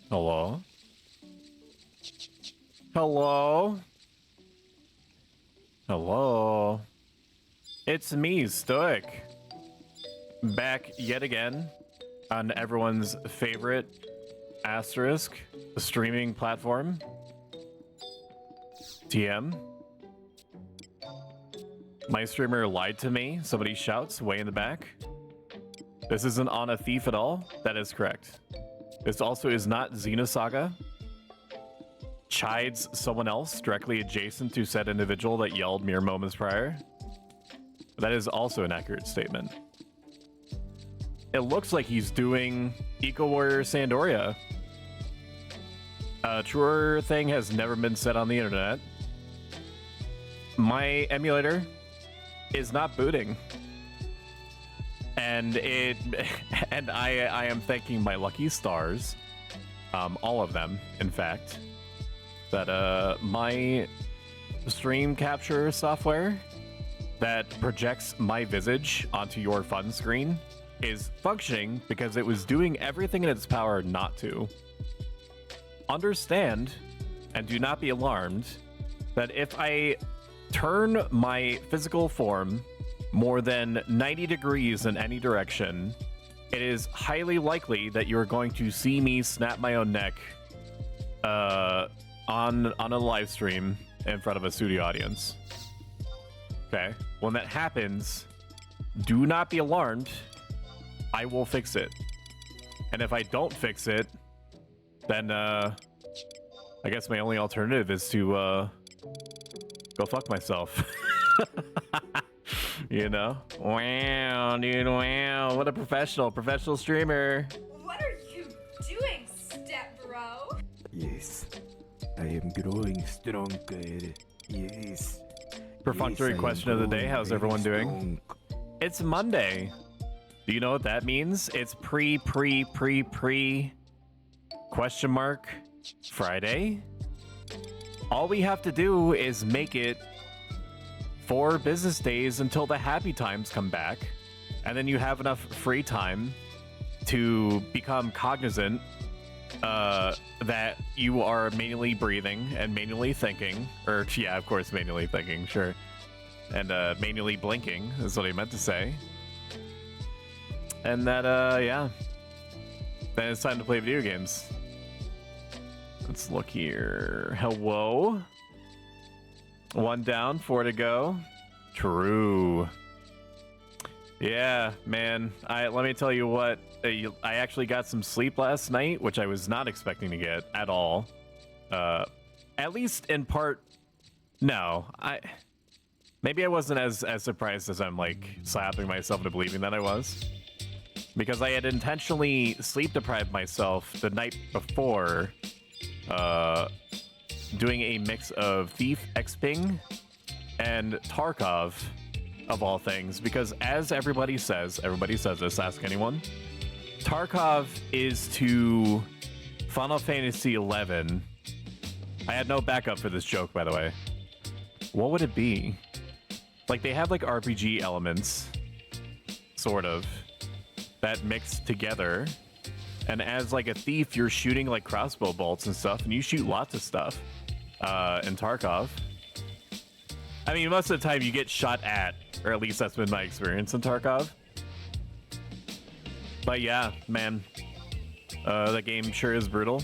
Hello? Hello? Hello? It's me, Stoic. Back yet again on everyone's favorite asterisk streaming platform. TM. My streamer lied to me. Somebody shouts way in the back. This isn't on a thief at all. That is correct. This also is not Xenosaga. Chides someone else directly adjacent to said individual that yelled mere moments prior. That is also an accurate statement. It looks like he's doing Eco Warrior Sandoria. A truer thing has never been said on the internet. My emulator is not booting. And I am thanking my lucky stars, all of them, in fact, that my stream capture software that projects my visage onto your fun screen is functioning because it was doing everything in its power not to. Understand, and do not be alarmed, that if I turn my physical form more than 90 degrees in any direction, it is highly likely that you're going to see me snap my own neck on a live stream in front of a studio audience. Okay, when that happens, do not be alarmed. I will fix it. And if I don't fix it, then I guess my only alternative is to go fuck myself. You know? Wow, dude, wow. What a professional streamer. What are you doing, step bro? Yes, I am growing stronger. Yes. Perfunctory Yes, question of the day. How's everyone doing? strong. It's Monday. Do you know what that means? It's pre question mark Friday. All we have to do is make it 4 business days until the happy times come back, and then you have enough free time to become cognizant that you are manually breathing and manually thinking, or yeah, of course, manually thinking, sure, and manually blinking is what I meant to say, and that yeah, then it's time to play video games. Let's look here. Hello. 1 down, 4 to go. True. Yeah, man. Let me tell you what. I actually got some sleep last night, which I was not expecting to get at all. At least in part. No, maybe I wasn't as surprised as I'm like slapping myself into believing that I was, because I had intentionally sleep deprived myself the night before. Doing a mix of Thief, Exping, and Tarkov, of all things, because as everybody says this, ask anyone, Tarkov is to Final Fantasy XI. I had no backup for this joke, by the way. What would it be? Like, they have like RPG elements, sort of, that mix together. And as like a thief, you're shooting like crossbow bolts and stuff, and you shoot lots of stuff in Tarkov. I mean, most of the time you get shot at, or at least that's been my experience in Tarkov. But yeah, man, that game sure is brutal,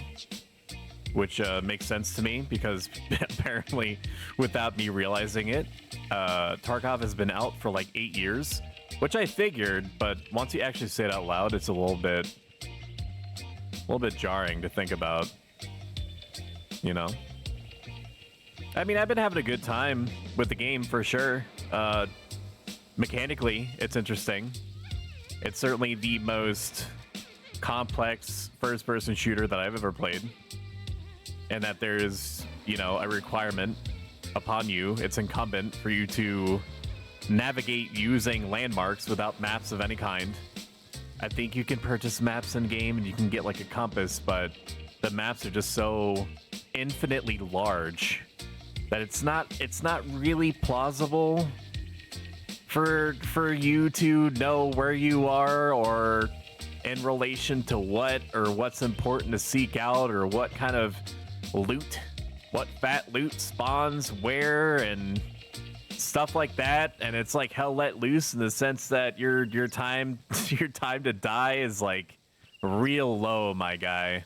which makes sense to me because apparently, without me realizing it, Tarkov has been out for like 8 years, which I figured, but once you actually say it out loud, it's a little bit jarring to think about, you know? I mean, I've been having a good time with the game for sure. Mechanically, it's interesting. It's certainly the most complex first-person shooter that I've ever played. And that there's, you know, a requirement upon you. It's incumbent for you to navigate using landmarks without maps of any kind. I think you can purchase maps in game and you can get like a compass, but the maps are just so infinitely large that it's not really plausible for you to know where you are or in relation to what, or what's important to seek out, or what kind of loot, what fat loot spawns where, and stuff like that. And it's like hell let loose in the sense that your time your time to die is like real low, my guy.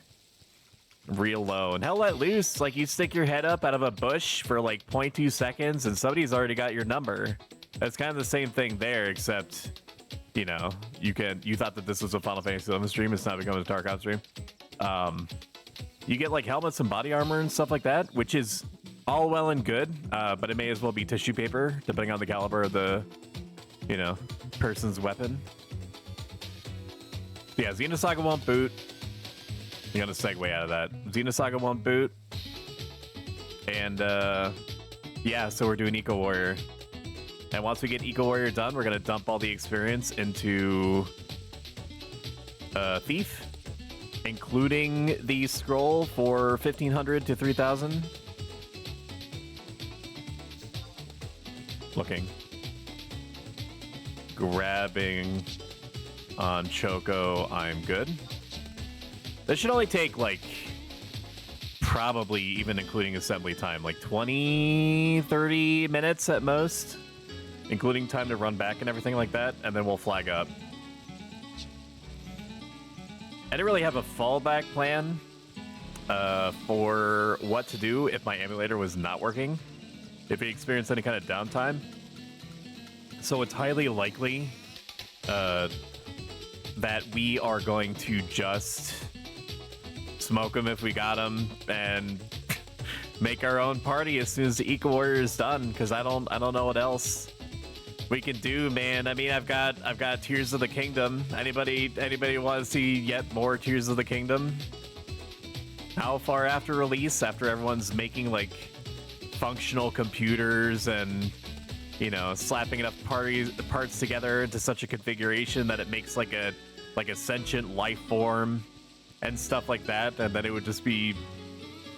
Real low. And hell let loose, like you stick your head up out of a bush for like 0.2 seconds and somebody's already got your number. That's kind of the same thing there, except, you know, you thought that this was a Final Fantasy 11 stream, it's not becoming a Tarkov stream. You get like helmets and body armor and stuff like that, which is all well and good, but it may as well be tissue paper, depending on the caliber of the, you know, person's weapon. Yeah, Xenosaga won't boot. I'm gonna segue out of that. Xenosaga won't boot. And yeah, so we're doing Eco Warrior. And once we get Eco Warrior done, we're gonna dump all the experience into Thief, including the scroll for 1500 to 3000. Looking. Grabbing on Choco, I'm good. This should only take, like, probably, even including assembly time, like 20, 30 minutes at most, including time to run back and everything like that, and then we'll flag up. I didn't really have a fallback plan for what to do if my emulator was not working, if we experienced any kind of downtime. So it's highly likely that we are going to just smoke them if we got them and make our own party as soon as the Eco Warrior is done, because I don't know what else we can do, man. I mean, I've got Tears of the Kingdom. Anybody want to see yet more Tears of the Kingdom? How far after release, after everyone's making like functional computers and, you know, slapping enough parts together into such a configuration that it makes like a sentient life form and stuff like that, and then it would just be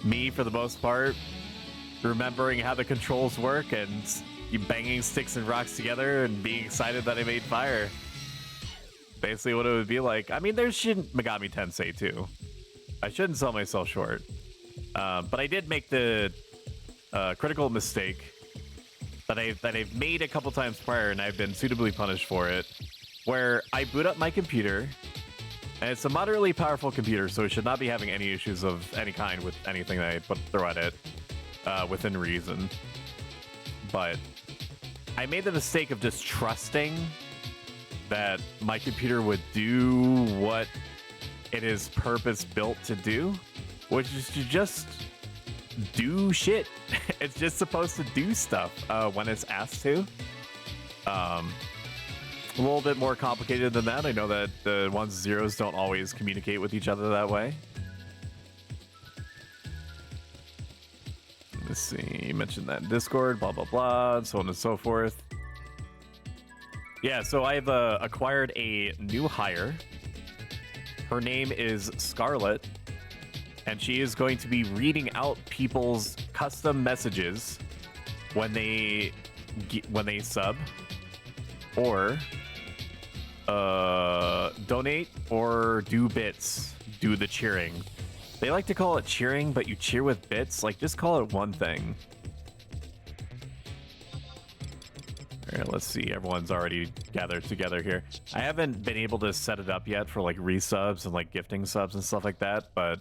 me for the most part, remembering how the controls work and you banging sticks and rocks together and being excited that I made fire. Basically what it would be like. I mean, there's Shin Megami Tensei too. I shouldn't sell myself short. But I did make the critical mistake that I've made a couple times prior, and I've been suitably punished for it, where I boot up my computer, and it's a moderately powerful computer, so it should not be having any issues of any kind with anything that I throw at it within reason. But I made the mistake of just trusting that my computer would do what it is purpose-built to do, which is to just do shit. It's just supposed to do stuff when it's asked to. A little bit more complicated than that. I know that the ones and zeros don't always communicate with each other that way. Let's see, you mentioned that in Discord, blah, blah, blah, so on and so forth. Yeah, so I've acquired a new hire. Her name is Scarlett, and she is going to be reading out people's custom messages when they sub, or donate, or do bits, do the cheering. They like to call it cheering, but you cheer with bits. Like, just call it one thing. All right, let's see. Everyone's already gathered together here. I haven't been able to set it up yet for like resubs and like gifting subs and stuff like that, but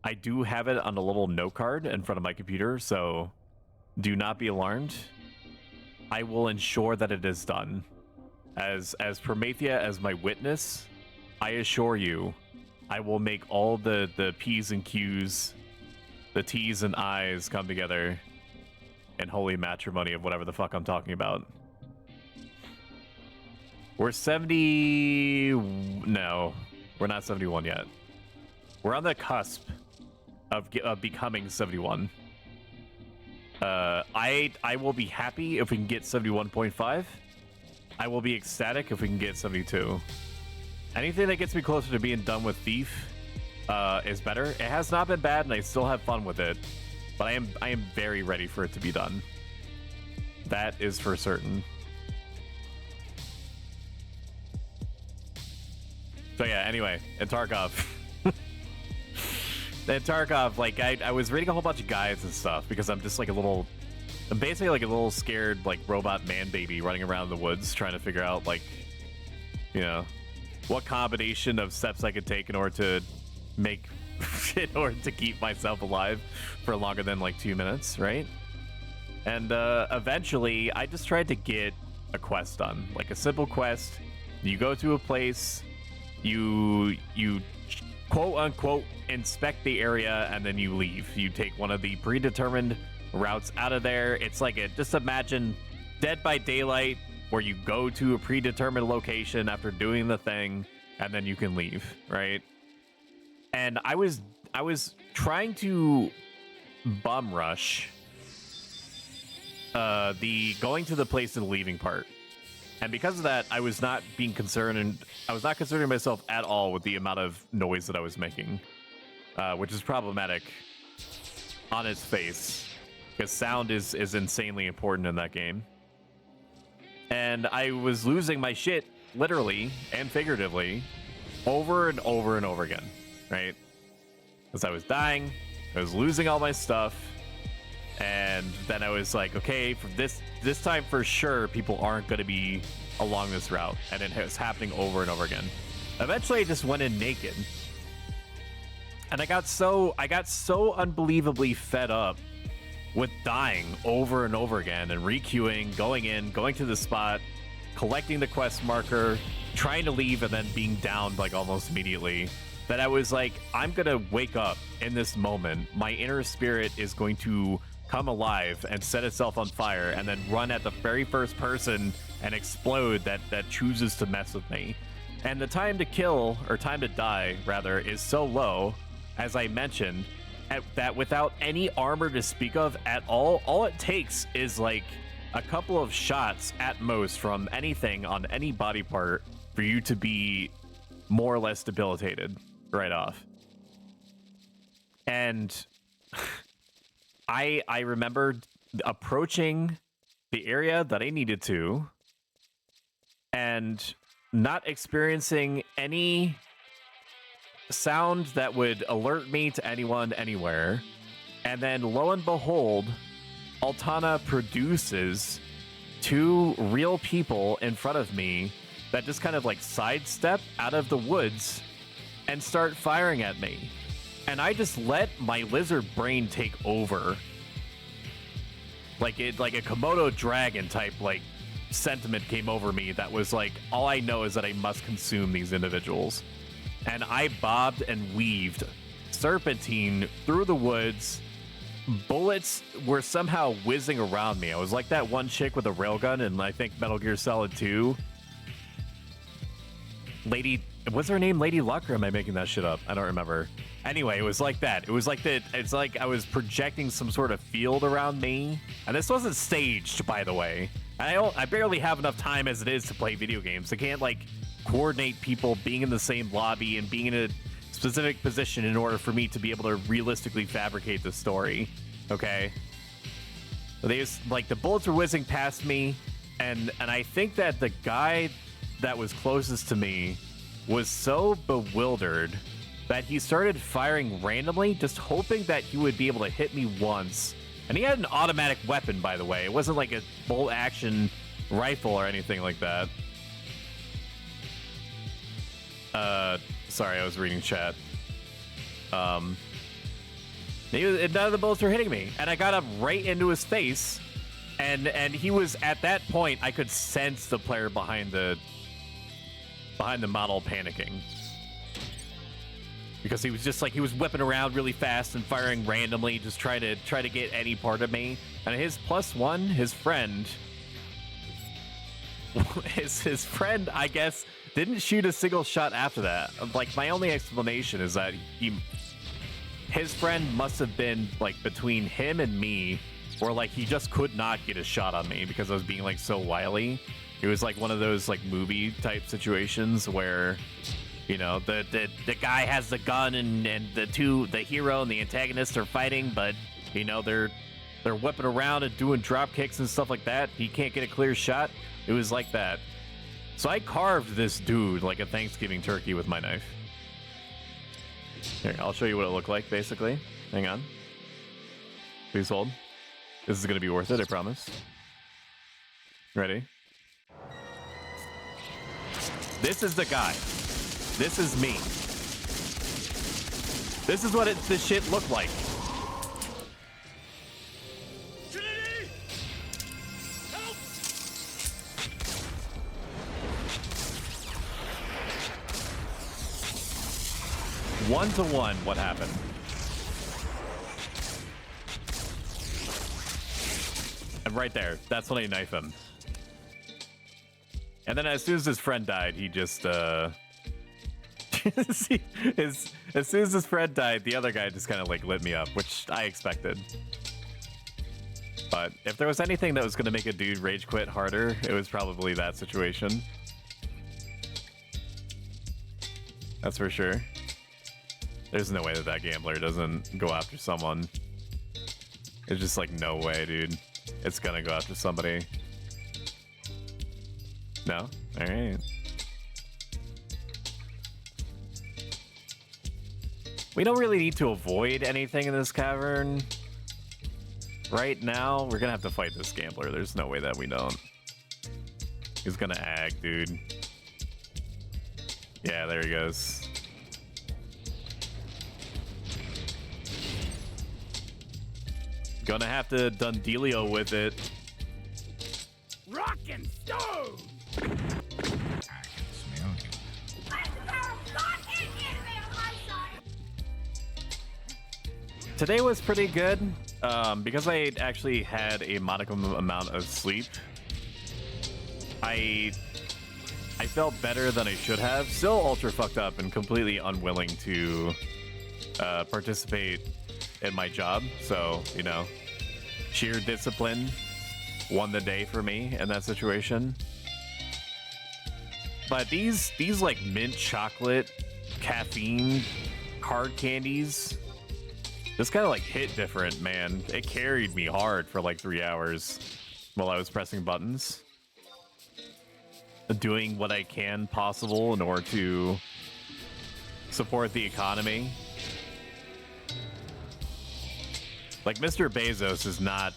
I do have it on a little note card in front of my computer, so do not be alarmed. I will ensure that it is done. As Prometheus as my witness, I assure you, I will make all the P's and Q's, the T's and I's come together in holy matrimony of whatever the fuck I'm talking about. We're 70... No, we're not 71 yet. We're on the cusp of becoming 71. I will be happy if we can get 71.5. I will be ecstatic if we can get 72. Anything that gets me closer to being done with Thief is better. It has not been bad, and I still have fun with it, but I am very ready for it to be done. That is for certain. So yeah, anyway, and Tarkov. And Tarkov, like, I was reading a whole bunch of guides and stuff because I'm just like I'm basically like a little scared, like, robot man baby running around the woods trying to figure out, like, you know, what combination of steps I could take in order to keep myself alive for longer than like 2 minutes, right? And eventually, I just tried to get a quest done, like a simple quest. You go to a place, you quote unquote inspect the area, and then you leave. You take one of the predetermined routes out of there. It's like just imagine Dead by Daylight, where you go to a predetermined location after doing the thing, and then you can leave, right? And I was trying to bum rush the going to the place and leaving part. And because of that, I was not concerning myself at all with the amount of noise that I was making, which is problematic on its face, because sound is insanely important in that game. And I was losing my shit, literally and figuratively, over and over and over again, right? Because I was dying, I was losing all my stuff, and then I was like, okay, for this time for sure, people aren't going to be along this route, and it was happening over and over again. Eventually, I just went in naked, and I got so unbelievably fed up with dying over and over again and requeuing, going to the spot, collecting the quest marker, trying to leave, and then being downed like almost immediately, that I was like, I'm gonna wake up in this moment. My inner spirit is going to come alive and set itself on fire and then run at the very first person and explode that chooses to mess with me. And the time to kill, or time to die rather, is so low, as I mentioned, that without any armor to speak of at all it takes is like a couple of shots at most from anything on any body part for you to be more or less debilitated right off. And I remembered approaching the area that I needed to and not experiencing any sound that would alert me to anyone anywhere, and then lo and behold, Altana produces two real people in front of me that just kind of like sidestep out of the woods and start firing at me. And I just let my lizard brain take over, like a Komodo dragon type like sentiment came over me that was like, all I know is that I must consume these individuals. And I bobbed and weaved, serpentine through the woods. Bullets were somehow whizzing around me. I was like that one chick with a railgun in, I think, Metal Gear Solid 2. What's her name? Lady Luck, or am I making that shit up? I don't remember. Anyway, it was like that. It was like that. It's like I was projecting some sort of field around me. And this wasn't staged, by the way. I barely have enough time as it is to play video games. I can't, like, coordinate people being in the same lobby and being in a specific position in order for me to be able to realistically fabricate the story. Okay? The bullets were whizzing past me, and I think that the guy that was closest to me was so bewildered that he started firing randomly, just hoping that he would be able to hit me once. And he had an automatic weapon, by the way. It wasn't like a bolt action rifle or anything like that. Sorry, I was reading chat. None of the bullets were hitting me, and I got up right into his face, and he was, at that point, I could sense the player behind the model panicking, because he was just like, he was whipping around really fast and firing randomly, just try to get any part of me. And his +1, his friend, his friend, I guess, didn't shoot a single shot after that. Like, my only explanation is that his friend must have been like between him and me, or like he just could not get a shot on me because I was being like so wily. It was like one of those like movie type situations where, you know, the guy has the gun and the hero and the antagonist are fighting, but you know they're whipping around and doing drop kicks and stuff like that. He can't get a clear shot. It was like that. So I carved this dude like a Thanksgiving turkey with my knife. Here, I'll show you what it looked like, basically. Hang on. Please hold. This is going to be worth it, I promise. Ready? This is the guy. This is me. This is what this shit looked like. Trinity! Help! 1-to-1, what happened? And right there, that's when I knife him. And then as soon as his friend died, he just, as soon as his friend died, the other guy just kind of like lit me up, which I expected. But if there was anything that was going to make a dude rage quit harder, it was probably that situation. That's for sure. There's no way that that gambler doesn't go after someone. It's just like, no way, dude. It's gonna go after somebody. No? Alright. We don't really need to avoid anything in this cavern. Right now, we're gonna have to fight this gambler. There's no way that we don't. He's gonna ag, dude. Yeah, there he goes. Gonna have to done dealio with it. Rock and stone! I can smell you. I have the power of God and anime on my side. Today was pretty good. Because I actually had a modicum amount of sleep. I felt better than I should have. Still ultra fucked up and completely unwilling to participate in my job. So, you know, sheer discipline won the day for me in that situation. But these like mint chocolate caffeine hard candies just kind of like hit different, man. It carried me hard for like 3 hours while I was pressing buttons, doing what I can possible in order to support the economy. Like Mr. Bezos is not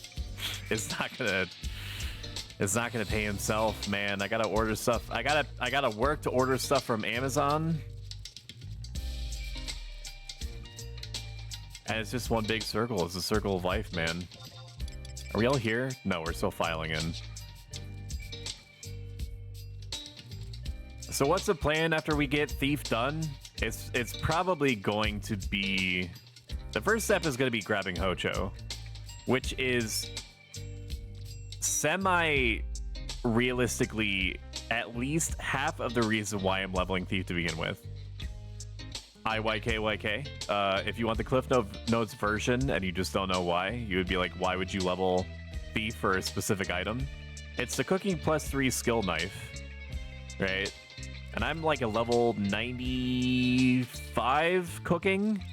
gonna pay himself, man. I gotta order stuff. I gotta work to order stuff from Amazon. And it's just one big circle. It's a circle of life, man. Are we all here? No, we're still filing in. So what's the plan after we get Thief done? It's probably going to be... The first step is going to be grabbing Hocho, which is semi-realistically at least half of the reason why I'm leveling Thief to begin with. IYKYK. If you want the Cliff Notes version and you just don't know why, you would be like, why would you level Thief for a specific item? It's the cooking +3 skill knife, right? And I'm like a level 95 cooking?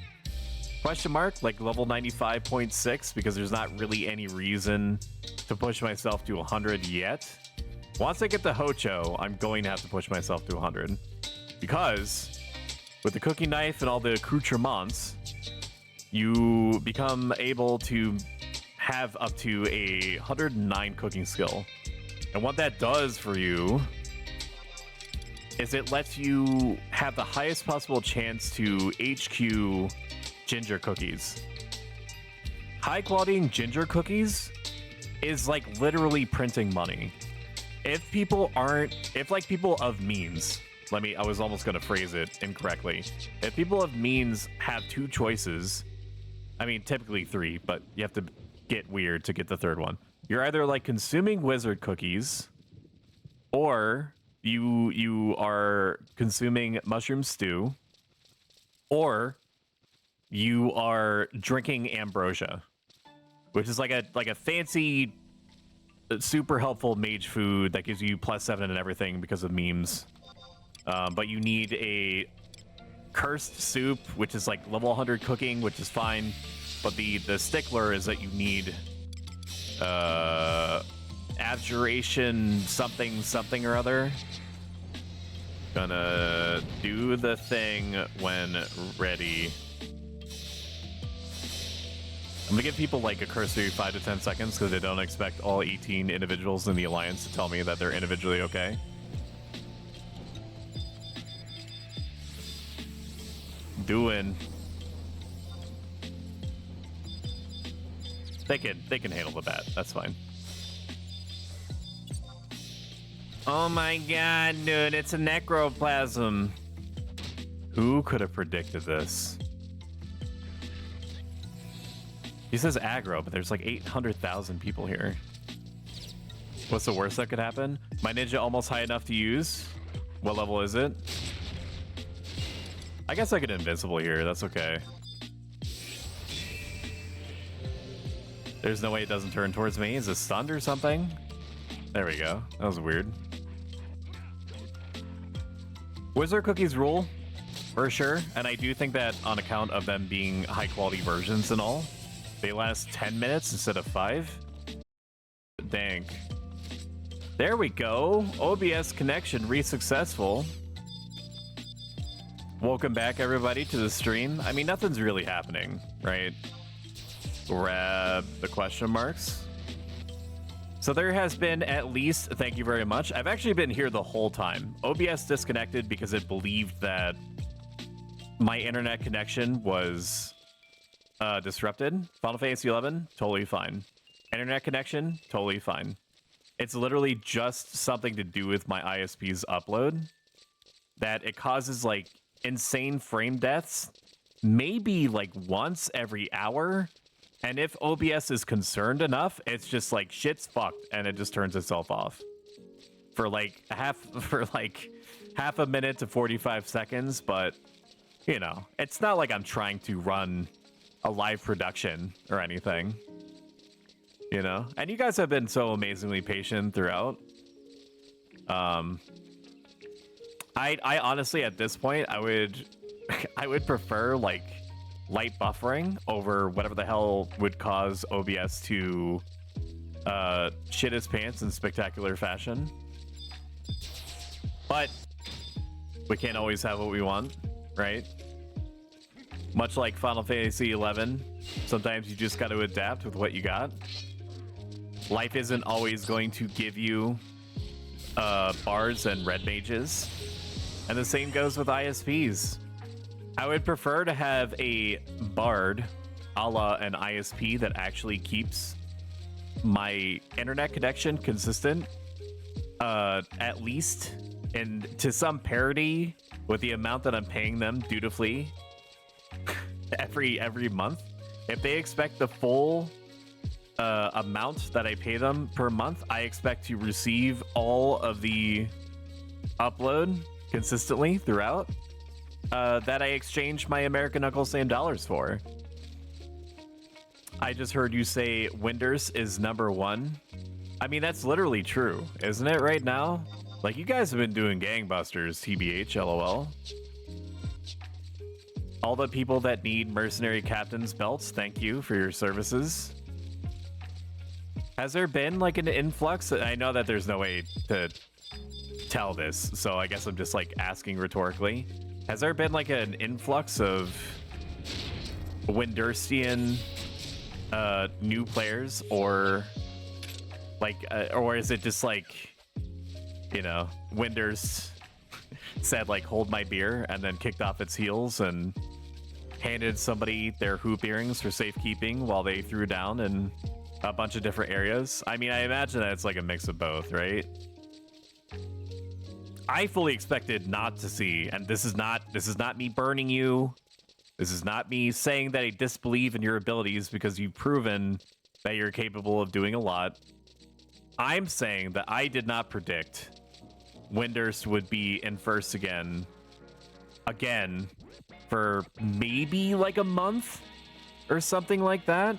Question mark? Like level 95.6, because there's not really any reason to push myself to 100 yet. Once I get the Hocho, I'm going to have to push myself to 100. Because with the cooking knife and all the accoutrements, you become able to have up to a 109 cooking skill. And what that does for you is it lets you have the highest possible chance to HQ ginger cookies. High quality ginger cookies is like literally printing money. If people of means, I was almost gonna phrase it incorrectly. If people of means have two choices, I mean typically three, but you have to get weird to get the third one. You're either like consuming wizard cookies, or you are consuming mushroom stew, or you are drinking ambrosia, which is like a fancy, super helpful mage food that gives you +7 and everything because of memes. But you need a cursed soup, which is like level 100 cooking, which is fine. But the stickler is that you need abjuration something or other. Gonna do the thing when ready. I'm gonna give people like a cursory 5 to 10 seconds because I don't expect all 18 individuals in the alliance to tell me that they're individually okay. Doing. They can handle the bat. That's fine. Oh my god, dude, it's a necroplasm. Who could have predicted this? He says aggro, but there's like 800,000 people here. What's the worst that could happen? My ninja almost high enough to use? What level is it? I guess I get invincible here, that's okay. There's no way it doesn't turn towards me. Is it stunned or something? There we go. That was weird. Wizard cookies rule, for sure. And I do think that on account of them being high quality versions and all, they last 10 minutes instead of 5. Dank. There we go. OBS connection re-successful. Welcome back, everybody, to the stream. I mean, nothing's really happening, right? Grab the question marks. So there has been at least, thank you very much. I've actually been here the whole time. OBS disconnected because it believed that my internet connection was disrupted. Final Fantasy 11, totally fine. Internet connection, totally fine. It's literally just something to do with my ISP's upload that it causes like insane frame deaths, maybe like once every hour. And if OBS is concerned enough, it's just like shit's fucked and it just turns itself off for like half a minute to 45 seconds. But you know, it's not like I'm trying to run a live production or anything, you know. And you guys have been so amazingly patient throughout. I honestly at this point I would prefer like light buffering over whatever the hell would cause OBS to shit his pants in spectacular fashion. But we can't always have what we want, right? Much like Final Fantasy 11, sometimes you just got to adapt with what you got. Life isn't always going to give you bards and red mages. And the same goes with ISPs. I would prefer to have a bard a la an ISP that actually keeps my internet connection consistent, at least and to some parity with the amount that I'm paying them dutifully every month. If they expect the full amount that I pay them per month, I expect to receive all of the upload consistently throughout that I exchange my American Knuckle Same dollars for. I just heard you say Winders is #1. I mean, that's literally true, isn't it, right now? Like, you guys have been doing gangbusters, TBH, LOL. All the people that need mercenary captain's belts, thank you for your services. Has there been, like, an influx? I know that there's no way to tell this, so I guess I'm just, like, asking rhetorically. Has there been, like, an influx of Winderstian new players, or like or is it just like, you know, Winders said like hold my beer and then kicked off its heels and handed somebody their hoop earrings for safekeeping while they threw down in a bunch of different areas? I mean, I imagine that it's like a mix of both, right? I fully expected not to see, and this is not me burning you. This is not me saying that I disbelieve in your abilities because you've proven that you're capable of doing a lot. I'm saying that I did not predict Winders would be in first again for maybe like a month or something like that.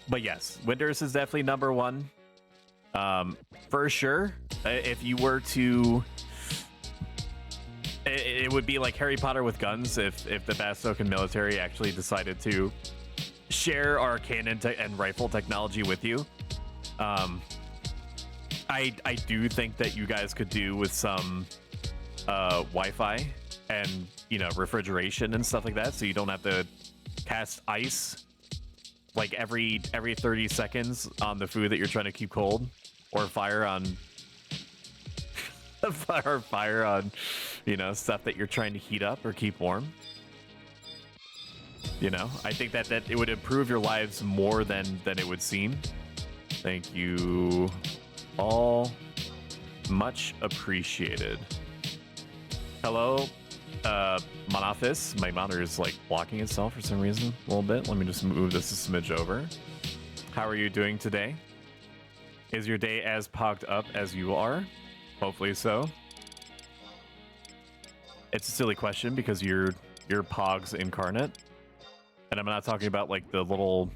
But yes, Winders is definitely #1. For sure. If you were to... It would be like Harry Potter with guns if the Bastoken military actually decided to share our cannon and rifle technology with you. I do think that you guys could do with some Wi-Fi and, you know, refrigeration and stuff like that, so you don't have to cast ice like every 30 seconds on the food that you're trying to keep cold, or fire on fire on, you know, stuff that you're trying to heat up or keep warm. You know, I think that it would improve your lives more than it would seem. Thank you all, much appreciated. Hello, Monophis. My monitor is like blocking itself for some reason a little bit. Let me just move this a smidge over. How are you doing today? Is your day as pogged up as you are? Hopefully so. It's a silly question because you're Pogs incarnate. And I'm not talking about like the little,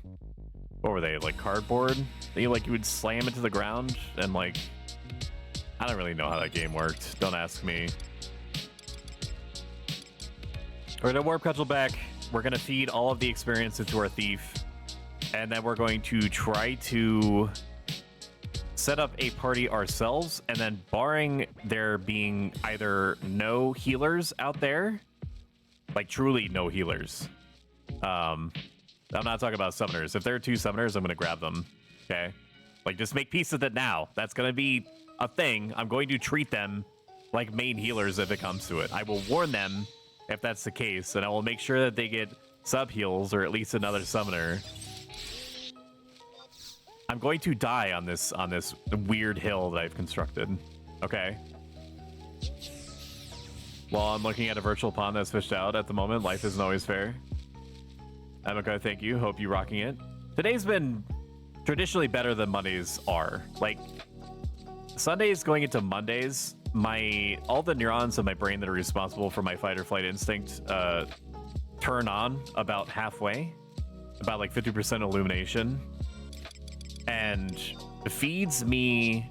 what were they, like cardboard that you would slam into the ground, and like, I don't really know how that game worked. Don't ask me. We're gonna warp cudgel back. We're gonna feed all of the experience into our thief, and then we're going to try to set up a party ourselves, and then barring there being either no healers out there, like truly no healers. I'm not talking about summoners. If there are 2 summoners, I'm gonna grab them. Okay, like just make peace with it now. That's gonna be a thing. I'm going to treat them like main healers if it comes to it. I will warn them if that's the case, and I will make sure that they get sub heals or at least another summoner. I'm going to die on this weird hill that I've constructed. Okay. While I'm looking at a virtual pond that's fished out at the moment, life isn't always fair. Emiko, thank you. Hope you rocking it. Today's been traditionally better than Mondays are. Like, Sundays going into Mondays, all the neurons in my brain that are responsible for my fight or flight instinct turn on about halfway, about like 50% illumination, and feeds me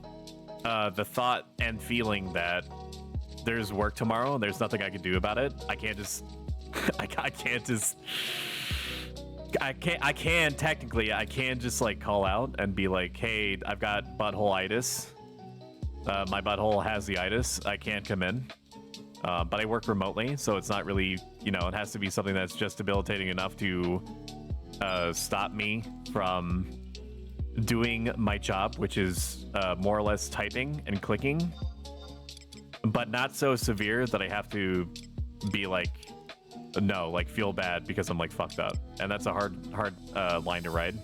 the thought and feeling that there's work tomorrow and there's nothing I can do about it. I can't just I can just like call out and be like, hey, I've got butthole-itis. My butthole has the itis. I can't come in. But I work remotely, so it's not really, you know, it has to be something that's just debilitating enough to stop me from doing my job, which is more or less typing and clicking, but not so severe that I have to be like, no, like feel bad because I'm like fucked up. And that's a hard line to ride.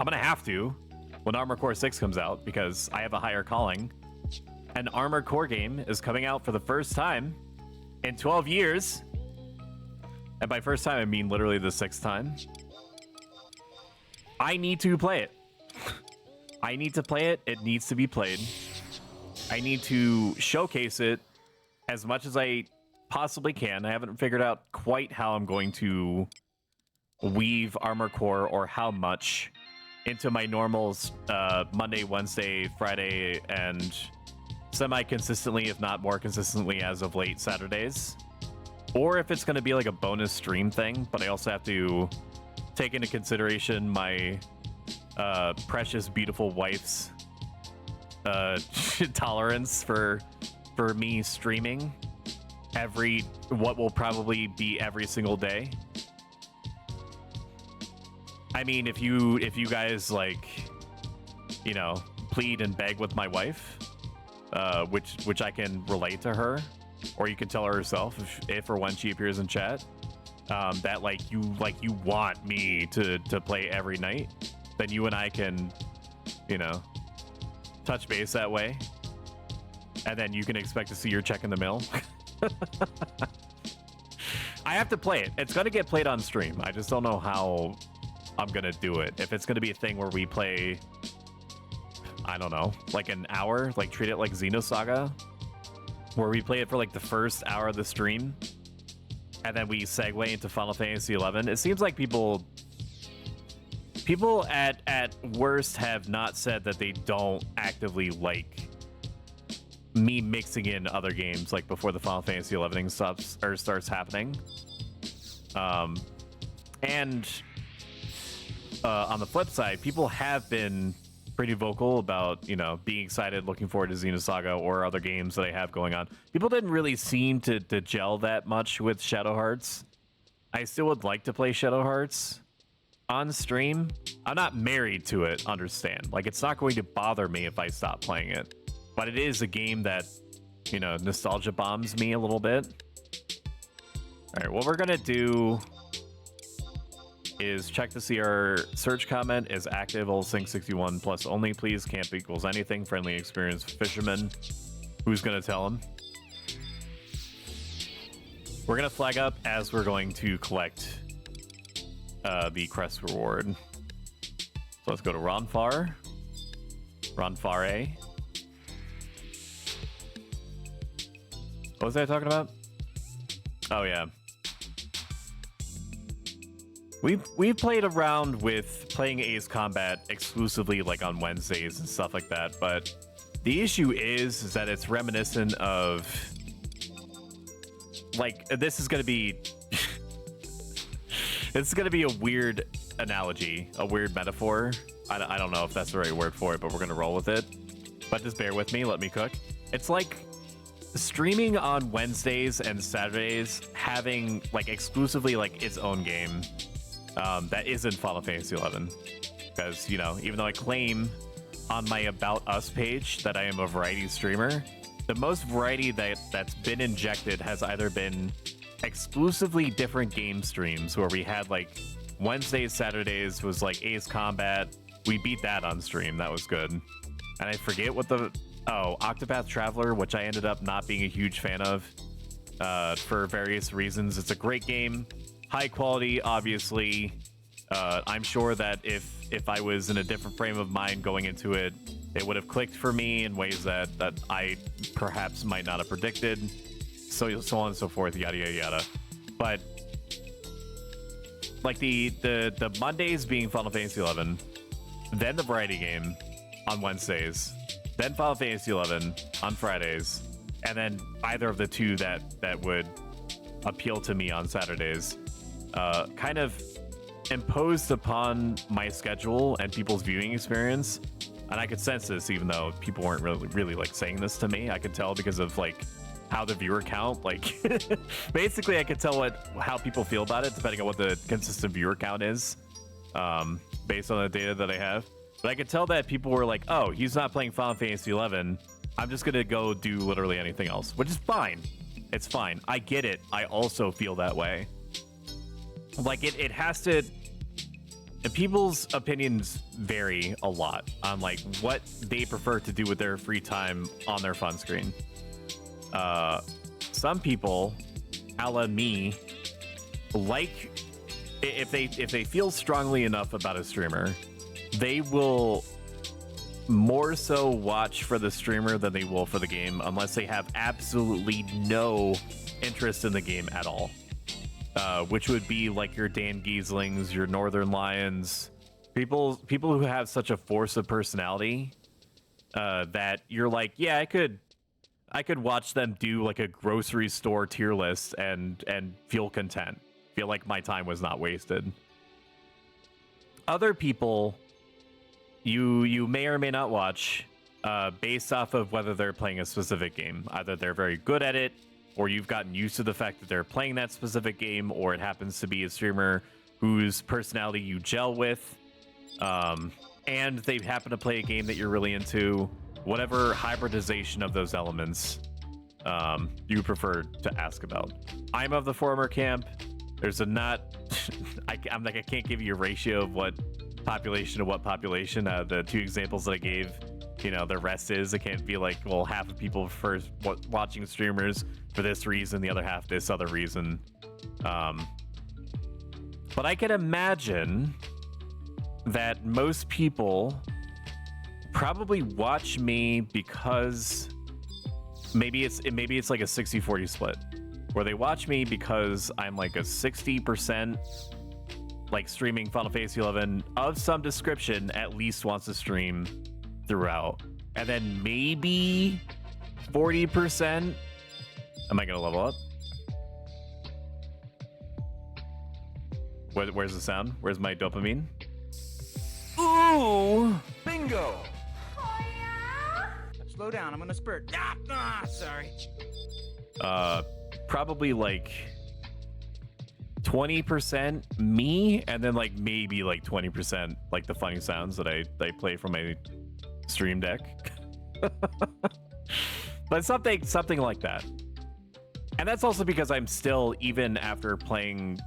I'm gonna have to when Armored Core 6 comes out, because I have a higher calling. An Armored Core game is coming out for the first time in 12 years. And by first time, I mean literally the 6th time. I need to play it. I need to play it. It needs to be played. I need to showcase it as much as I possibly can. I haven't figured out quite how I'm going to weave Armored Core, or how much, into my normal Monday, Wednesday, Friday, and semi-consistently, if not more consistently as of late, Saturdays. Or if it's going to be like a bonus stream thing, but I also have to take into consideration my precious, beautiful wife's tolerance for me streaming what will probably be every single day. I mean, if you guys like, you know, plead and beg with my wife, which I can relate to her, or you can tell her herself if or when she appears in chat, that you want me to play every night, then you and I can, you know, touch base that way, and then you can expect to see your check in the mail. I have to play it. It's gonna get played on stream. I just don't know how I'm gonna do it. If it's gonna be a thing where we play, I don't know, like an hour, like treat it like Xenosaga, where we play it for like the first hour of the stream, and then we segue into Final Fantasy XI. It seems like people at worst have not said that they don't actively like me mixing in other games like before the Final Fantasy XI starts happening. And on the flip side, people have been pretty vocal about, you know, being excited, looking forward to Xenosaga or other games that I have going on. People didn't really seem to gel that much with Shadow Hearts. I still would like to play Shadow Hearts on stream. I'm not married to it, understand. Like, it's not going to bother me if I stop playing it. But it is a game that, you know, nostalgia bombs me a little bit. All right, what we're gonna do is check to see our search comment is active. Old Sync 61 plus only, please. Camp equals anything. Friendly experienced fisherman. Who's gonna tell him? We're gonna flag up as we're going to collect the crest reward. So let's go to Ronfar. Ronfare. What was I talking about? Oh yeah. We've played around with playing Ace Combat exclusively like on Wednesdays and stuff like that, but the issue is that it's reminiscent of like this is gonna be it's gonna be a weird analogy, a weird metaphor. I don't know if that's the right word for it, but we're gonna roll with it. But just bear with me, let me cook. It's like streaming on Wednesdays and Saturdays having like exclusively like its own game that isn't Final Fantasy 11, because, you know, even though I claim on my About Us page that I am a variety streamer, the most variety that's been injected has either been exclusively different game streams where we had like Wednesdays, Saturdays was like Ace Combat. We beat that on stream. That was good. And I forget what the... Oh, Octopath Traveler, which I ended up not being a huge fan of for various reasons. It's a great game. High quality, obviously. I'm sure that if I was in a different frame of mind going into it, it would have clicked for me in ways that I perhaps might not have predicted. So on and so forth, yada, yada, yada. But like the Mondays being Final Fantasy 11, then the variety game on Wednesdays, then Final Fantasy 11 on Fridays, and then either of the two that would appeal to me on Saturdays, kind of imposed upon my schedule and people's viewing experience. And I could sense this, even though people weren't really like saying this to me. I could tell because of like how the viewer count, like basically I could tell how people feel about it depending on what the consistent viewer count is, based on the data that I have. But I could tell that people were like, oh, he's not playing Final Fantasy 11. I'm just going to go do literally anything else, which is fine. It's fine. I get it. I also feel that way. Like, it has to... People's opinions vary a lot on, like, what they prefer to do with their free time on their phone screen. Some people, a la me, like... If they feel strongly enough about a streamer, they will more so watch for the streamer than they will for the game, unless they have absolutely no interest in the game at all. Which would be like your Dan Gieslings, your Northern Lions, people who have such a force of personality that you're like, yeah, I could watch them do like a grocery store tier list and feel content, feel like my time was not wasted. Other people you may or may not watch based off of whether they're playing a specific game. Either they're very good at it, or you've gotten used to the fact that they're playing that specific game, or it happens to be a streamer whose personality you gel with, and they happen to play a game that you're really into. Whatever hybridization of those elements you prefer to ask about. I'm of the former camp. There's a not... I'm like, I can't give you a ratio of what population to what population. The two examples that I gave, you know, the rest is, it can't be like, well, half of people prefer watching streamers for this reason, the other half this other reason. But I can imagine that most people probably watch me because maybe it's like a 60-40 split, where they watch me because I'm like a 60% like streaming Final Fantasy 11 of some description, at least wants to stream throughout, and then maybe 40%. Am I gonna level up? Where's the sound? Where's my dopamine? Ooh, Bingo! Oh yeah? Slow down, I'm gonna spurt. Sorry. Probably like 20% me, and then like maybe like 20% like the funny sounds that I play from my stream deck. But something like that. And that's also because I'm still, even after playing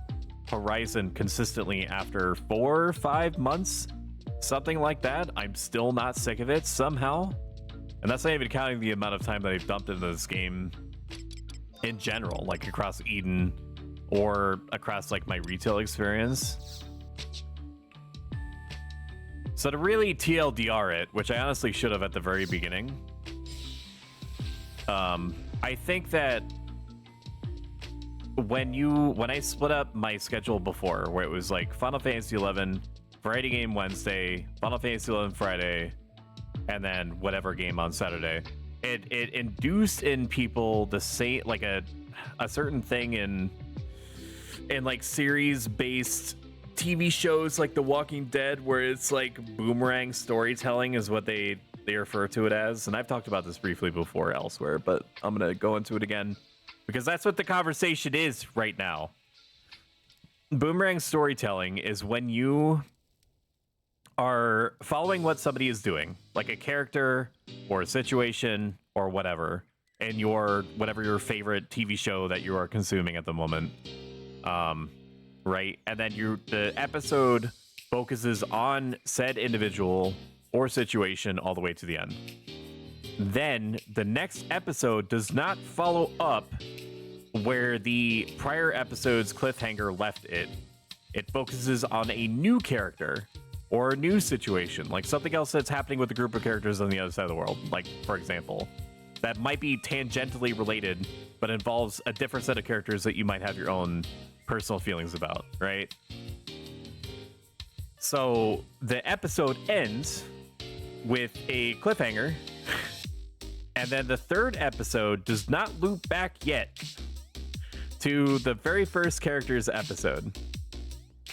Horizon consistently after 4 or 5 months, something like that, I'm still not sick of it somehow. And that's not even counting the amount of time that I've dumped into this game in general, like across Eden or across like my retail experience. So to really TLDR it, which I honestly should have at the very beginning, I think that when I split up my schedule before, where it was like Final Fantasy 11 Friday game Wednesday, Final Fantasy 11 Friday, and then whatever game on Saturday, it induced in people the same, like a certain thing in like series based TV shows like The Walking Dead, where it's like boomerang storytelling is what they refer to it as. And I've talked about this briefly before elsewhere, but I'm gonna go into it again because that's what the conversation is right now. Boomerang storytelling is when you are following what somebody is doing, like a character or a situation or whatever, in your favorite TV show that you are consuming at the moment, right? And then the episode focuses on said individual or situation all the way to the end. Then the next episode does not follow up where the prior episode's cliffhanger left it. It focuses on a new character or a new situation, like something else that's happening with a group of characters on the other side of the world. Like, for example, that might be tangentially related, but involves a different set of characters that you might have your own personal feelings about, right? So the episode ends with a cliffhanger, and then the third episode does not loop back yet to the very first character's episode.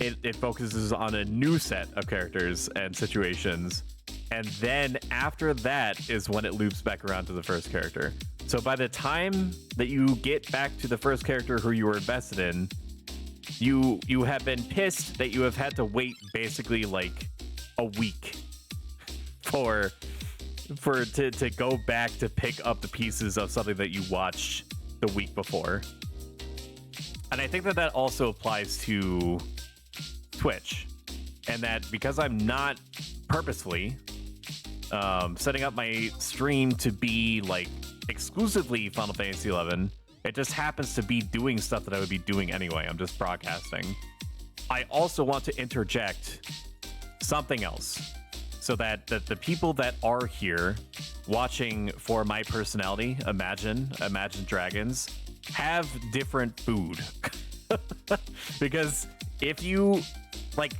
It focuses on a new set of characters and situations, and then after that is when it loops back around to the first character. So by the time that you get back to the first character who you were invested in, you have been pissed that you have had to wait basically like a week to go back to pick up the pieces of something that you watched the week before. And I think that also applies to Twitch, and that because I'm not purposefully setting up my stream to be like exclusively Final Fantasy 11, it just happens to be doing stuff that I would be doing anyway. I'm just broadcasting. I also want to interject something else so that the people that are here watching for my personality, Imagine Dragons, have different food. Because if you like,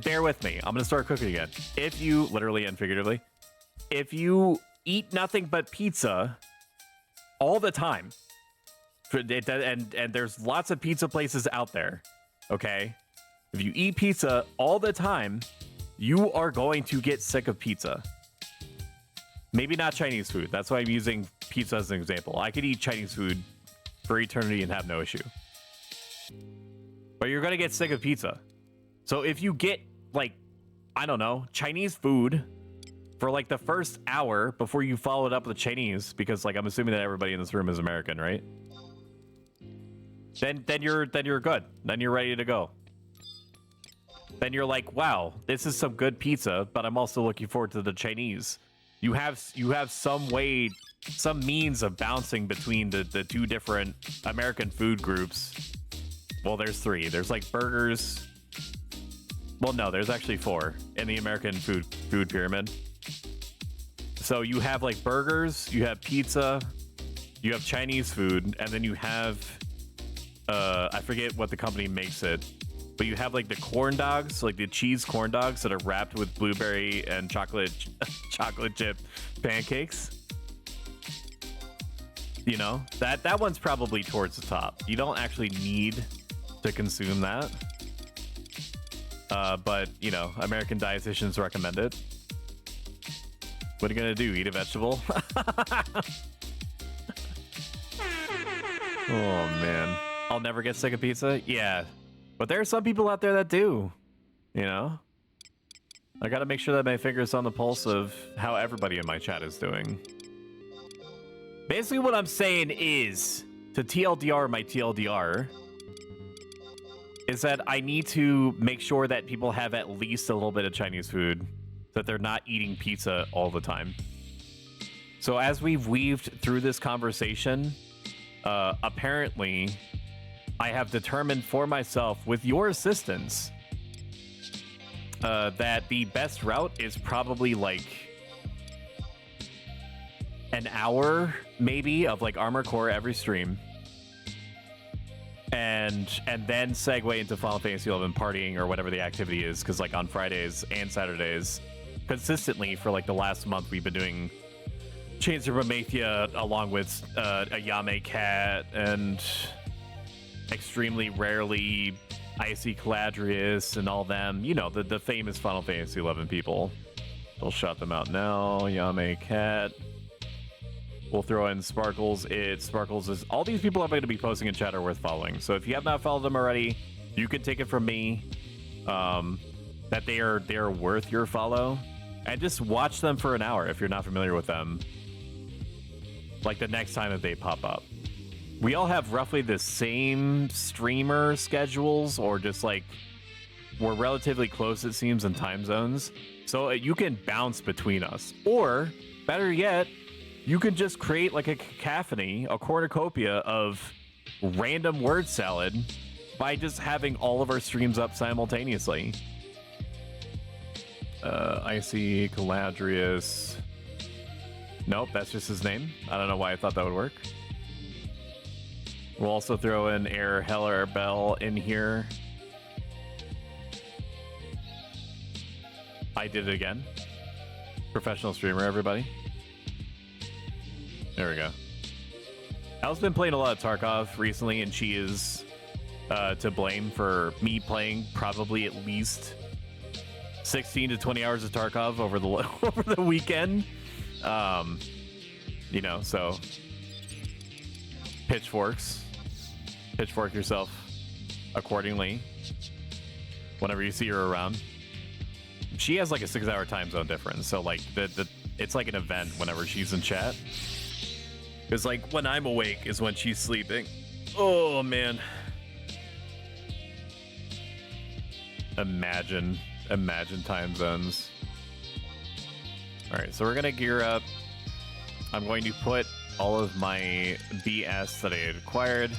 bear with me, I'm gonna start cooking again. If you, literally and figuratively, if you eat nothing but pizza all the time, and there's lots of pizza places out there, okay? If you eat pizza all the time, you are going to get sick of pizza. Maybe not Chinese food. That's why I'm using pizza as an example. I could eat Chinese food for eternity and have no issue. But you're going to get sick of pizza. So if you get, like, I don't know, Chinese food for like the first hour before you follow it up with Chinese, because like I'm assuming that everybody in this room is American, right? Then you're good. Then you're ready to go. Then you're like, wow, this is some good pizza, but I'm also looking forward to the Chinese. You have some way, some means of bouncing between the two different American food groups. Well, there's 3. There's like burgers. Well, no, there's actually 4 in the American food pyramid. So you have like burgers, you have pizza, you have Chinese food, and then you have I forget what the company makes it, but you have like the corn dogs, like the cheese corn dogs that are wrapped with blueberry and chocolate chip pancakes. You know, that one's probably towards the top. You don't actually need to consume that. But, you know, American dietitians recommend it. What are you gonna do? Eat a vegetable? Oh man, I'll never get sick of pizza. Yeah, but there are some people out there that do. You know, I gotta make sure that my finger's on the pulse of how everybody in my chat is doing. Basically, what I'm saying is to TLDR my TLDR is that I need to make sure that people have at least a little bit of Chinese food, that they're not eating pizza all the time. So as we've weaved through this conversation, apparently I have determined for myself, with your assistance, that the best route is probably like an hour maybe of like Armor Core every stream, and then segue into Final Fantasy XI partying or whatever the activity is, because like on Fridays and Saturdays consistently for like the last month we've been doing Chains of Prometheia along with a Yame Cat and extremely rarely Icy Caladrius and all them, you know, the famous Final Fantasy XI people. We'll shout them out now. Yame Cat. We'll throw in Sparkles. Sparkles is... All these people I'm going to be posting in chat are worth following. So if you have not followed them already, you can take it from me that they are worth your follow. And just watch them for an hour if you're not familiar with them. Like the next time that they pop up. We all have roughly the same streamer schedules, or just like we're relatively close, it seems, in time zones. So you can bounce between us. Or, better yet, you can just create like a cacophony, a cornucopia of random word salad by just having all of our streams up simultaneously. Icy Caladrius. Nope, that's just his name. I don't know why I thought that would work. We'll also throw in Air Heller Bell in here. I did it again. Professional streamer, everybody. There we go. Al's been playing a lot of Tarkov recently, and she is to blame for me playing probably at least 16 to 20 hours of Tarkov over the weekend. You know, so pitchfork yourself accordingly whenever you see her around. She has like a 6-hour time zone difference, so like it's like an event whenever she's in chat. Because like when I'm awake is when she's sleeping. Oh man. Imagine time zones. Alright, so we're gonna gear up. I'm going to put all of my BS that I had acquired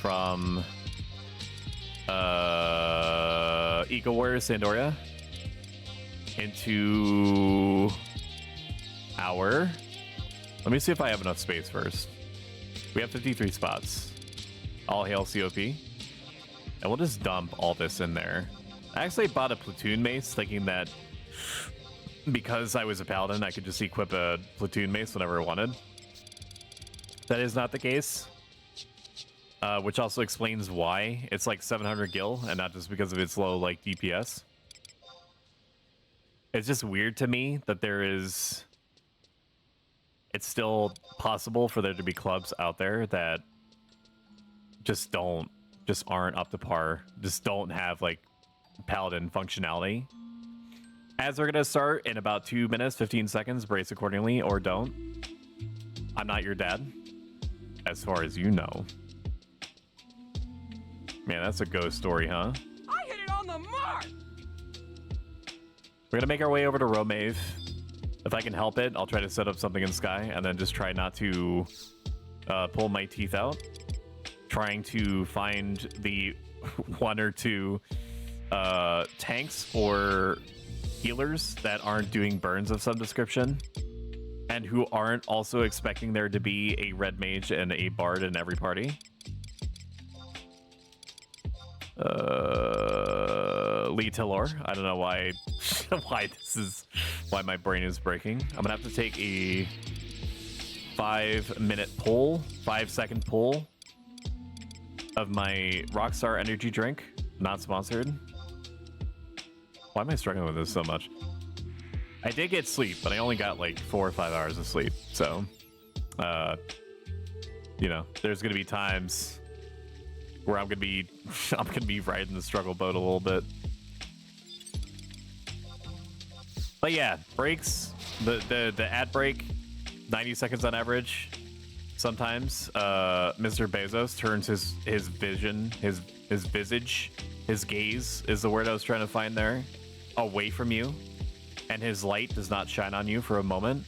from Eco Warriors Sandoria into our... Let me see if I have enough space first. We have 53 spots. All hail COP. And we'll just dump all this in there. I actually bought a platoon mace thinking that because I was a paladin, I could just equip a platoon mace whenever I wanted. That is not the case. Which also explains why it's like 700 gil and not just because of its low like DPS. It's just weird to me that it's still possible for there to be clubs out there that just aren't up to par, just don't have like paladin functionality. As we're gonna start in about 2 minutes, 15 seconds, brace accordingly or don't. I'm not your dad, as far as you know. Man, that's a ghost story, huh? I hit it on the mark! We're gonna make our way over to Romave. If I can help it, I'll try to set up something in Sky and then just try not to pull my teeth out. Trying to find the 1 or 2 tanks or healers that aren't doing burns of some description and who aren't also expecting there to be a red mage and a bard in every party. Lee Tillor. I don't know why why my brain is breaking. I'm gonna have to take a 5-minute pull, 5-second pull of my Rockstar energy drink. Not sponsored. Why am I struggling with this so much? I did get sleep, but I only got like 4 or 5 hours of sleep. So, you know, there's gonna be times where I'm gonna be riding the struggle boat a little bit. But yeah, breaks, the ad break, 90 seconds on average. Sometimes Mr. Bezos turns his visage, his gaze is the word I was trying to find there, away from you, and his light does not shine on you for a moment.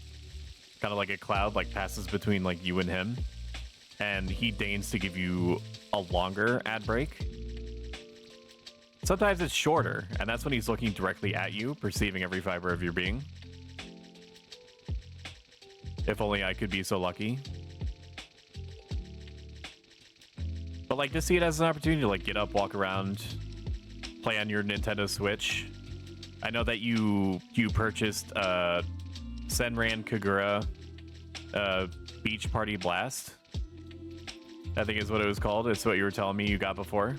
Kind of like a cloud like passes between like you and him, and he deigns to give you a longer ad break. Sometimes it's shorter, and that's when he's looking directly at you, perceiving every fiber of your being. If only I could be so lucky. But like, just see it as an opportunity to like get up, walk around, play on your Nintendo Switch. I know that you purchased Senran Kagura Beach Party Blast, I think is what it was called. It's what you were telling me you got before.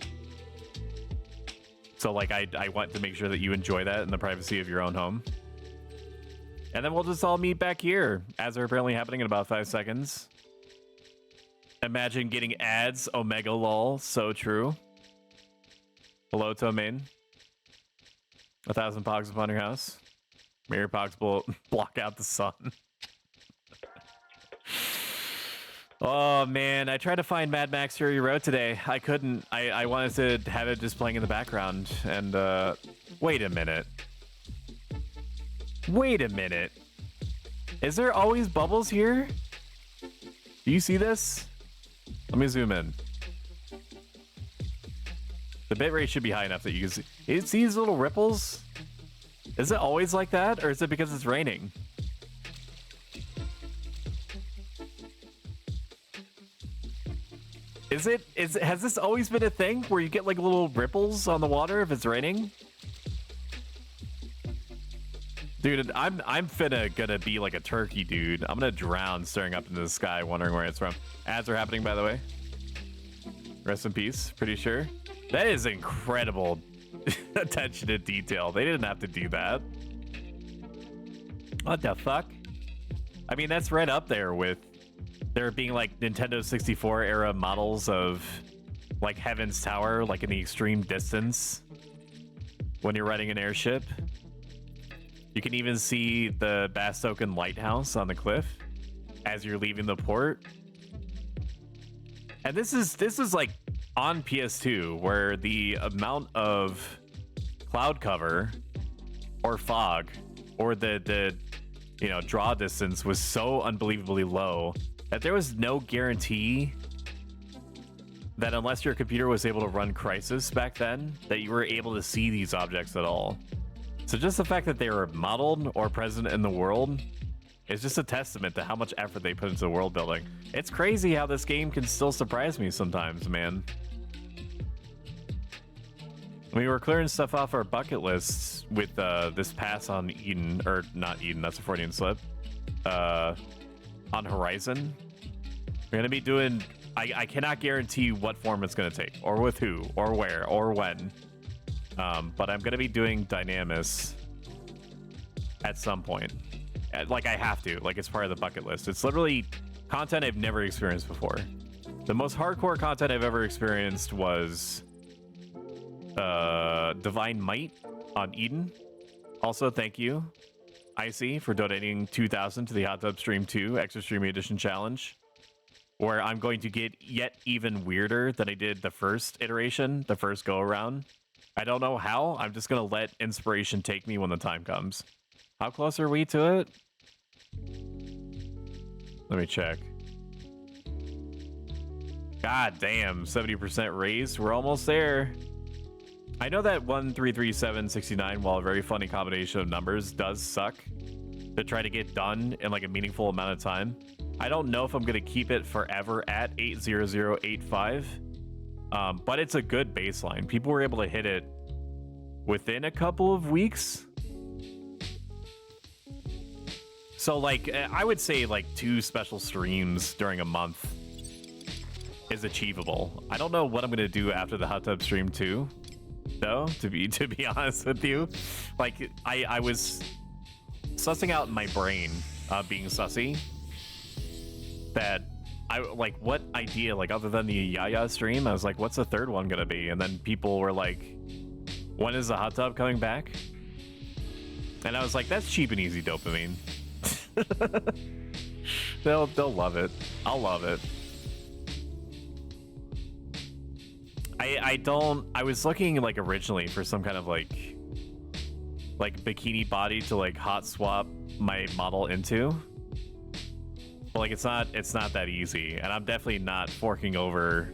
So like I want to make sure that you enjoy that in the privacy of your own home. And then we'll just all meet back here, as are apparently happening in about 5 seconds. Imagine getting ads, Omega lol, so true. Hello, Tomain. 1,000 pogs upon your house. Mirror pogs block out the sun. Oh man, I tried to find Mad Max Fury Road today. I couldn't. I wanted to have it just playing in the background. And wait a minute. Wait a minute. Is there always bubbles here? Do you see this? Let me zoom in. The bitrate should be high enough that you can see. You see these little ripples? Is it always like that, or is it because it's raining? Has this always been a thing where you get like little ripples on the water if it's raining? Dude, I'm gonna be like a turkey, dude. I'm gonna drown staring up into the sky wondering where it's from. Ads are happening, by the way. Rest in peace, pretty sure. That is incredible attention to detail. They didn't have to do that. What the fuck? I mean, that's right up there with there being like Nintendo 64 era models of like Heaven's Tower, like in the extreme distance when you're riding an airship. You can even see the Bastoken lighthouse on the cliff as you're leaving the port. And this is like on PS2, where the amount of cloud cover or fog or the you know, draw distance was so unbelievably low that there was no guarantee that unless your computer was able to run Crysis back then, that you were able to see these objects at all. So just the fact that they were modeled or present in the world is just a testament to how much effort they put into world building. It's crazy how this game can still surprise me sometimes, man. I mean, we're clearing stuff off our bucket lists with this pass on Eden, or not Eden, that's a Freudian slip. On Horizon. We're gonna be doing, I cannot guarantee what form it's gonna take, or with who, or where, or when. But I'm gonna be doing Dynamis at some point. Like I have to, like it's part of the bucket list. It's literally content I've never experienced before. The most hardcore content I've ever experienced was Divine Might on Eden. Also, thank you, Icy, for donating 2,000 to the Hot Tub Stream 2 Extra Streamy Edition Challenge, where I'm going to get yet even weirder than I did the first iteration, the first go around. I don't know how. I'm just gonna let inspiration take me when the time comes. How close are we to it? Let me check. God damn, 70% raised. We're almost there. I know that 133769, while a very funny combination of numbers, does suck to try to get done in like a meaningful amount of time. I don't know if I'm gonna keep it forever at 80085. But it's a good baseline. People were able to hit it within a couple of weeks. So like, I would say like 2 special streams during a month is achievable. I don't know what I'm gonna do after the Hot Tub Stream 2, though, to be honest with you. Like, I was sussing out in my brain, being sussy, that I like what idea, like other than the Yaya stream, I was like, what's the third one gonna be? And then people were like, when is the hot tub coming back? And I was like, that's cheap and easy dopamine. They'll love it. I'll love it. I was looking like originally for some kind of like bikini body to like hot swap my model into. But like it's not that easy, and I'm definitely not forking over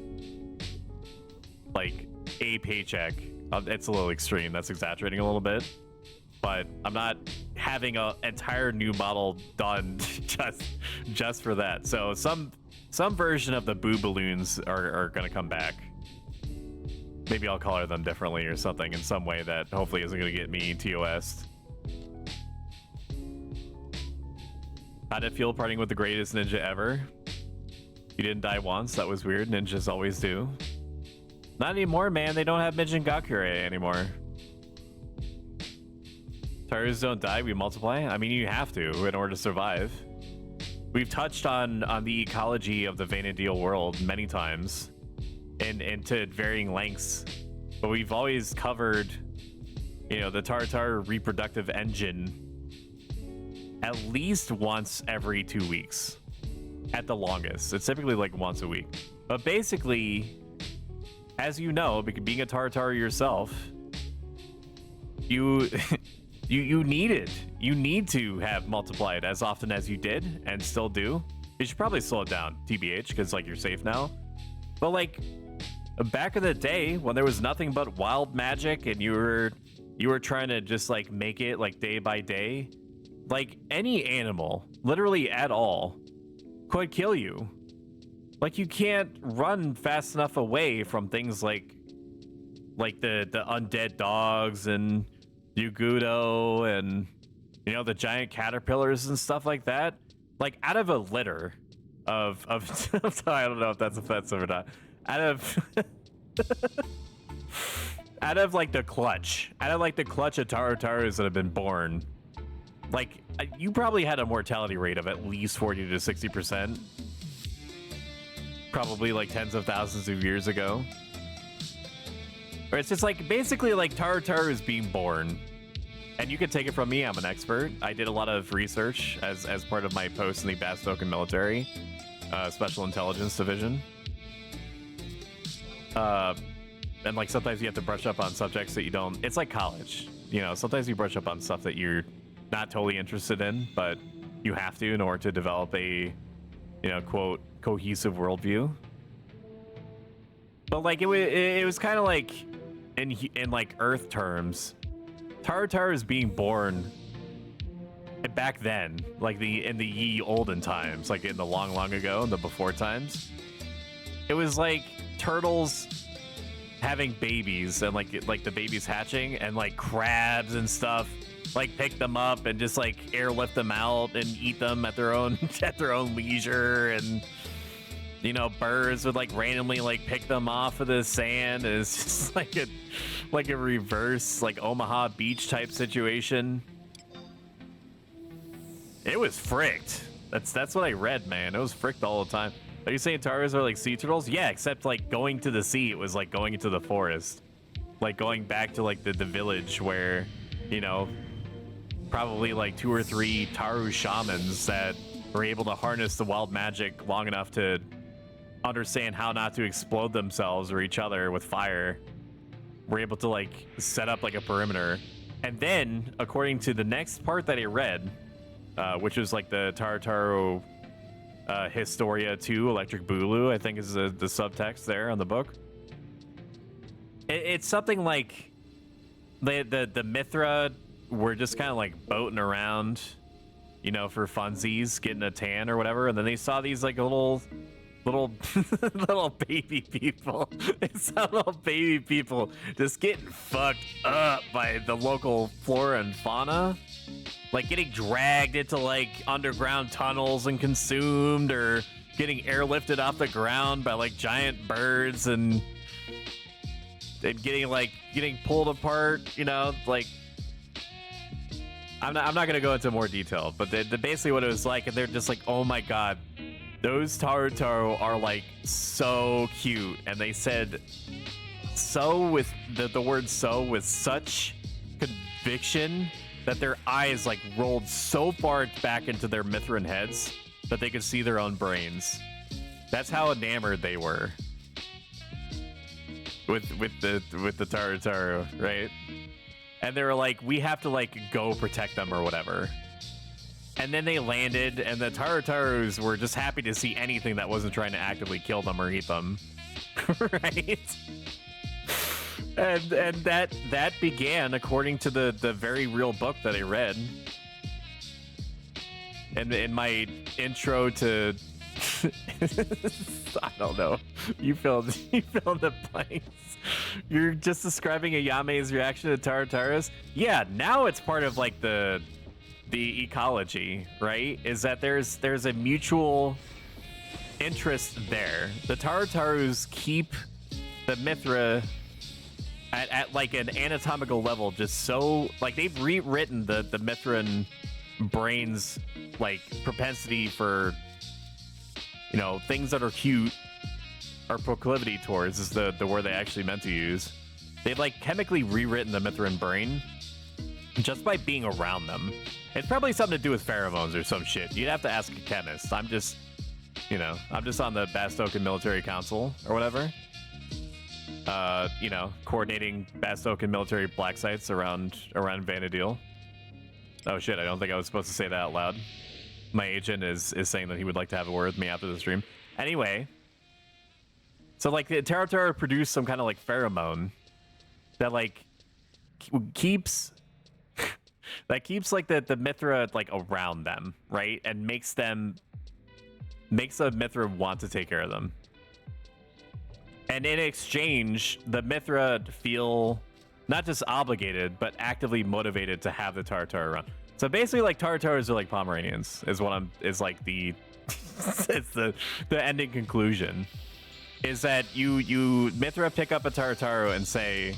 like a paycheck. It's a little extreme. That's exaggerating a little bit. But I'm not having an entire new model done just for that. So some version of the boo balloons are gonna come back. Maybe I'll color them differently or something in some way that hopefully isn't gonna get me TOS'd. How did it feel partying with the greatest ninja ever? You didn't die once. That was weird. Ninjas always do. Not anymore, man. They don't have Mijin Gakure anymore. Tyrus don't die, we multiply? I mean, you have to in order to survive. We've touched on the ecology of the Vanadil world many times and to varying lengths, but we've always covered, you know, the Tartar reproductive engine at least once every 2 weeks at the longest. It's typically like once a week. But basically, as you know, being a Tartar yourself, you you need to have multiplied as often as you did and still do. You should probably slow it down, TBH, because like you're safe now. But like back in the day when there was nothing but wild magic and you were trying to just like make it like day by day, like any animal, literally at all, could kill you. Like you can't run fast enough away from things like the undead dogs and Yugudo and, you know, the giant caterpillars and stuff like that. Like out of a litter of I don't know if that's offensive or not. Out of like the clutch of Tarotarus that have been born, like you probably had a mortality rate of at least 40 to 60%. Probably like tens of thousands of years ago. Or it's just like basically like Tarotaru is being born. And you can take it from me, I'm an expert. I did a lot of research as part of my post in the Bastoken military, Special Intelligence Division. And like sometimes you have to brush up on subjects that you don't, it's like college, you know, sometimes you brush up on stuff that you're not totally interested in, but you have to in order to develop a, you know, quote, cohesive worldview. But like it was kind of like in like Earth terms, Tarotar is being born back then, like in the ye olden times, like in the long ago, in the before times. It was like turtles having babies and like the babies hatching, and like crabs and stuff like pick them up and just like airlift them out and eat them at their own leisure, and you know, birds would like randomly like pick them off of the sand. And it's just like a reverse like Omaha Beach type situation. It was fricked. That's what I read, man. It was fricked all the time. Are you saying Taras are like sea turtles? Yeah, except like going to the sea, it was like going into the forest. Like going back to like the village where, you know, probably like 2 or 3 Taru shamans that were able to harness the wild magic long enough to understand how not to explode themselves or each other with fire, were able to like set up like a perimeter. And then, according to the next part that I read, which is like the Tartaro Historia 2 Electric Boogaloo, I think is the subtext there on the book. It's something like the Mithra were just kind of like boating around, you know, for funsies, getting a tan or whatever, and then they saw these like little baby people. They saw little baby people just getting fucked up by the local flora and fauna, like getting dragged into like underground tunnels and consumed, or getting airlifted off the ground by like giant birds and getting pulled apart, you know, like I'm not gonna go into more detail, but basically what it was like, and they're just like, oh my god, those Tarotaro are like so cute, and they said so with the word so with such conviction that their eyes like rolled so far back into their Mithrin heads that they could see their own brains. That's how enamored they were with the Tarotaro, right? And they were like, we have to like go protect them or whatever. And then they landed, and the Tarotaros were just happy to see anything that wasn't trying to actively kill them or eat them, right? And that began, according to the very real book that I read, and in my intro to I don't know, you filled the blanks. You're just describing Ayame's reaction to Tarotaros. Yeah, now it's part of like the ecology, right? Is that there's a mutual interest there. The Tarotaros keep the Mithra at like an anatomical level, just so like they've rewritten the Mithran brain's like propensity for, you know, things that are cute, or proclivity towards is the word they actually meant to use. They've like chemically rewritten the Mithran brain just by being around them. It's probably something to do with pheromones or some shit. You'd have to ask a chemist. I'm just, you know, I'm just on the Bastokan Military Council or whatever. You know, coordinating Bastokan military black sites around Vanadil. Oh shit, I don't think I was supposed to say that out loud. My agent is saying that he would like to have a word with me after the stream. Anyway, so like the Tarotaro produced some kind of like pheromone that like keeps that keeps like the Mithra like around them, right? And makes the Mithra want to take care of them. And in exchange, the Mithra feel not just obligated, but actively motivated to have the Tarotaro around. So basically, like Tarotaros are like Pomeranians, is like the it's the ending conclusion. Is that you Mithra pick up a Tarotaro and say,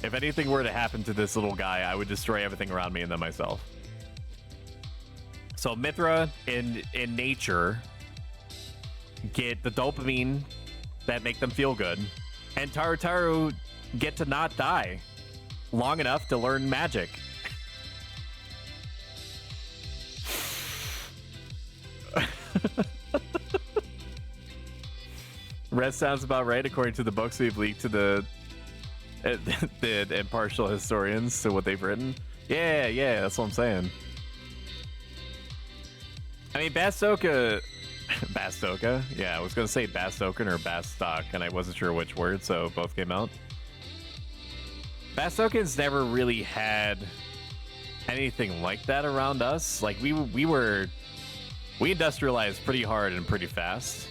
if anything were to happen to this little guy, I would destroy everything around me and then myself. So Mithra in nature get the dopamine that make them feel good, and Tarotaro get to not die long enough to learn magic. Red sounds about right according to the books we've leaked to the impartial historians to what they've written. Yeah, that's what I'm saying. I mean, Bastoka, yeah, I was gonna say Bastokan or Bastock, and I wasn't sure which word, so both came out. Bastokan's never really had anything like that around us. Like we industrialized pretty hard and pretty fast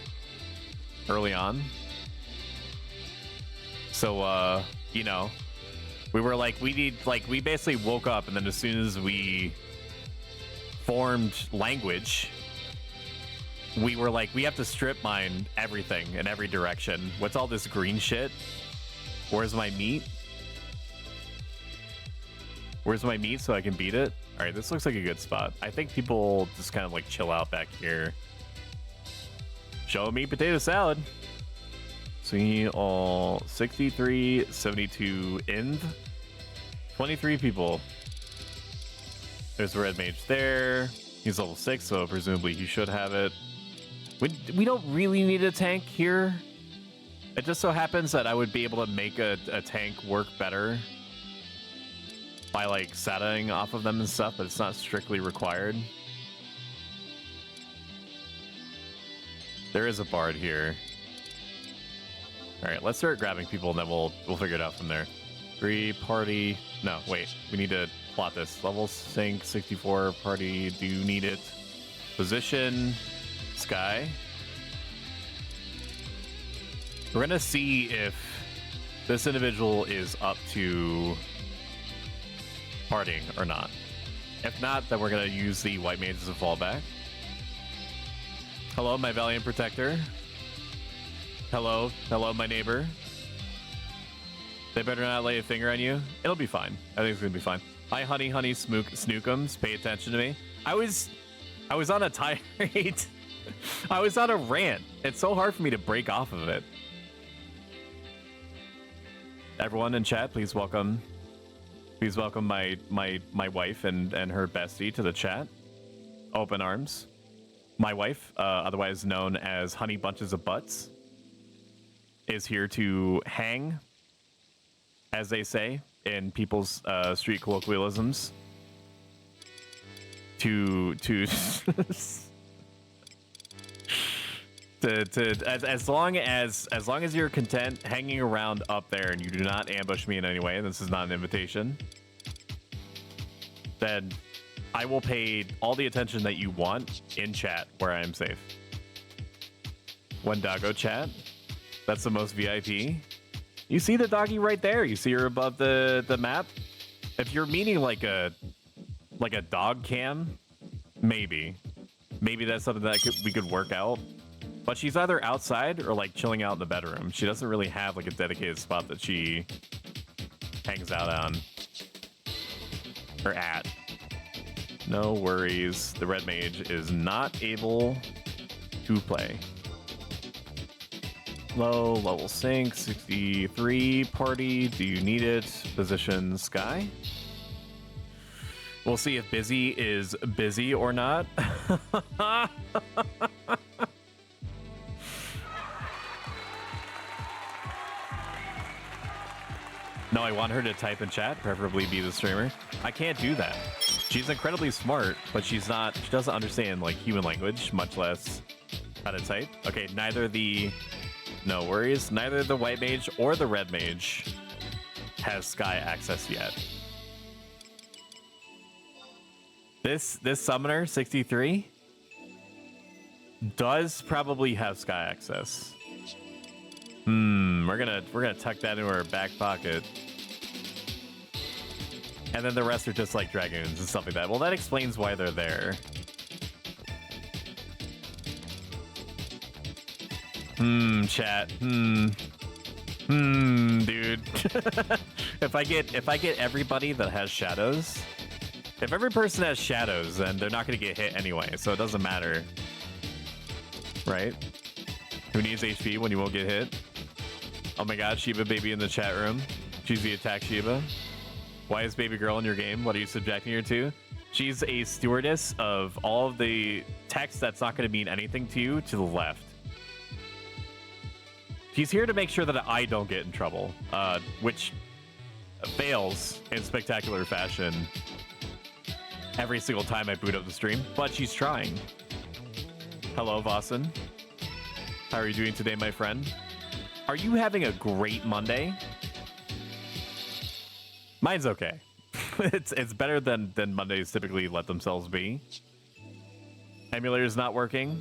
early on. So you know, we were like, we basically woke up, and then as soon as we formed language, we were like, we have to strip mine everything in every direction. What's all this green shit? Where's my meat? Where's my meat so I can beat it? All right, this looks like a good spot. I think people just kind of like chill out back here. Show me potato salad. See all 63, 72 in 23 people. There's a red mage there. He's level 6, so presumably he should have it. We don't really need a tank here. It just so happens that I would be able to make a tank work better by like sataing off of them and stuff, but it's not strictly required. There is a bard here. All right, let's start grabbing people, and then we'll figure it out from there. 3 party. No, wait. We need to plot this. Level sync 64 party. Do you need it? Position. Sky. We're gonna see if this individual is up to partying or not. If not, then we're gonna use the white mage as a fallback. Hello, my valiant protector. Hello, my neighbor. They better not lay a finger on you. It'll be fine. I think it's gonna be fine. Hi, honey, snookums. Pay attention to me. I was on a tirade. I was on a rant. It's so hard for me to break off of it. Everyone in chat, please welcome my wife and her bestie to the chat. Open arms. My wife, otherwise known as Honey Bunches of Butts, is here to hang, as they say in people's street colloquialisms. As long as you're content hanging around up there and you do not ambush me in any way, and this is not an invitation, then I will pay all the attention that you want in chat where I am safe. One doggo chat. That's the most VIP. You see the doggy right there. You see her above the map. If you're meaning like a dog cam, maybe that's something that we could work out. But she's either outside or like chilling out in the bedroom. She doesn't really have like a dedicated spot that she hangs out on or at. No worries. The red mage is not able to play. Low level sync 63 party. Do you need it? Position sky. We'll see if busy is busy or not. No, I want her to type in chat, preferably be the streamer. I can't do that. She's incredibly smart, but she doesn't understand like human language, much less how to type. Okay, no worries. Neither the white mage or the red mage has sky access yet. This summoner 63 does probably have sky access. We're gonna tuck that into our back pocket. And then the rest are just like dragoons and stuff like that. Well, that explains why they're there. Chat. Dude. If I get everybody that has shadows, if every person has shadows, then they're not gonna get hit anyway, so it doesn't matter. Right? Who needs HP when you won't get hit? Oh my god, Shiba baby in the chat room. She's the attack Shiba. Why is baby girl in your game? What are you subjecting her to? She's a stewardess of all of the text that's not going to mean anything to you to the left. She's here to make sure that I don't get in trouble, which fails in spectacular fashion every single time I boot up the stream, but she's trying. Hello, Vossen. How are you doing today, my friend? Are you having a great Monday? Mine's okay. It's better than Mondays typically let themselves be. Emulator's not working.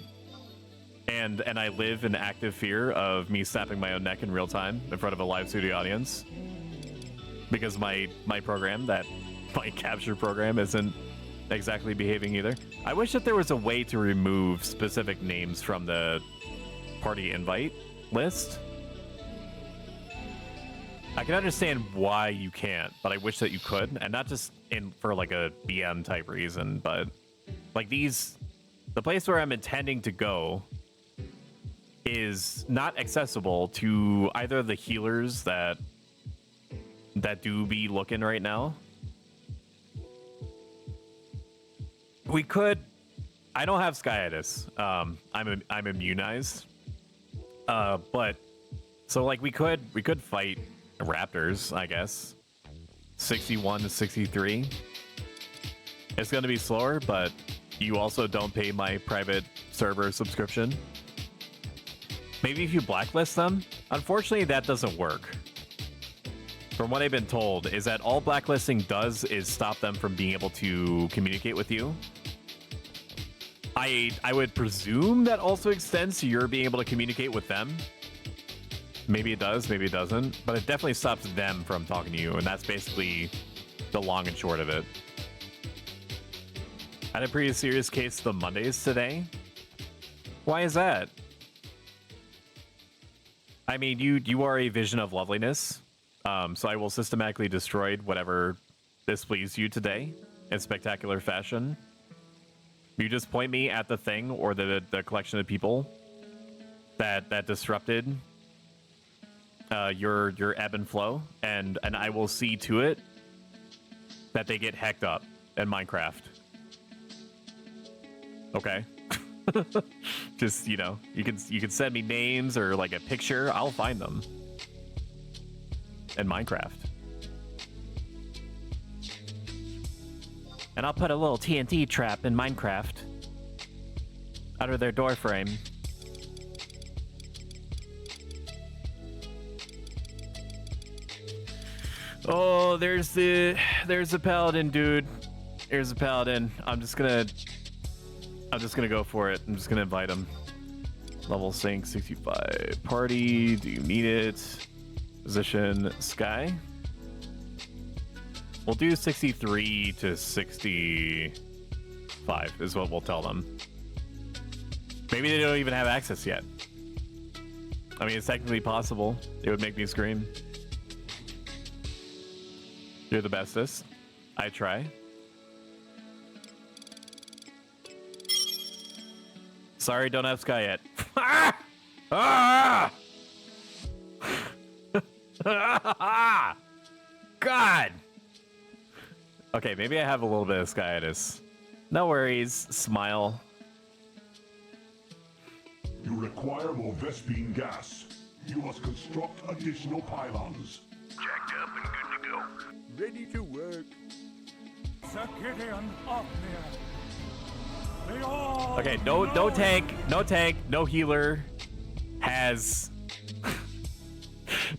And I live in active fear of me snapping my own neck in real time in front of a live studio audience. Because my program, my capture program, isn't exactly behaving either. I wish that there was a way to remove specific names from the party invite list. I can understand why you can't, but I wish that you could, and not just for like a BM type reason, but like the place where I'm intending to go is not accessible to either the healers that do be looking right now. We could. I don't have skyitis. I'm immunized. But so like we could fight raptors, I guess. 61 to 63. It's gonna be slower, but you also don't pay my private server subscription. Maybe if you blacklist them. Unfortunately, that doesn't work. From what I've been told, is that all blacklisting does is stop them from being able to communicate with you. I would presume that also extends to your being able to communicate with them. Maybe it does, maybe it doesn't, but it definitely stops them from talking to you, and that's basically the long and short of it. I had a pretty serious case of the Mondays today. Why is that? I mean, you are a vision of loveliness, so I will systematically destroy whatever displeased you today in spectacular fashion, you just point me at the thing or the collection of people that disrupted your ebb and flow, and I will see to it that they get hecked up in Minecraft. Okay. Just, you know, you can send me names or like a picture. I'll find them in Minecraft. And I'll put a little TNT trap in Minecraft under their door frame. Oh, there's the paladin, dude. There's a paladin. I'm just gonna go for it. I'm just gonna invite him. Level sync 65. Party. Do you need it? Position sky. We'll do 63 to 65 is what we'll tell them. Maybe they don't even have access yet. I mean, it's technically possible. It would make me scream. You're the bestest. I try. Sorry, don't have Sky yet. Ah! Ah! God! Okay, maybe I have a little bit of skyitis. No worries. Smile. You require more Vespine gas. You must construct additional pylons. Jacked up and good to go. Ready to work. Sir Gideon Othniel. They all Okay, no tank, no healer has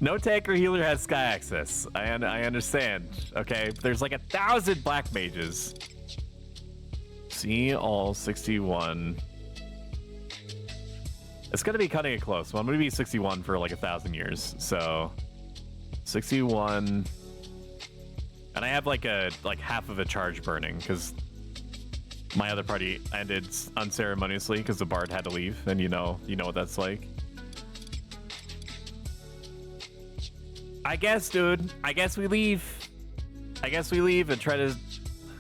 no tank or healer has sky access. I understand. Okay, there's like 1,000 black mages. See all 61. It's gonna be cutting it close. Well, I'm gonna be 61 for like 1,000 years. So 61, and I have like half of a charge burning because my other party ended unceremoniously because the bard had to leave, and you know what that's like. I guess, dude. I guess we leave and try to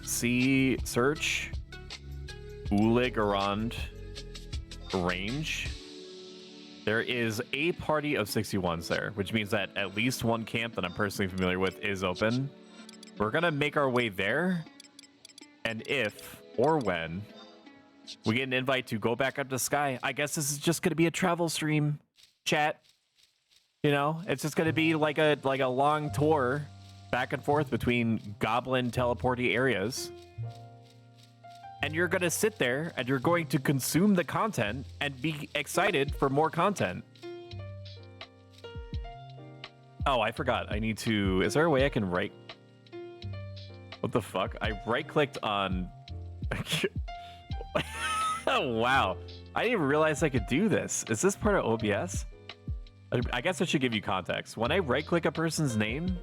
search Ulig around range. There is a party of 61s there, which means that at least one camp that I'm personally familiar with is open. We're gonna make our way there, and if or when we get an invite to go back up to Sky, I guess this is just gonna be a travel stream, chat. You know, it's just gonna be like a long tour back and forth between goblin teleporty areas. And you're gonna sit there and you're going to consume the content and be excited for more content. Oh, I forgot. I need to. Is there a way I can right? What the fuck? I right-clicked on. Oh, wow. I didn't even realize I could do this. Is this part of OBS? I guess I should give you context. When I right-click a person's name,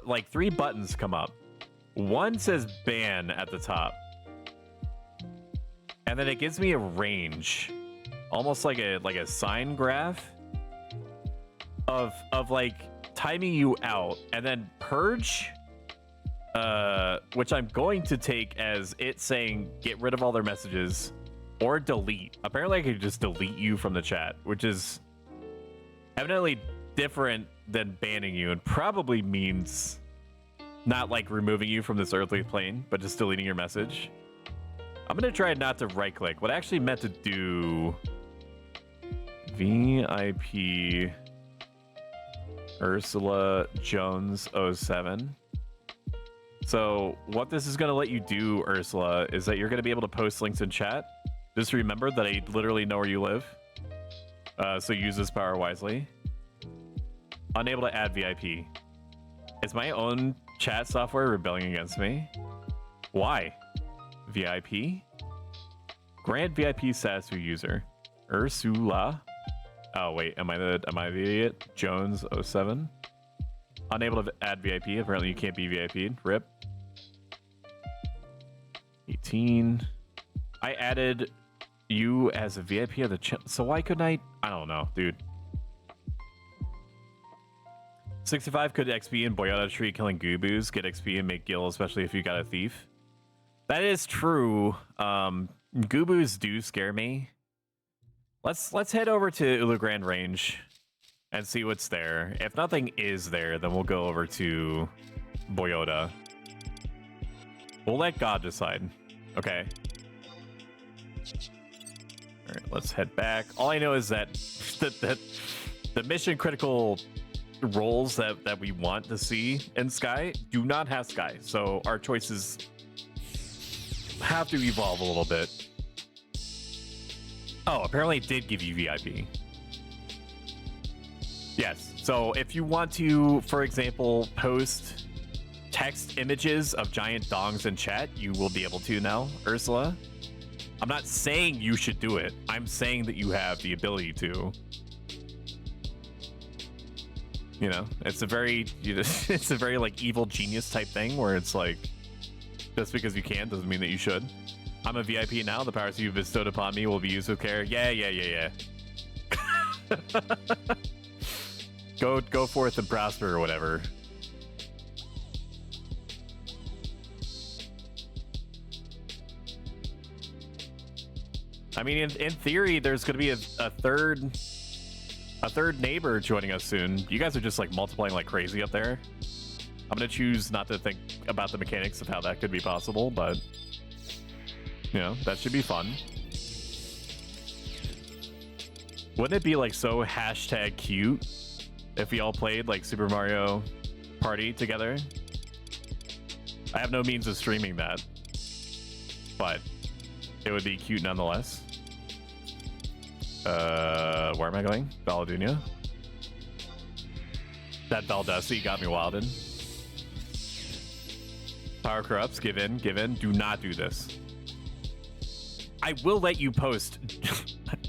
like 3 buttons come up. One says ban at the top. And then it gives me a range. Almost like a sign graph of like timing you out. And then purge, which I'm going to take as it saying get rid of all their messages or delete. Apparently I could just delete you from the chat, which is evidently different than banning you and probably means not like removing you from this earthly plane, but just deleting your message. I'm gonna try not to right click. What I actually meant to do, VIP Ursula Jones 07. So what this is gonna let you do, Ursula, is that you're gonna be able to post links in chat. Just remember that I literally know where you live. So use this power wisely. Unable to add VIP. Is my own chat software rebelling against me? Why? VIP? Grant VIP status to user. Ursula. Oh wait, am I the idiot? Jones 07. Unable to add VIP. Apparently you can't be VIP'd. RIP. 18. I added you as a VIP of the so why couldn't I don't know, dude. 65 could XP in Boyota Tree killing Goobus, get XP and make gil, especially if you got a thief. That is true. Goobus do scare me. Let's head over to Ulugrand Range and see what's there. If nothing is there, then we'll go over to Boyota. We'll let God decide. Okay. All right, let's head back. All I know is that the mission critical roles that we want to see in Sky do not have Sky, so our choices have to evolve a little bit. Oh, apparently it did give you VIP. Yes, so if you want to, for example, post text images of giant dongs in chat, you will be able to now, Ursula. I'm not saying you should do it. I'm saying that you have the ability to. You know, it's a very, it's a very like evil genius type thing where it's like, just because you can doesn't mean that you should. I'm a VIP now. The powers you've bestowed upon me will be used with care. Yeah. Go forth and prosper or whatever. I mean, in theory, there's going to be a third neighbor joining us soon. You guys are just like multiplying like crazy up there. I'm going to choose not to think about the mechanics of how that could be possible, but you know, that should be fun. Wouldn't it be like so hashtag cute if we all played like Super Mario Party together? I have no means of streaming that, but it would be cute nonetheless. Where am I going? Valadunia? That Baldessi got me wilded. Power corrupts, give in. Do not do this. I will let you post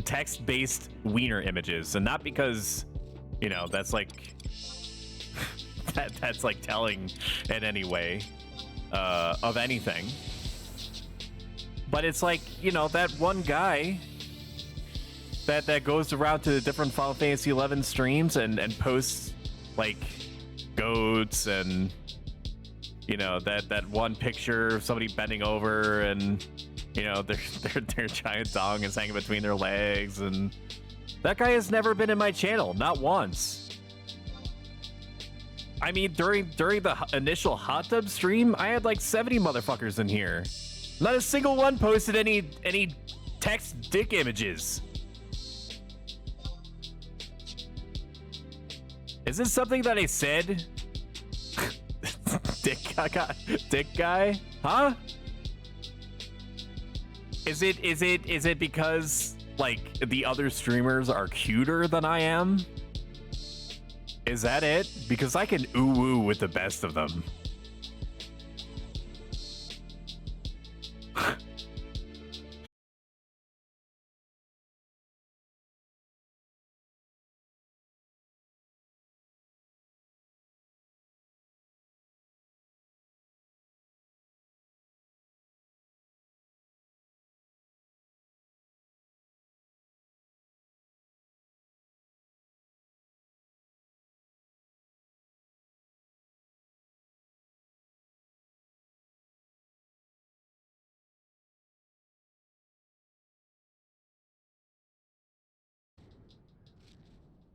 text-based wiener images, and not because, you know, that's like that's like telling in any way of anything. But it's like, you know, that one guy that goes around to different Final Fantasy XI streams and posts like goats and, you know, that one picture of somebody bending over and, you know, their giant dong is hanging between their legs, and that guy has never been in my channel, not once. I mean, during the initial hot tub stream, I had like 70 motherfuckers in here. Not a single one posted any text dick images. Is this something that I said? Dick guy? Huh? Is it because like the other streamers are cuter than I am? Is that it? Because I can ooh with the best of them.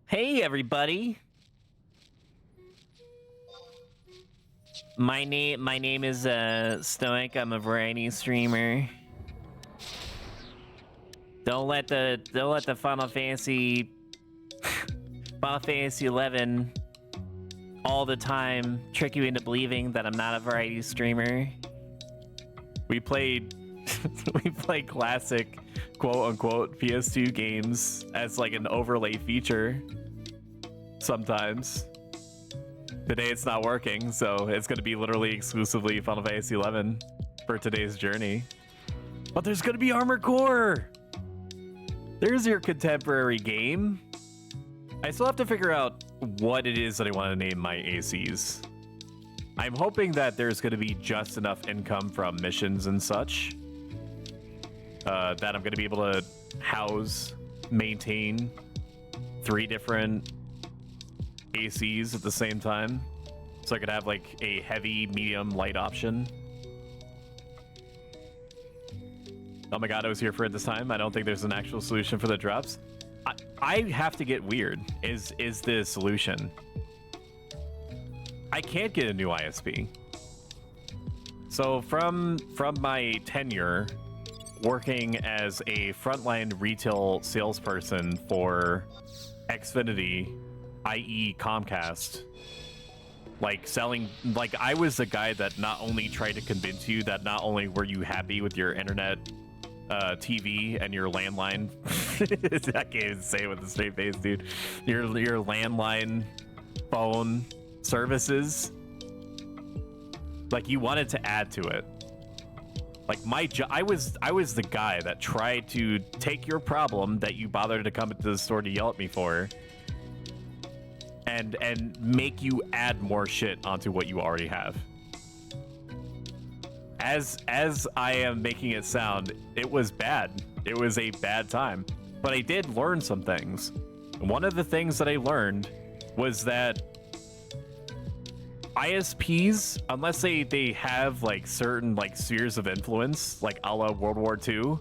Hey everybody. My name is Stoic. I'm a variety streamer. Don't let the Final Fantasy XI all the time trick you into believing that I'm not a variety streamer. We played classic quote-unquote PS2 games as like an overlay feature sometimes. Today it's not working, so it's going to be literally exclusively Final Fantasy XI for today's journey. But there's going to be Armored Core! There's your contemporary game. I still have to figure out what it is that I want to name my ACs. I'm hoping that there's going to be just enough income from missions and such that I'm going to be able to house, maintain 3 different ACs at the same time, so I could have like a heavy, medium, light option. Oh my god, I was here for it this time. I don't think there's an actual solution for the drops. I have to get weird. Is the solution? I can't get a new ISP. So from my tenure working as a frontline retail salesperson for Xfinity, i.e. Comcast, like selling, like I was the guy that not only tried to convince you that not only were you happy with your internet TV and your landline, I can't even say it with a straight face, dude, your landline phone services, like you wanted to add to it. Like I was the guy that tried to take your problem that you bothered to come into the store to yell at me for and make you add more shit onto what you already have. As I am making it sound, it was bad. It was a bad time. But I did learn some things. One of the things that I learned was that ISPs, unless they have like certain like spheres of influence, like a la World War II,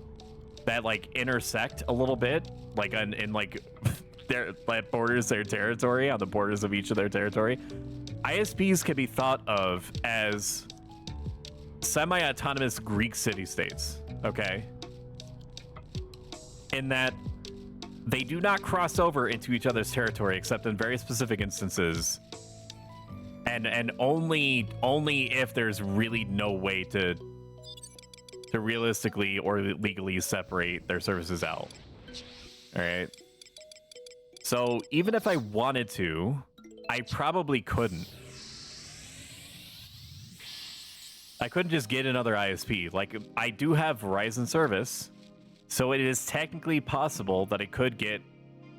that like intersect a little bit, like in like that borders their territory, on the borders of each of their territory, ISPs can be thought of as semi-autonomous Greek city-states, okay? In that they do not cross over into each other's territory except in very specific instances, and only if there's really no way to realistically or legally separate their services out. All right. So even if I wanted to, I probably couldn't. I couldn't just get another ISP. Like, I do have Verizon service, so it is technically possible that I could get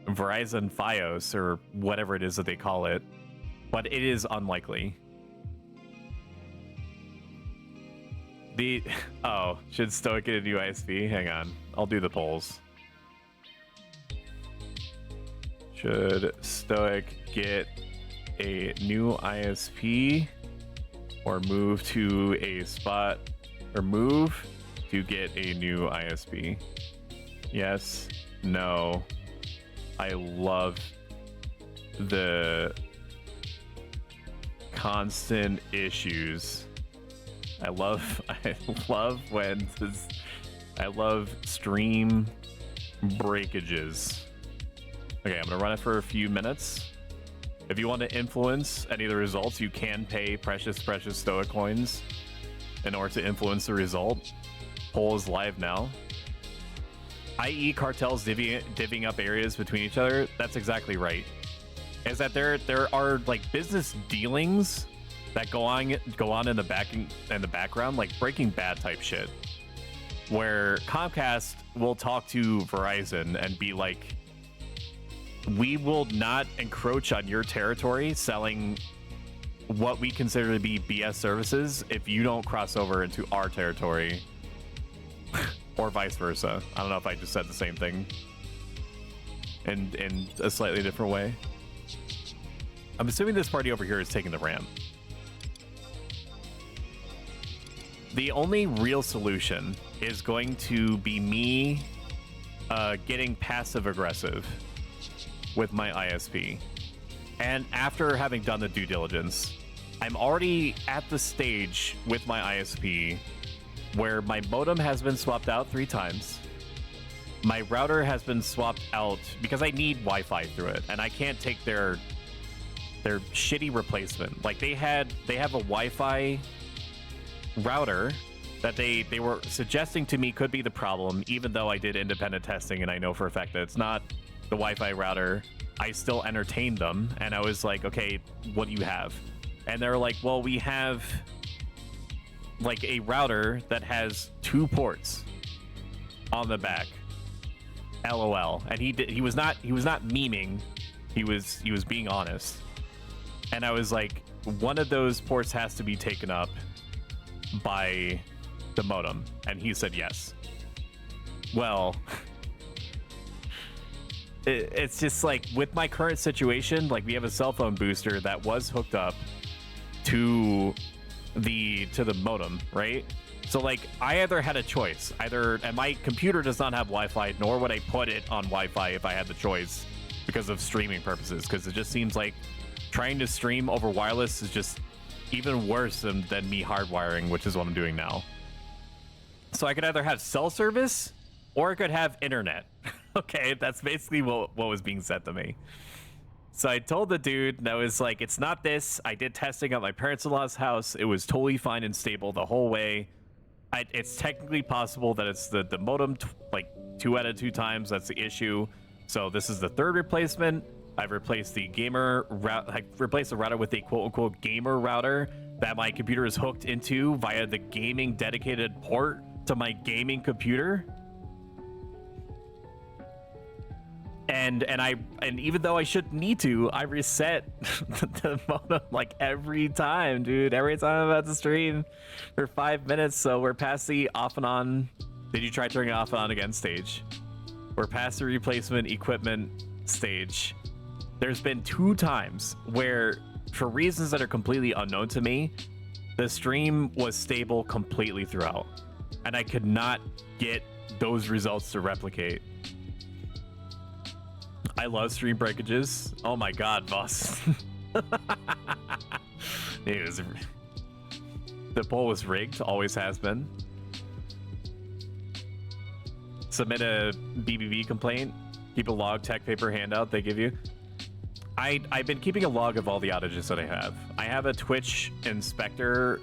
Verizon Fios or whatever it is that they call it, but it is unlikely. Oh, should Stoic get a new ISP? Hang on, I'll do the polls. Should Stoic get a new ISP or move to a spot, or move to get a new ISP? Yes, no. I love the constant issues. I love when this, I love stream breakages. Okay, I'm gonna run it for a few minutes. If you want to influence any of the results, you can pay precious Stoic coins in order to influence the result. Poll is live now. i.e. cartels divvying up areas between each other. That's exactly right. Is that there are like business dealings that go on in the background, like Breaking Bad type shit, where Comcast will talk to Verizon and be like, we will not encroach on your territory selling what we consider to be BS services if you don't cross over into our territory, or vice versa. I don't know if I just said the same thing in a slightly different way. I'm assuming this party over here is taking the ramp. The only real solution is going to be me getting passive aggressive with my ISP. And after having done the due diligence, I'm already at the stage with my ISP where my modem has been swapped out 3 times. My router has been swapped out because I need Wi-Fi through it, and I can't take their shitty replacement. Like they have a Wi-Fi router that they were suggesting to me could be the problem, even though I did independent testing and I know for a fact that it's not the Wi-Fi router. I still entertained them, and I was like, okay, what do you have? And they're like, well, we have like a router that has 2 ports on the back. LOL. And he was not memeing. He was being honest. And I was like, one of those ports has to be taken up by the modem, and he said yes. Well, It's just like with my current situation, like we have a cell phone booster that was hooked up to the modem, right? So like I either had a choice, and my computer does not have Wi-Fi, nor would I put it on Wi-Fi if I had the choice because of streaming purposes, because it just seems like trying to stream over wireless is just even worse than me hardwiring, which is what I'm doing now. So I could either have cell service or I could have internet. Okay, that's basically what was being said to me. So I told the dude, and I was like, it's not this. I did testing at my parents-in-law's house. It was totally fine and stable the whole way. It's technically possible that it's the modem, like 2 out of 2 times. That's the issue. So this is the 3rd replacement. I've replaced the replaced the router with a quote-unquote gamer router that my computer is hooked into via the gaming dedicated port to my gaming computer. And even though I shouldn't need to, I reset the modem like every time, dude. Every time I'm about to stream for 5 minutes. So we're past the off and on. Did you try turning it off and on again stage? We're past the replacement equipment stage. There's been 2 times where, for reasons that are completely unknown to me, the stream was stable completely throughout, and I could not get those results to replicate. I love stream breakages. Oh my god, boss. The poll was rigged, always has been. Submit a BBB complaint. Keep a log, tech paper handout they give you. I've been keeping a log of all the outages that I have. I have a Twitch inspector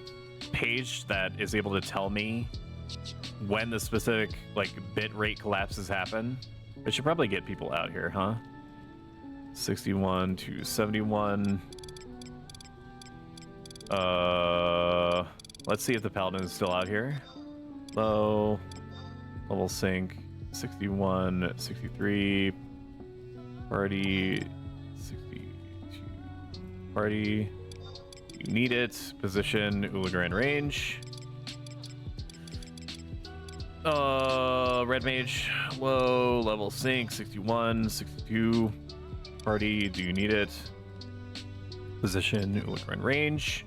page that is able to tell me when the specific like bit rate collapses happen. I should probably get people out here, huh? 61 to 71. Let's see if the Paladin is still out here. Low. Level sync. 61, 63. Party. 62. Party. You need it. Position. Uligran range. Red mage, low, level sync, 61, 62. Party, do you need it? Position, Uligran range.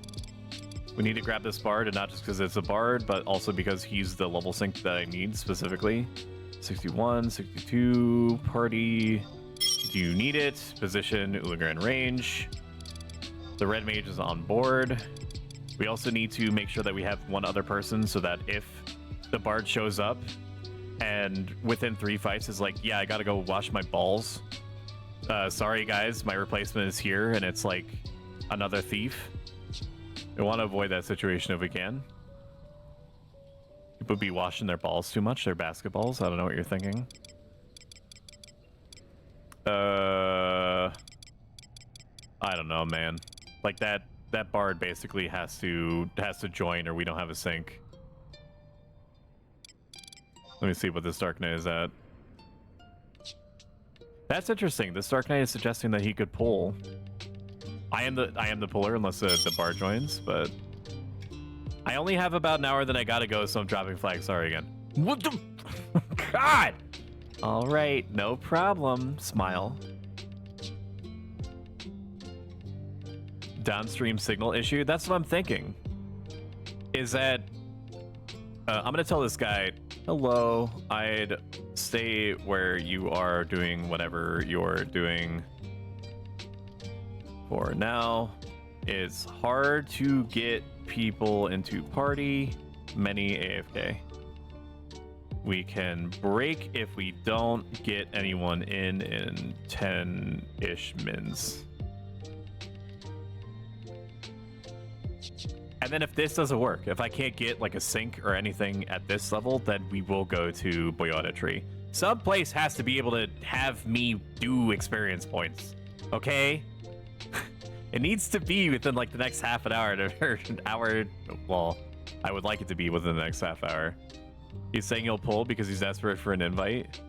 We need to grab this bard, and not just because it's a bard, but also because he's the level sync that I need specifically. 61, 62. Party, do you need it? Position, Uligran range. The red mage is on board. We also need to make sure that we have one other person so that if the bard shows up and within 3 fights is like, yeah, I gotta go wash my balls. Sorry guys, my replacement is here, and it's like another thief. We want to avoid that situation if we can. People be washing their balls too much, their basketballs. I don't know what you're thinking. I don't know, man. Like that bard basically has to join, or we don't have a sync. Let me see what this Dark Knight is at. That's interesting. This Dark Knight is suggesting that he could pull. I am the puller unless the bar joins, but I only have about an hour that I gotta go, so I'm dropping flag. Sorry again. What the God? All right, no problem. Smile. Downstream signal issue. That's what I'm thinking. Is that I'm gonna tell this guy, hello, I'd stay where you are doing whatever you're doing for now. It's hard to get people into party, many AFK. We can break if we don't get anyone in 10-ish mins. And then if this doesn't work, if I can't get like a sync or anything at this level, then we will go to Boyota Tree. Some place has to be able to have me do experience points, okay? It needs to be within like the next half an hour or an hour. Well, I would like it to be within the next half hour. He's saying he'll pull because he's desperate for an invite.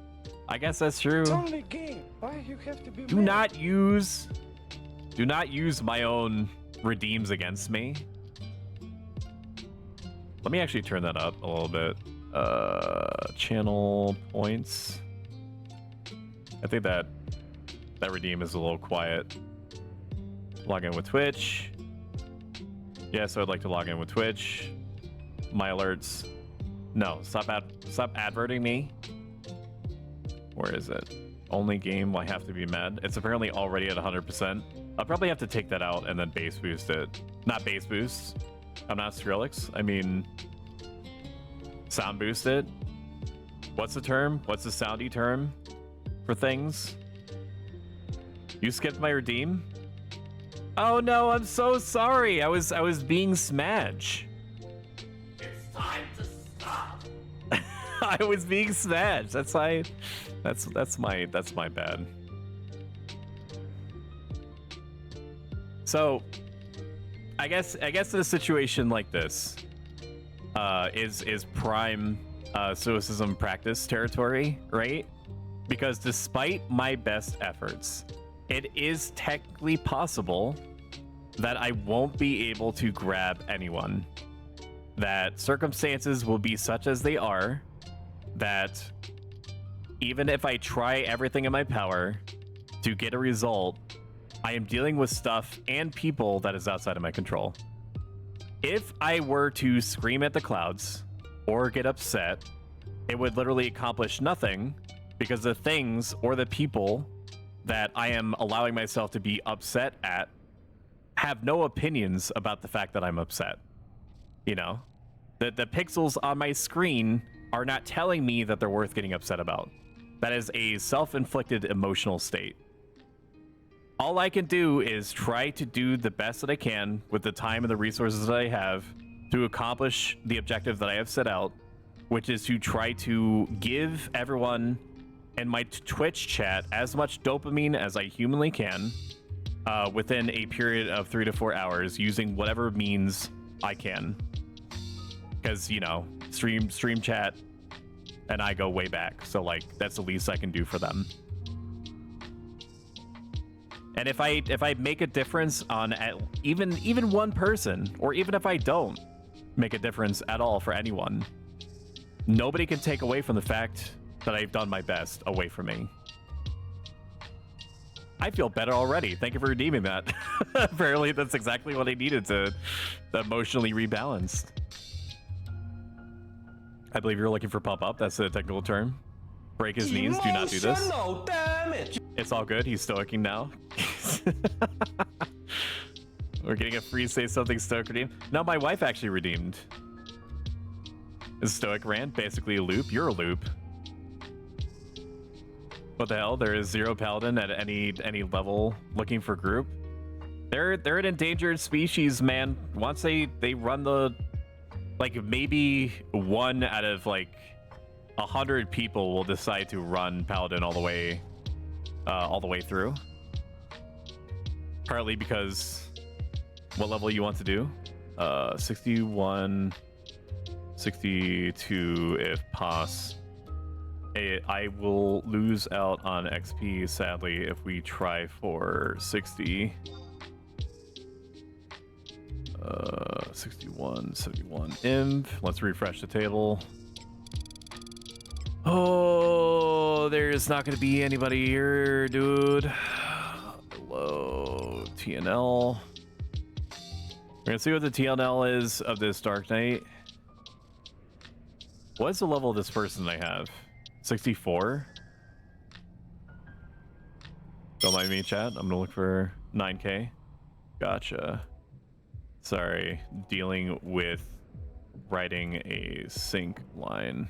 I guess that's true. It's only a game. Why you have to be Do not use my own redeems against me. Let me actually turn that up a little bit. Channel points. I think that That redeem is a little quiet. Log in with Twitch. Yes, I'd like to log in with Twitch. My alerts. No, stop adverting me. Where is it? Only game will I have to be mad. It's apparently already at 100%. I'll probably have to take that out and then base boost it. Not base boost. I'm not Skrillex. I mean, sound boost it. What's the term? What's the soundy term for things? You skipped my redeem? Oh no, I'm so sorry. I was being smudge. It's time to stop. I was being smudged. That's my bad. So, I guess in a situation like this, is prime stoicism practice territory, right? Because despite my best efforts, it is technically possible that I won't be able to grab anyone. That circumstances will be such as they are, that even if I try everything in my power to get a result, I am dealing with stuff and people that is outside of my control. If I were to scream at the clouds or get upset, it would literally accomplish nothing, because the things or the people that I am allowing myself to be upset at have no opinions about the fact that I'm upset. You know, the pixels on my screen are not telling me that they're worth getting upset about. That is a self-inflicted emotional state. All I can do is try to do the best that I can with the time and the resources that I have to accomplish the objective that I have set out, which is to try to give everyone in my Twitch chat as much dopamine as I humanly can within a period of 3 to 4 hours, using whatever means I can. Because, you know, stream chat and I go way back, so like that's the least I can do for them. And if I make a difference on even one person, or even if I don't make a difference at all for anyone, nobody can take away from the fact that I've done my best away from me. I feel better already. Thank you for redeeming that. Apparently that's exactly what I needed to emotionally rebalance. I believe you're looking for pump up. That's the technical term. Break his knees. Do not do this. Damage. It's all good. He's stoicing now. We're getting a free say something stoic redeem. No, my wife actually redeemed. Is stoic rant basically a loop? You're a loop. What the hell? There is 0 paladin at any level looking for group. They're an endangered species, man. Once they run the, like, maybe 1 out of like 100 people will decide to run paladin all the way through. Partly because what level you want to do. 61, 62 if pos. I will lose out on XP, sadly, if we try for 60. 61, 71 imp. Let's refresh the table. Oh, there's not going to be anybody here, dude. Hello, TNL. We're going to see what the TNL is of this Dark Knight. What is the level of this person I have? 64? Don't mind me, chat. I'm going to look for 9K. Gotcha. Sorry. Dealing with writing a sync line.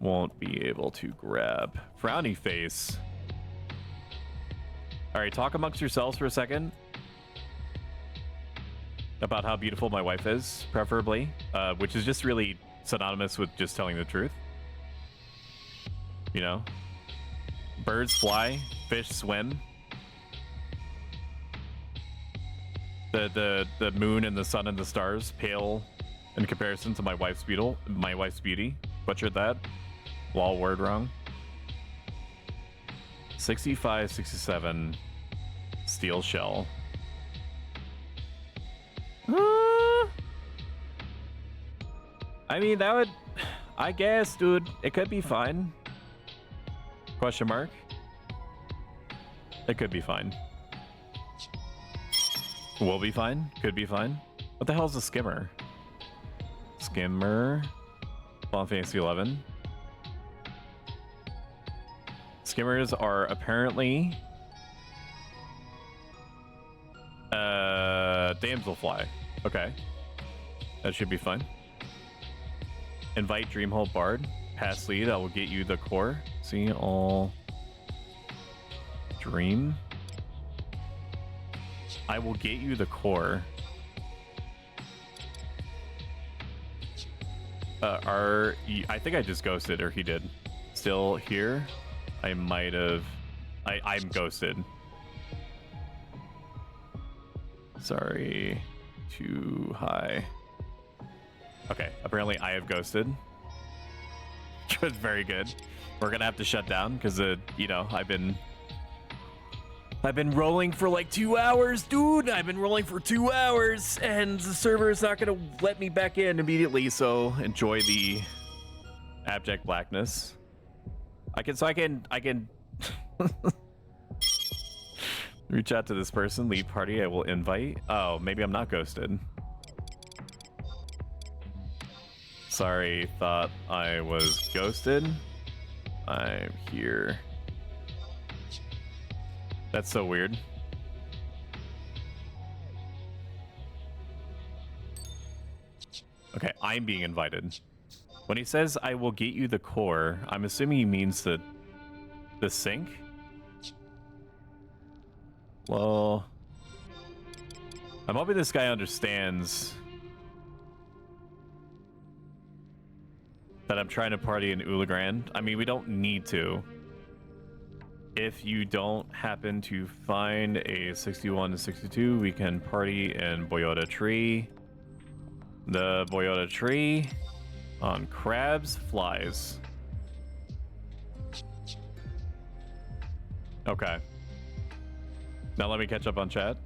Won't be able to grab. Frowny face. Alright, talk amongst yourselves for a second. About how beautiful my wife is, preferably. Which is just really synonymous with just telling the truth. You know? Birds fly, fish swim. The moon and the sun and the stars pale in comparison to my wife's beauty. Butchered that. Lol, word wrong. 65, 67. Steel shell. I mean, that would... I guess, dude. It could be fine. Question mark. It could be fine. Will be fine. Could be fine. What the hell is a skimmer? Skimmer. Final Fantasy 11. Skimmers are apparently damselfly. Okay. That should be fun. Invite Dreamhold Bard. Pass lead. I will get you the core. See all. Dream. I will get you the core. I think I just ghosted, or he did. Still here? I might have. I'm ghosted. Sorry. Too high. Okay, apparently I have ghosted. Good, very good. We're gonna have to shut down because you know, I've been rolling for like 2 hours, dude. I've been rolling for 2 hours, and the server is not gonna let me back in immediately. So enjoy the abject blackness. I can reach out to this person. Leave party. I will invite. Oh, maybe I'm not ghosted. Sorry, thought I was ghosted. I'm here. That's so weird. Okay, I'm being invited. When he says I will get you the core, I'm assuming he means the sync? Well, I'm hoping this guy understands that I'm trying to party in Ulagrand. I mean, we don't need to. If you don't happen to find a 61 to 62, we can party in Boyota Tree. The Boyota Tree on crabs flies. Okay. Now let me catch up on chat.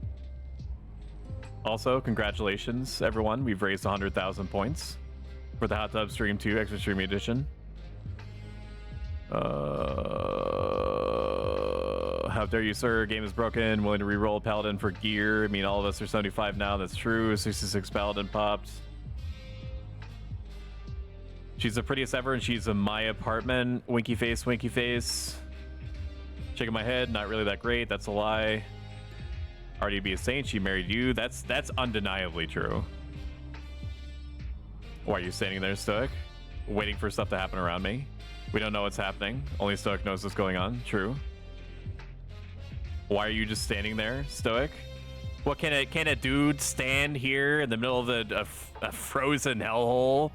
Also, congratulations, everyone. We've raised 100,000 points for the Hot Tub Stream 2 Extra Stream Edition. How dare you, sir? Game is broken. Willing to re-roll Paladin for gear. I mean, all of us are 75 now. That's true. 66 Paladin popped. She's the prettiest ever, and she's in my apartment. Winky face, winky face. Shaking my head. Not really that great. That's a lie. RDB a saint. She married you. That's undeniably true. Why are you standing there, Stoic? Waiting for stuff to happen around me? We don't know what's happening. Only Stoic knows what's going on. True. Why are you just standing there, Stoic? What can a dude stand here in the middle of a frozen hellhole,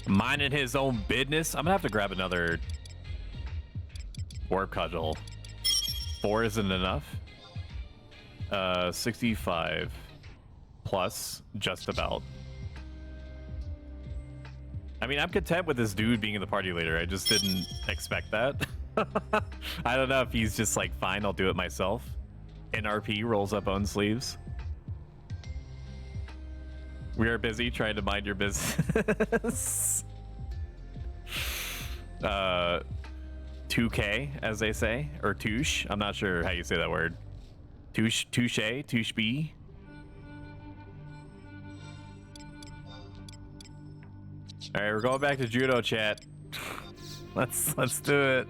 minding his own business? I'm gonna have to grab another warp cudgel. 4 isn't enough. 65 plus, just about. I mean, I'm content with this dude being in the party later. I just didn't expect that. I don't know if he's just like, fine, I'll do it myself. NRP rolls up own sleeves. We are busy trying to mind your business. 2K, as they say, or touche. I'm not sure how you say that word. Touche, touche B. All right, we're going back to judo chat. Let's do it.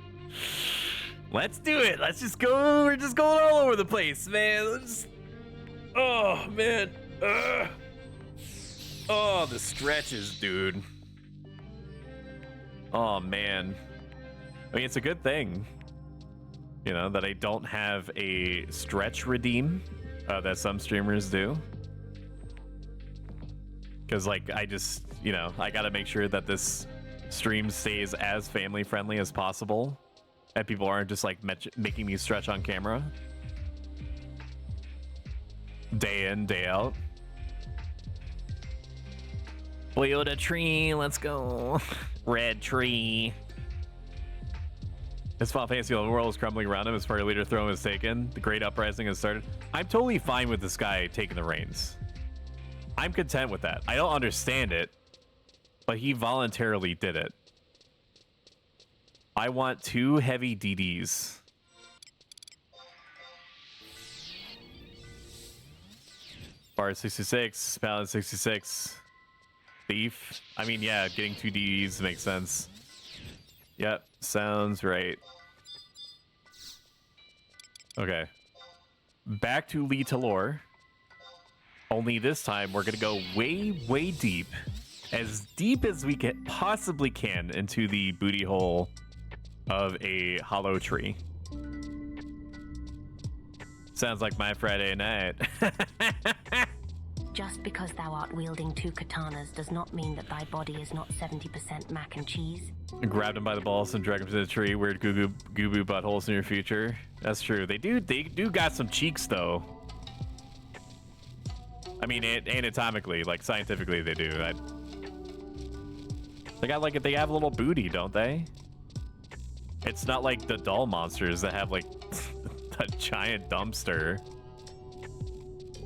Let's do it. Let's just go. We're just going all over the place, man. Oh man. Oh, the stretches, dude. Oh man. I mean, it's a good thing, you know, that I don't have a stretch redeem that some streamers do. Because, like, I just, you know, I gotta make sure that this stream stays as family friendly as possible, and people aren't just like making me stretch on camera day in, day out. Toyota tree, let's go. Red tree. His Final Fantasy 11 world is crumbling around him. His party leader throne is taken. The great uprising has started. I'm totally fine with this guy taking the reins. I'm content with that. I don't understand it, but he voluntarily did it. I want 2 heavy DDs. Bar 66, Paladin 66, Thief. I mean, yeah, getting 2 DDs makes sense. Yep, sounds right. Okay. Back to Lee Talor. Only this time, we're going to go way, way deep. As deep as we possibly can into the booty hole of a hollow tree. Sounds like my Friday night. Just because thou art wielding 2 katanas does not mean that thy body is not 70% mac and cheese. Grabbed him by the balls and dragged him to the tree. Weird goo boo buttholes in your future. That's true. They do got some cheeks though. I mean, anatomically, like scientifically, they do. They have a little booty, don't they? It's not like the doll monsters that have like a giant dumpster.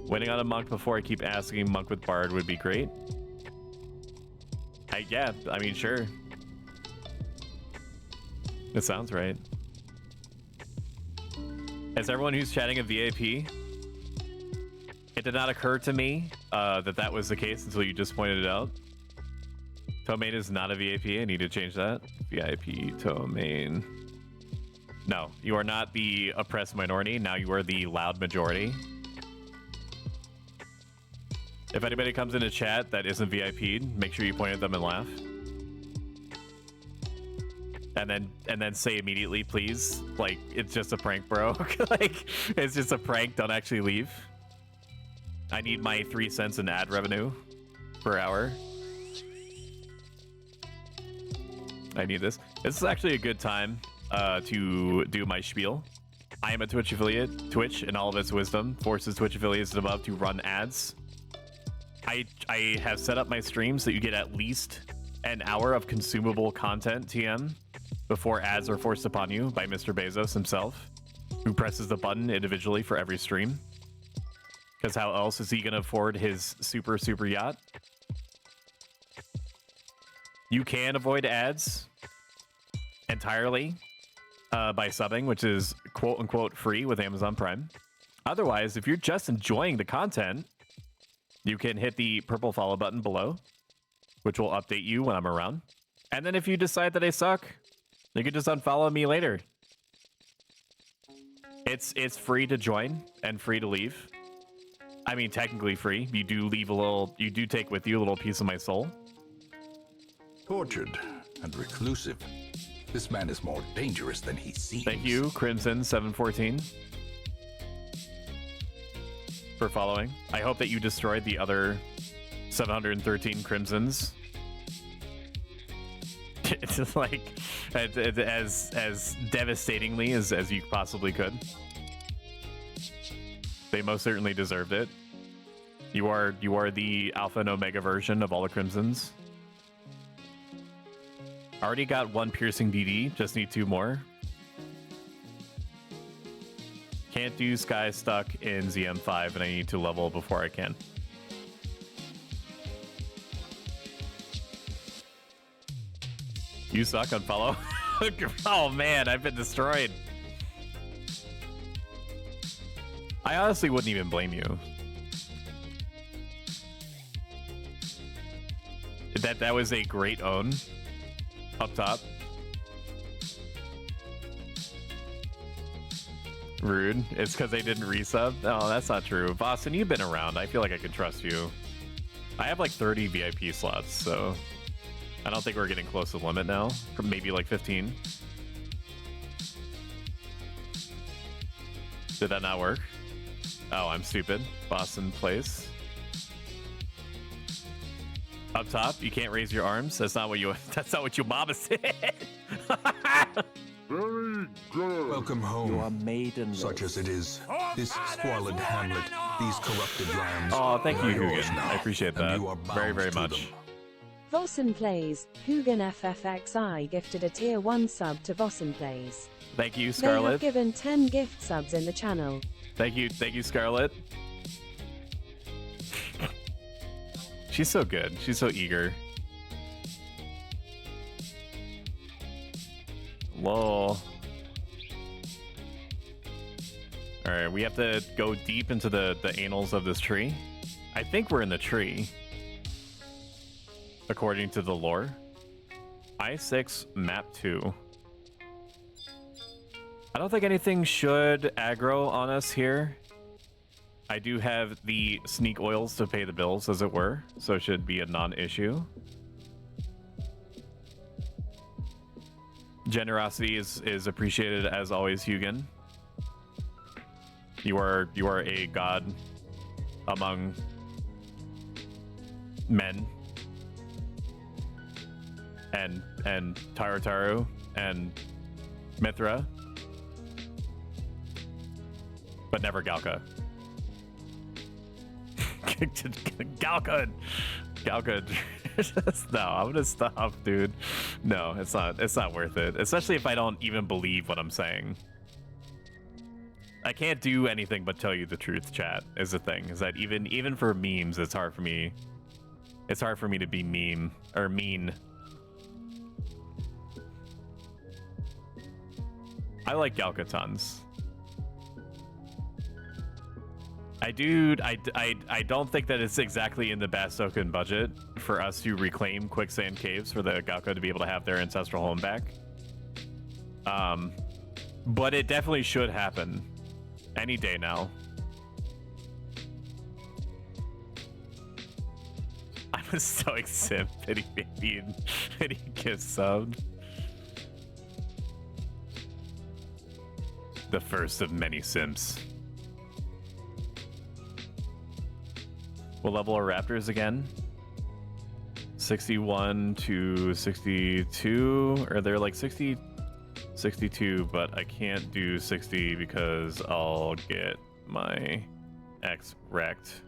Waiting on a monk before I keep asking. Monk with bard would be great. Yeah, I mean, sure. It sounds right. As everyone who's chatting a VIP, it did not occur to me that was the case until you just pointed it out. Tomain is not a VIP. I need to change that. VIP Tomain. No, you are not the oppressed minority. Now you are the loud majority. If anybody comes into chat that isn't VIP'd, make sure you point at them and laugh. And then say immediately, please, like, it's just a prank, bro. Like, it's just a prank, don't actually leave. I need my 3 cents in ad revenue per hour. I need this. This is actually a good time to do my spiel. I am a Twitch affiliate. Twitch, in all of its wisdom, forces Twitch affiliates and above to run ads. I have set up my stream so you get at least an hour of consumable content, TM, before ads are forced upon you by Mr. Bezos himself, who presses the button individually for every stream. Because how else is he going to afford his super yacht? You can avoid ads entirely by subbing, which is quote-unquote free with Amazon Prime. Otherwise, if you're just enjoying the content, you can hit the purple follow button below, which will update you when I'm around. And then if you decide that I suck, you can just unfollow me later. It's free to join and free to leave. I mean, technically free. You do take with you a little piece of my soul. Tortured and reclusive. This man is more dangerous than he seems. Thank you, Crimson 714, for following. I hope that you destroyed the other 713 Crimsons. It's just like as devastatingly as you possibly could. They most certainly deserved it. You are the alpha and omega version of all the Crimsons. Already got 1 piercing DD, just need 2 more. Can't do Sky stuck in ZM5, and I need to level before I can. You suck, unfollow. Oh man, I've been destroyed. I honestly wouldn't even blame you. That was a great own up top. Rude. It's because they didn't resub? Oh, that's not true. Boston, you've been around. I feel like I can trust you. I have like 30 VIP slots, so I don't think we're getting close to the limit now. Maybe like 15. Did that not work? Oh, I'm stupid. Boston Place. Up top, you can't raise your arms. That's not what you mama said. Welcome home. You are maiden. Such as it is, this squalid hamlet, these corrupted lands. Oh, thank you, are yours Hugin. now, I appreciate and that you are bound very, very to much. them. Vossen Plays, Hugin FFXI gifted a tier 1 sub to Vossen Plays. Thank you, They have Scarlet. given 10 gift subs in the channel. Thank you, Scarlet. She's so good. She's so eager. Lol. Alright, we have to go deep into the annals of this tree. I think we're in the tree, according to the lore. I6 map 2. I don't think anything should aggro on us here. I do have the sneak oils to pay the bills, as it were, so it should be a non-issue. Generosity is appreciated as always, Hugin. You are a god among men. And Taru and Mithra. But never Galka. Galka! No, I'm gonna stop, dude. No, it's not worth it. Especially if I don't even believe what I'm saying. I can't do anything but tell you the truth, chat, is the thing. Is that even for memes, it's hard for me. It's hard for me to be mean. I like Galka tons. I don't think that it's exactly in the Bastokan budget for us to reclaim Quicksand Caves for the Galka to be able to have their ancestral home back. But it definitely should happen any day now. I'm a stoic simp. Pity baby and pity kiss subbed. The first of many simps. What level are raptors again? 61 to 62, or they're like 60, 62, but I can't do 60 because I'll get my X wrecked.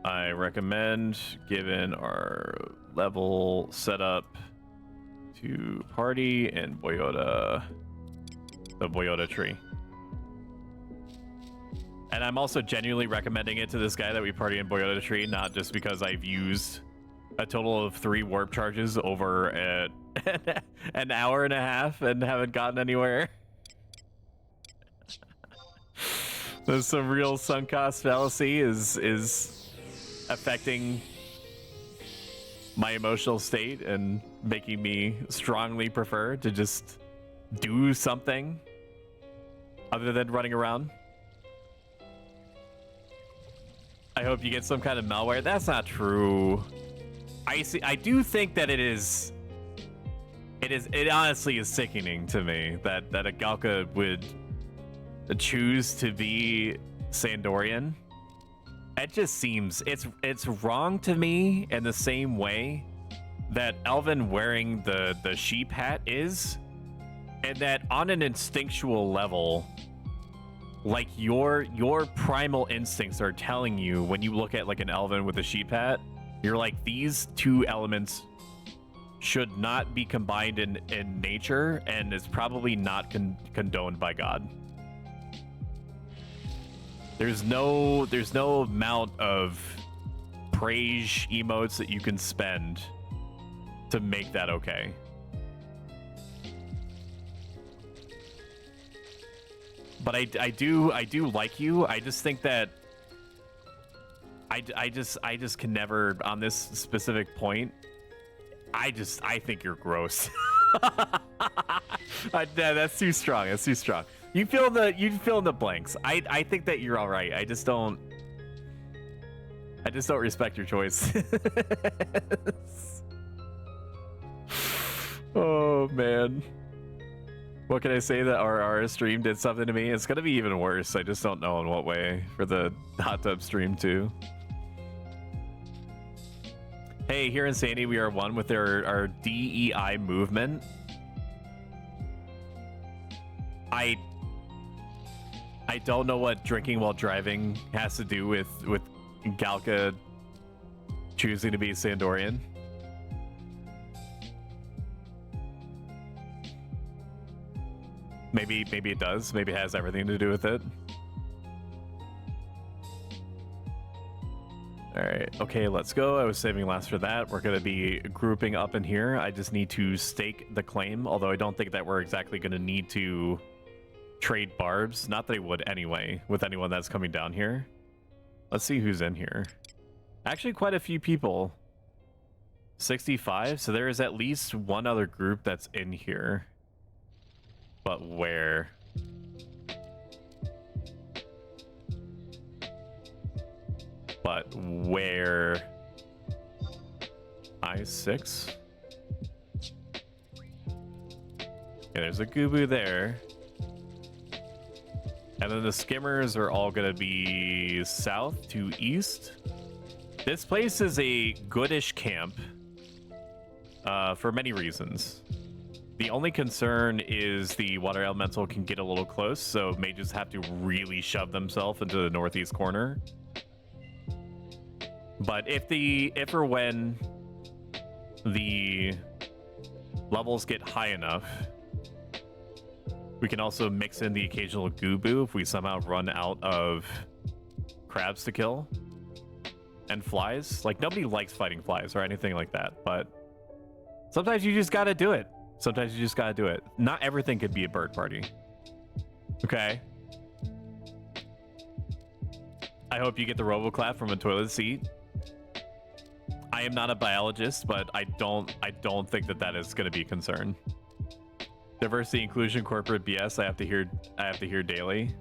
I recommend, given our level setup, to party in Boyota, the Boyota tree. And I'm also genuinely recommending it to this guy that we party in Boyota tree, not just because I've used a total of 3 warp charges over an hour and a half and haven't gotten anywhere. There's some real sunk cost fallacy is affecting my emotional state and making me strongly prefer to just do something other than running around. I hope you get some kind of malware. That's not true. I do think that it honestly is sickening to me that a Galka would choose to be Sandorian. It just seems it's wrong to me in the same way that Elvin wearing the sheep hat is, and that on an instinctual level, like your primal instincts are telling you when you look at like an Elven with a sheep hat, you're like, these two elements should not be combined in nature, and is probably not condoned by God. There's no amount of praise emotes that you can spend to make that okay. But I do like you. I just think that I just can never, on this specific point, I think you're gross. That's too strong. That's too strong. You fill in the blanks. I think that you're all right. I just don't respect your choice. Oh man. What can I say? That our stream did something to me? It's gonna be even worse. I just don't know in what way for the hot tub stream too. Hey, here in Sandy, we are one with our DEI movement. I don't know what drinking while driving has to do with Galka choosing to be Sandorian. Maybe it does. Maybe it has everything to do with it. All right, okay, let's go. I was saving last for that. We're going to be grouping up in here. I just need to stake the claim, although I don't think that we're exactly going to need to trade barbs. Not that I would anyway, with anyone that's coming down here. Let's see who's in here. Actually, quite a few people. 65, so there is at least one other group that's in here. But where? But where? I6? Yeah, there's a Gubu there. And then the skimmers are all gonna be south to east. This place is a goodish camp for many reasons. The only concern is the water elemental can get a little close, so mages have to really shove themselves into the northeast corner. But if or when the levels get high enough, we can also mix in the occasional Gubu if we somehow run out of crabs to kill. And flies. Like, nobody likes fighting flies or anything like that, but sometimes you just gotta do it. Sometimes you just gotta do it. Not everything could be a bird party. Okay? I hope you get the RoboClap from a toilet seat. I am not a biologist, but I don't think that is going to be a concern. Diversity, inclusion, corporate BS. I have to hear daily.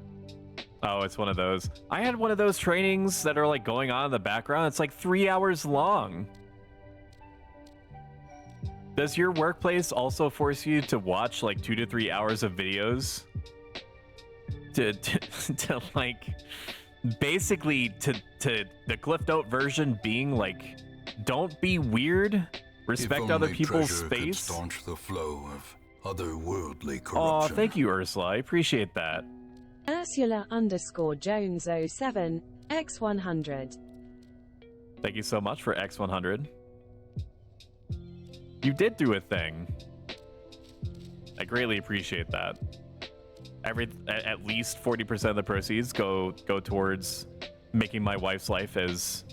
Oh, it's one of those. I had one of those trainings that are like going on in the background. It's like 3 hours long. Does your workplace also force you to watch like 2 to 3 hours of videos? To like basically to the Cliff Note version being like, don't be weird, respect other people's space. Staunch the flow of otherworldly corruption. Oh, thank you, Ursula. I appreciate that. Ursula_Jones07 X100. Thank you so much for X100. You did do a thing. I greatly appreciate that. At least 40% of the proceeds go towards making my wife's life as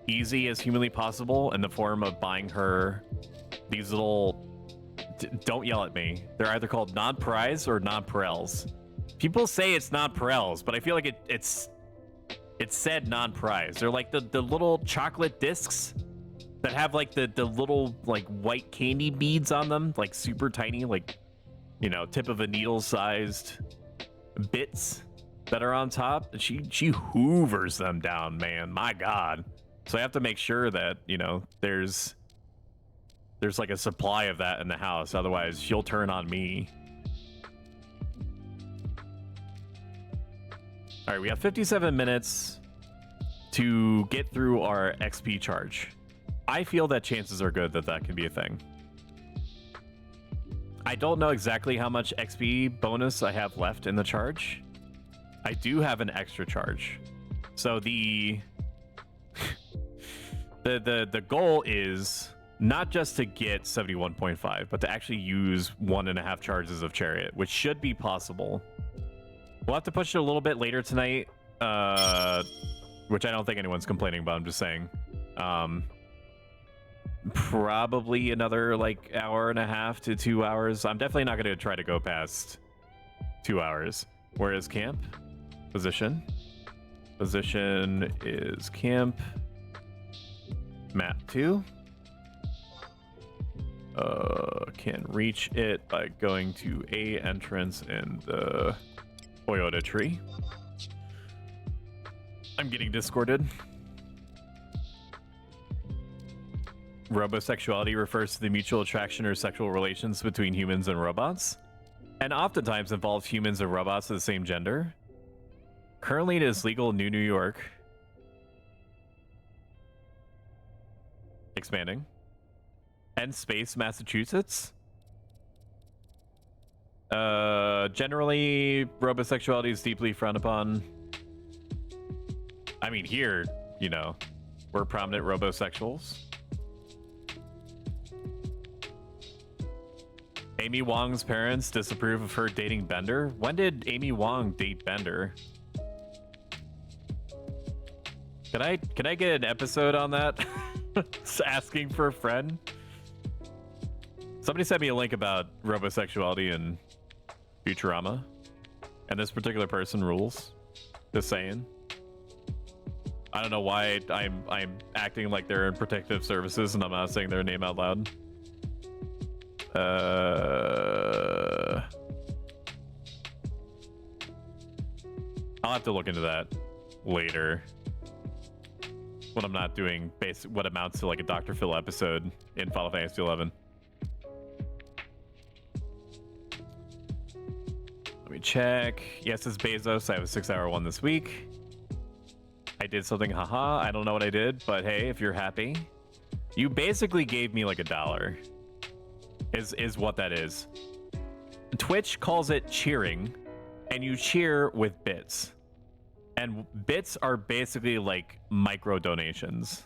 easy as humanly possible in the form of buying her these little... Don't yell at me. They're either called non-prize or non-parels. People say it's non-parels, but I feel like it's said non-prize. They're like the little chocolate discs that have like the little like white candy beads on them, like super tiny, like, you know, tip of a needle sized bits that are on top. She hoovers them down, man. My God. So I have to make sure that, you know, there's like a supply of that in the house. Otherwise, she'll turn on me. All right, we have 57 minutes to get through our XP charge. I feel that chances are good that that can be a thing. I don't know exactly how much XP bonus I have left in the charge. I do have an extra charge. So the goal is not just to get 71.5, but to actually use 1.5 charges of Chariot, which should be possible. We'll have to push it a little bit later tonight, which I don't think anyone's complaining about. I'm just saying. Probably another like 1.5 to 2 hours. I'm definitely not going to try to go past 2 hours. Where is camp? Position. Position is camp. Map 2. Can reach it by going to A entrance in the Toyota tree. I'm getting discorded. Robosexuality refers to the mutual attraction or sexual relations between humans and robots, and oftentimes involves humans and robots of the same gender. Currently, it is legal in New York. Expanding. And Space, Massachusetts. Generally, robosexuality is deeply frowned upon. I mean, here, you know, we're prominent robosexuals. Amy Wong's parents disapprove of her dating Bender. When did Amy Wong date Bender? Can I get an episode on that? Just asking for a friend. Somebody sent me a link about robosexuality and Futurama, and this particular person rules. Just saying. I don't know why I'm acting like they're in protective services and I'm not saying their name out loud. I'll have to look into that later when I'm not doing what amounts to like a Dr. Phil episode in Final Fantasy XI. Let me check. Yes, it's Bezos. I have a 6-hour one this week. I did something, haha. I don't know what I did, but hey, if you're happy, you basically gave me like $1. Is what that is. Twitch calls it cheering, and you cheer with bits. And bits are basically like micro donations.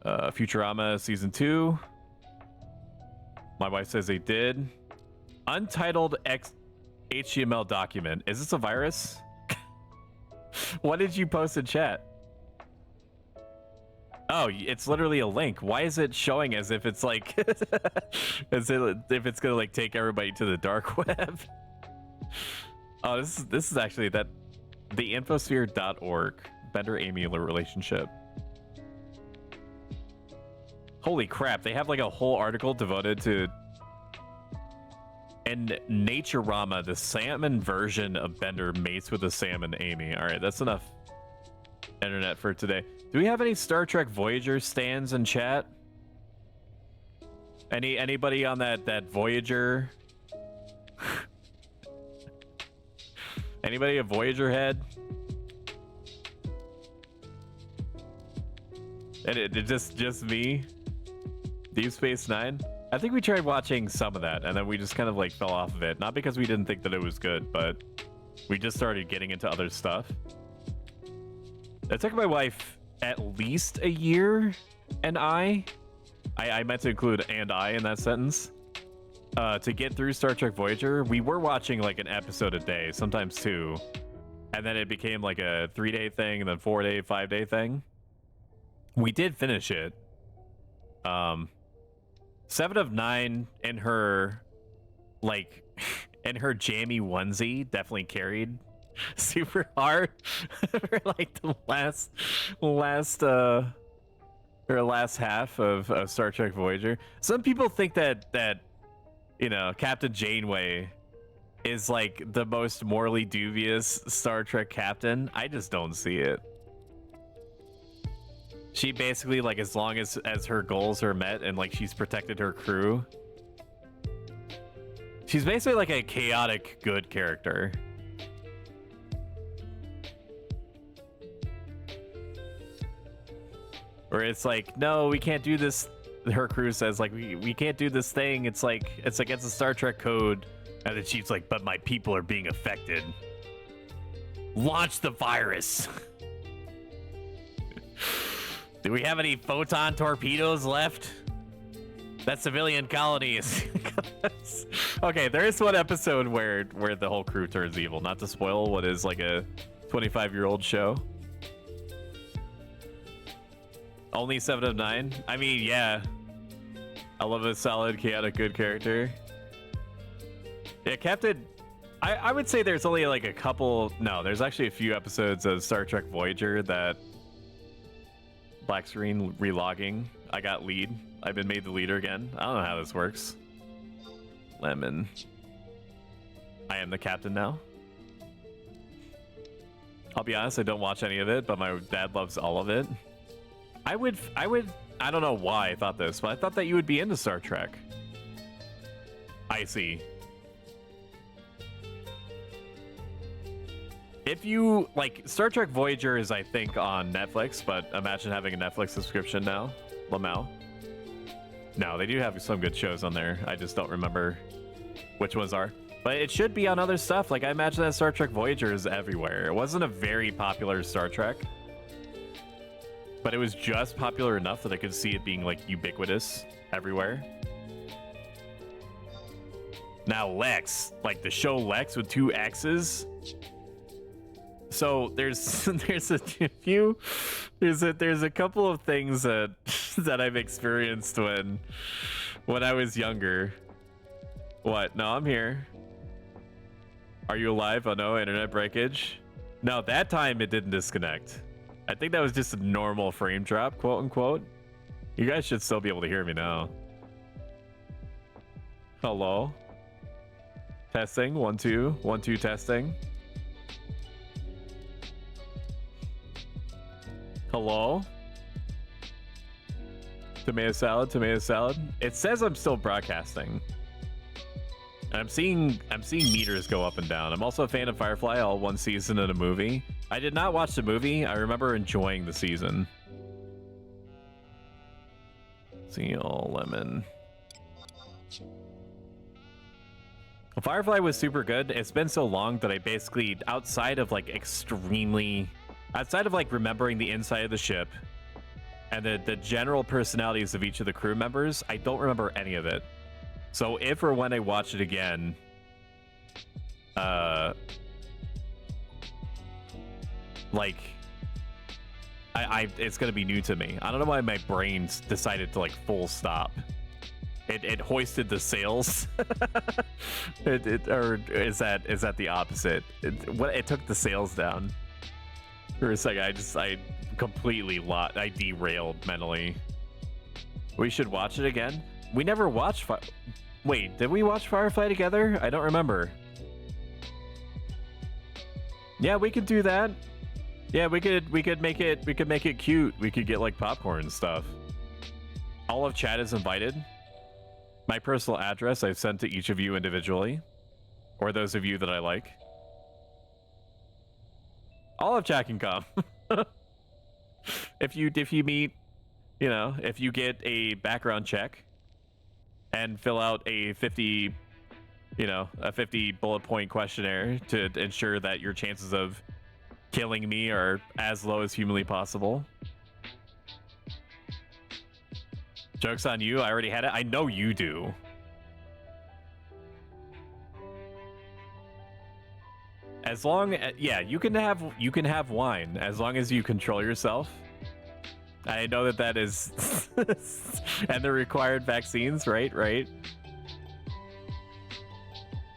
Futurama season 2. My wife says they did. Untitled HTML document. Is this a virus? What did you post in chat? Oh, it's literally a link. Why is it showing as if it's like as if it's gonna like take everybody to the dark web? Oh, this is actually that the infosphere.org Bender Amy relationship. Holy crap, they have like a whole article devoted to and Naturama, the salmon version of Bender mates with the salmon Amy. All right, that's enough internet for today. Do we have any Star Trek Voyager stands in chat? Anybody on that Voyager? Anybody a Voyager head? And it just me? Deep Space Nine? I think we tried watching some of that, and then we just kind of like fell off of it. Not because we didn't think that it was good, but we just started getting into other stuff. It took my wife at least a year, and I meant to include "and I" in that sentence, to get through Star Trek Voyager. We were watching like an episode a day, sometimes 2, and then it became like a 3-day thing, and then 4-day, 5-day thing. We did finish it. 7 of 9 in her like in her jammy onesie definitely carried super hard for like the last half of Star Trek Voyager. Some people think that you know, Captain Janeway is like the most morally dubious Star Trek captain. I just don't see it. She basically, like, as long as her goals are met and like she's protected her crew, she's basically like a chaotic good character. Where it's like, no, we can't do this. Her crew says like, we can't do this thing. It's like, it's against the Star Trek code. And then she's like, but my people are being affected. Launch the virus. Do we have any photon torpedoes left? That civilian colony is... Okay, there is one episode where the whole crew turns evil. Not to spoil what is like a 25-year-old show. Only 7 of 9? I mean, yeah. I love a solid, chaotic, good character. Yeah, Captain... I would say there's only like a couple... No, there's actually a few episodes of Star Trek Voyager that... Black screen relogging. I got lead. I've been made the leader again. I don't know how this works. Lemon. I am the captain now. I'll be honest, I don't watch any of it, but my dad loves all of it. I don't know why I thought this, but I thought that you would be into Star Trek. I see. If you like, Star Trek Voyager is, I think, on Netflix, but imagine having a Netflix subscription now. Lamau. No, they do have some good shows on there. I just don't remember which ones are. But it should be on other stuff. Like, I imagine that Star Trek Voyager is everywhere. It wasn't a very popular Star Trek, but it was just popular enough that I could see it being, like, ubiquitous everywhere. Now, Lex, like the show Lex with 2 X's. So there's there's a couple of things that that I've experienced when I was younger. What? No, I'm here. Are you alive? Oh no, internet breakage. No, that time it didn't disconnect. I think that was just a normal frame drop, quote unquote. You guys should still be able to hear me now. Hello? Testing, 1 2 1 2 testing. Hello? Tomato salad, tomato salad. It says I'm still broadcasting. I'm seeing meters go up and down. I'm also a fan of Firefly, all one season in a movie. I did not watch the movie. I remember enjoying the season. Seal lemon. Firefly was super good. It's been so long that I basically, outside of like remembering the inside of the ship and the general personalities of each of the crew members, I don't remember any of it. So if or when I watch it again, it's gonna be new to me. I don't know why my brain's decided to like full stop. It hoisted the sails. Or is that the opposite? It took the sails down. For a second, I completely I derailed mentally. We should watch it again. We never watched. Wait, did we watch Firefly together? I don't remember. Yeah, we could do that. Yeah, we could make it cute. We could get like popcorn and stuff. All of chat is invited. My personal address I've sent to each of you individually, or those of you that I like. All of chat can come. If you meet, you know, if you get a background check and fill out a 50 bullet point questionnaire to ensure that your chances of killing me are as low as humanly possible. Joke's on you. I already had it. I know you do. As long as, yeah, you can have wine as long as you control yourself. I know that is and the required vaccines, right?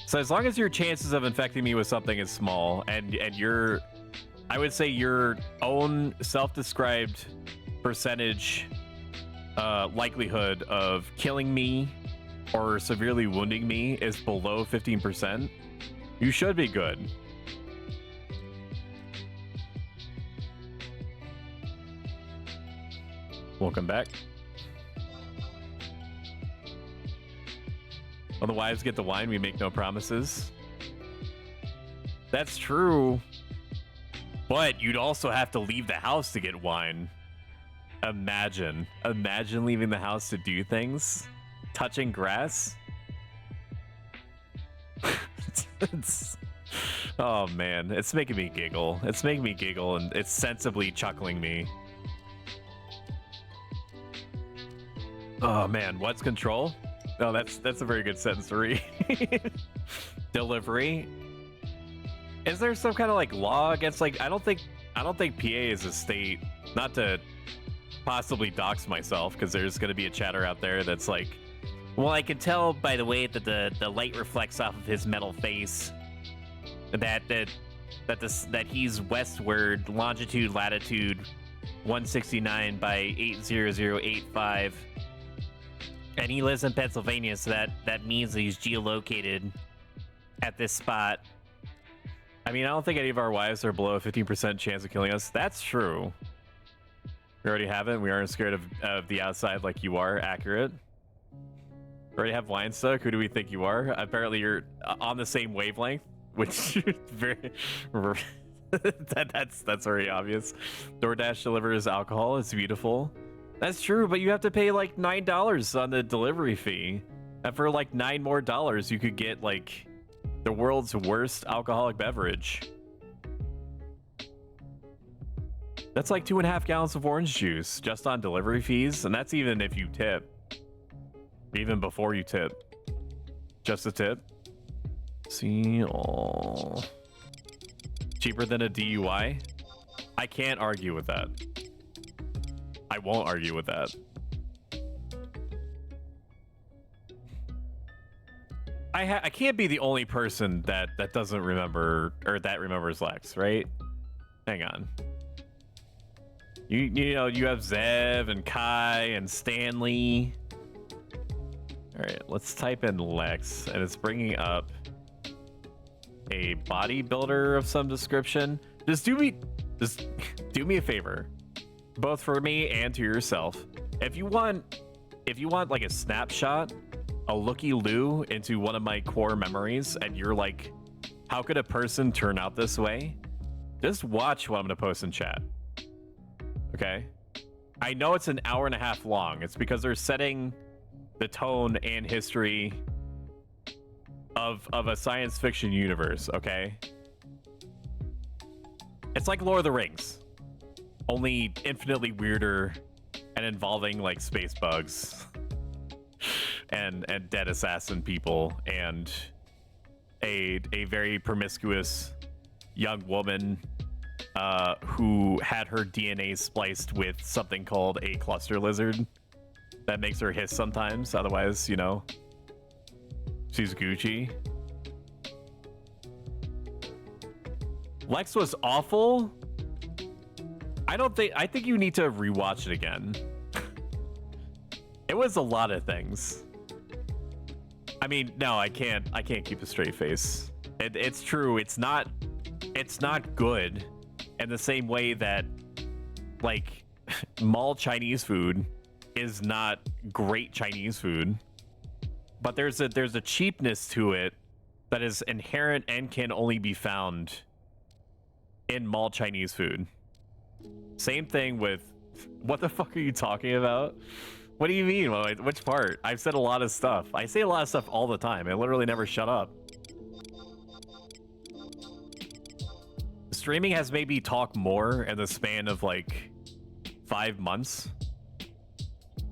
So as long as your chances of infecting me with something is small and I would say your own self-described percentage likelihood of killing me or severely wounding me is below 15%, you should be good. Welcome back. When the wives get the wine, we make no promises. That's true. But you'd also have to leave the house to get wine. Imagine leaving the house to do things. Touching grass. Oh man, it's making me giggle. It's making me giggle and it's sensibly chuckling me. Oh man, what's control? No, that's a very good sentence to read. Delivery. Is there some kind of like law against like I don't think PA is a state. Not to possibly dox myself because there's gonna be a chatter out there that's like, well, I can tell by the way that the light reflects off of his metal face that he's westward, longitude latitude 169 by 80085. And he lives in Pennsylvania, so that means that he's geolocated at this spot. I mean, I don't think any of our wives are below a 15% chance of killing us. That's true. We already have it. We aren't scared of the outside like you are. Accurate. We already have wine stuck. Who do we think you are? Apparently you're on the same wavelength, which is very... that's very obvious. DoorDash delivers alcohol. It's beautiful. That's true, but you have to pay like $9 on the delivery fee. And for like $9 more, you could get like the world's worst alcoholic beverage. That's like 2.5 gallons of orange juice just on delivery fees. And that's even if you tip. Even before you tip. Just a tip. See all. cheaper than a DUI. I can't argue with that. I won't argue with that. I can't be the only person that doesn't remember, or that remembers Lex, right? Hang on. You know, you have Zev and Kai and Stanley. All right, let's type in Lex, and it's bringing up a bodybuilder of some description. Just do me a favor, both for me and to yourself. If you want like a snapshot, a looky-loo into one of my core memories, and you're like, how could a person turn out this way? Just watch what I'm gonna post in chat. Okay? I know it's an hour and a half long. It's because they're setting the tone and history of a science fiction universe, okay? It's like Lord of the Rings, only infinitely weirder and involving like space bugs and dead assassin people and a very promiscuous young woman who had her DNA spliced with something called a cluster lizard that makes her hiss sometimes. Otherwise, you know, she's Gucci. Lex was awful. I think you need to rewatch it again. It was a lot of things. I mean, no, I can't keep a straight face. It's true. It's not good in the same way that like mall Chinese food is not great Chinese food. But there's a cheapness to it that is inherent and can only be found in mall Chinese food. Same thing with, what the fuck are you talking about? What do you mean? Which part? I've said a lot of stuff. I say a lot of stuff all the time. I literally never shut up. Streaming has made me talk more in the span of like 5 months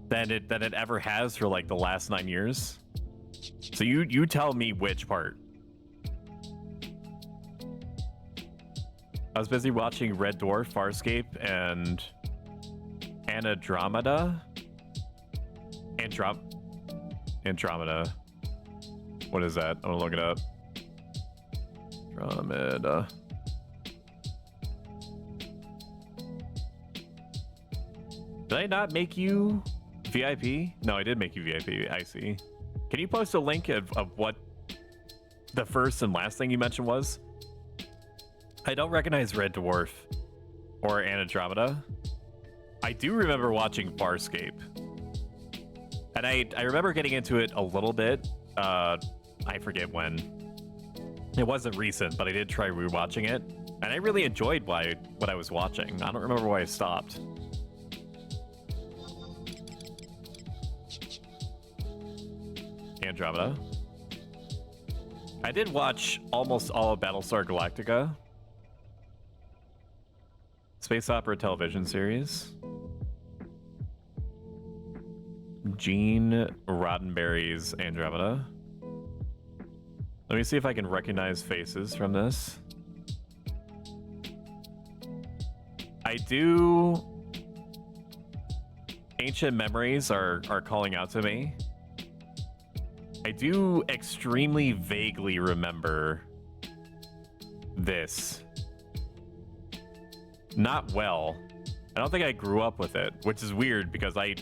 than it ever has for like the last 9 years. So you tell me which part. I was busy watching Red Dwarf, Farscape, and Andromeda. Andromeda. What is that? I'm gonna look it up. Andromeda. Did I not make you VIP? No, I did make you VIP. I see. Can you post a link of what the first and last thing you mentioned was? I don't recognize Red Dwarf or Andromeda. I do remember watching Farscape. And I remember getting into it a little bit. I forget when. It wasn't recent, but I did try rewatching it. And I really enjoyed what I was watching. I don't remember why I stopped. Andromeda. I did watch almost all of Battlestar Galactica. Space opera television series. Gene Roddenberry's Andromeda. Let me see if I can recognize faces from this. I do. Ancient memories are calling out to me. I do extremely vaguely remember this. Not well. I don't think I grew up with it, which is weird because I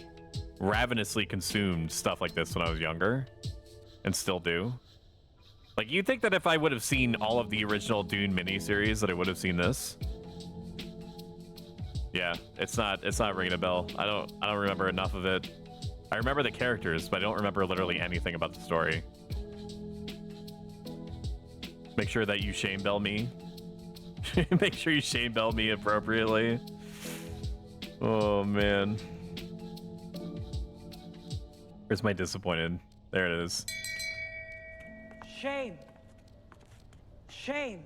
ravenously consumed stuff like this when I was younger and still do. Like, you'd think that if I would have seen all of the original Dune miniseries that I would have seen this. Yeah, it's not ringing a bell. I don't remember enough of it. I remember the characters, but I don't remember literally anything about the story. Make sure that you shame bell me. Make sure you shame bell me appropriately. Oh man. Where's my disappointed? There it is. Shame. Shame.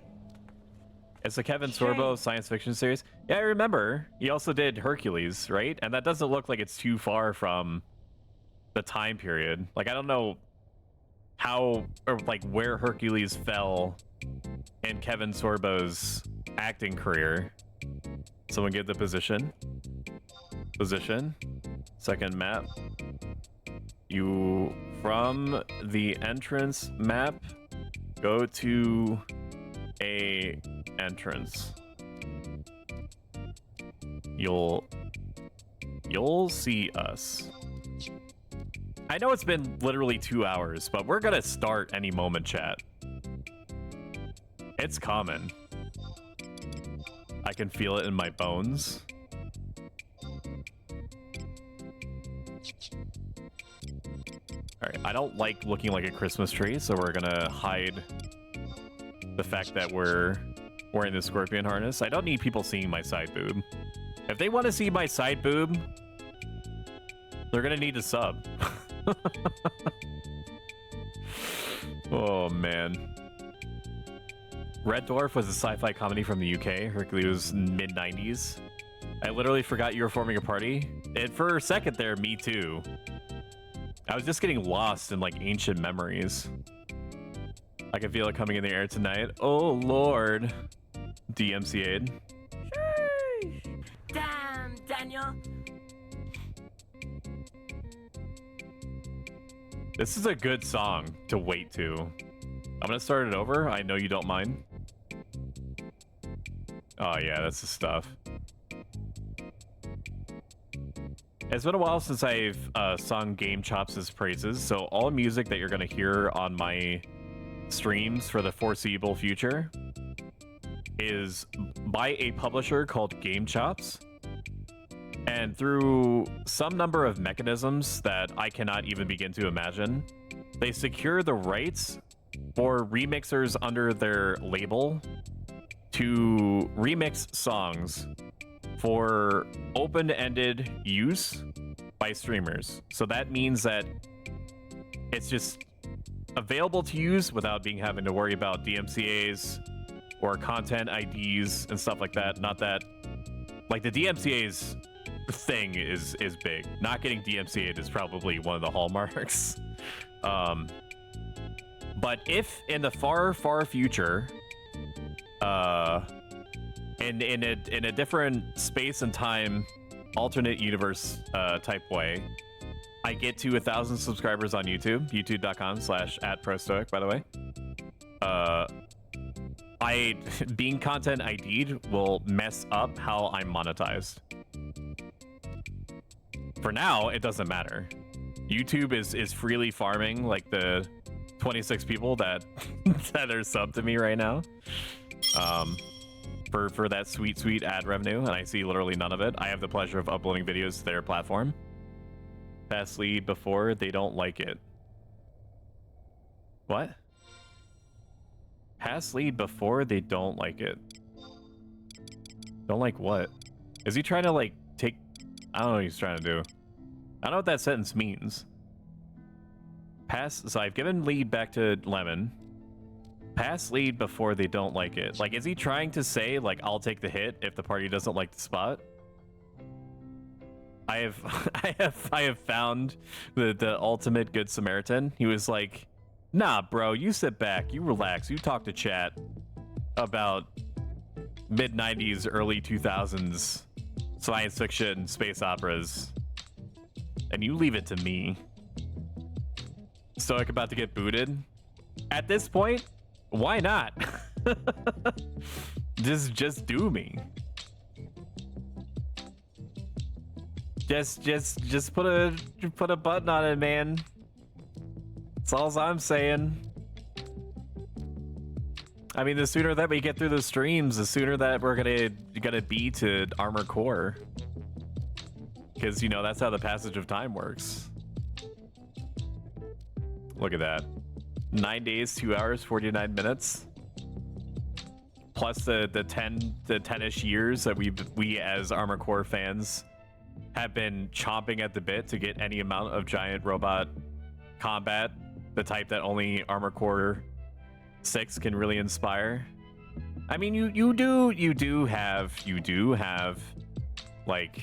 It's a Kevin Sorbo science fiction series. Yeah, I remember. He also did Hercules, right? And that doesn't look like it's too far from the time period. Like, I don't know how or like where Hercules fell in Kevin Sorbo's acting career. Someone get the position. Position. Second map. You, from the entrance map, go to a entrance. You'll see us. I know it's been literally 2 hours, but we're gonna start any moment, chat. It's coming. I can feel it in my bones. Alright, I don't like looking like a Christmas tree, so we're gonna hide the fact that we're wearing the scorpion harness. I don't need people seeing my side boob. If they want to see my side boob, they're gonna need to sub. Oh, man. Red Dwarf was a sci-fi comedy from the UK. Hercules mid-90s. I literally forgot you were forming a party. And for a second there, me too. I was just getting lost in like ancient memories. I can feel it coming in the air tonight. Oh, Lord. DMCA'd. Damn, Daniel. This is a good song to wait to. I'm gonna start it over. I know you don't mind. Oh yeah, that's the stuff. It's been a while since I've sung Game Chops' praises, so all music that you're gonna hear on my streams for the foreseeable future is by a publisher called Game Chops. And through some number of mechanisms that I cannot even begin to imagine, they secure the rights for remixers under their label to remix songs for open-ended use by streamers. So that means that it's just available to use without having to worry about DMCAs or content IDs and stuff like that. Not that, like, the DMCA's thing is big. Not getting DMCA'd is probably one of the hallmarks. But if in the far future, in a different space and time, alternate universe type way, I get to 1,000 subscribers on YouTube, youtube.com/@prostoic, by the way. Being content ID'd will mess up how I'm monetized. For now, it doesn't matter. YouTube is freely farming like the 26 people that that are subbed to me right now. For that sweet ad revenue, and I see literally none of it. I have the pleasure of uploading videos to their platform. Pass lead before they don't like it. What? Pass lead before they don't like it. Don't like what? Is he trying to like take... I don't know what he's trying to do. I don't know what that sentence means. Pass... So I've given lead back to Lemon. Pass lead before they don't like it. Like, is he trying to say, like, I'll take the hit if the party doesn't like the spot? I have found the ultimate good Samaritan. He was like, nah, bro, you sit back, you relax, you talk to chat about mid-90s, early 2000s science fiction, space operas, and you leave it to me. Stoic about to get booted. At this point, why not? just do me. Just put a button on it, man. That's all I'm saying. I mean, the sooner that we get through the streams, the sooner that we're gonna be to Armor Core. Because, you know, that's how the passage of time works. Look at that. 9 days, 2 hours, 49 minutes. Plus the 10-ish years that we as Armor Core fans have been chomping at the bit to get any amount of giant robot combat, the type that only Armor Core 6 can really inspire. I mean, you do have like,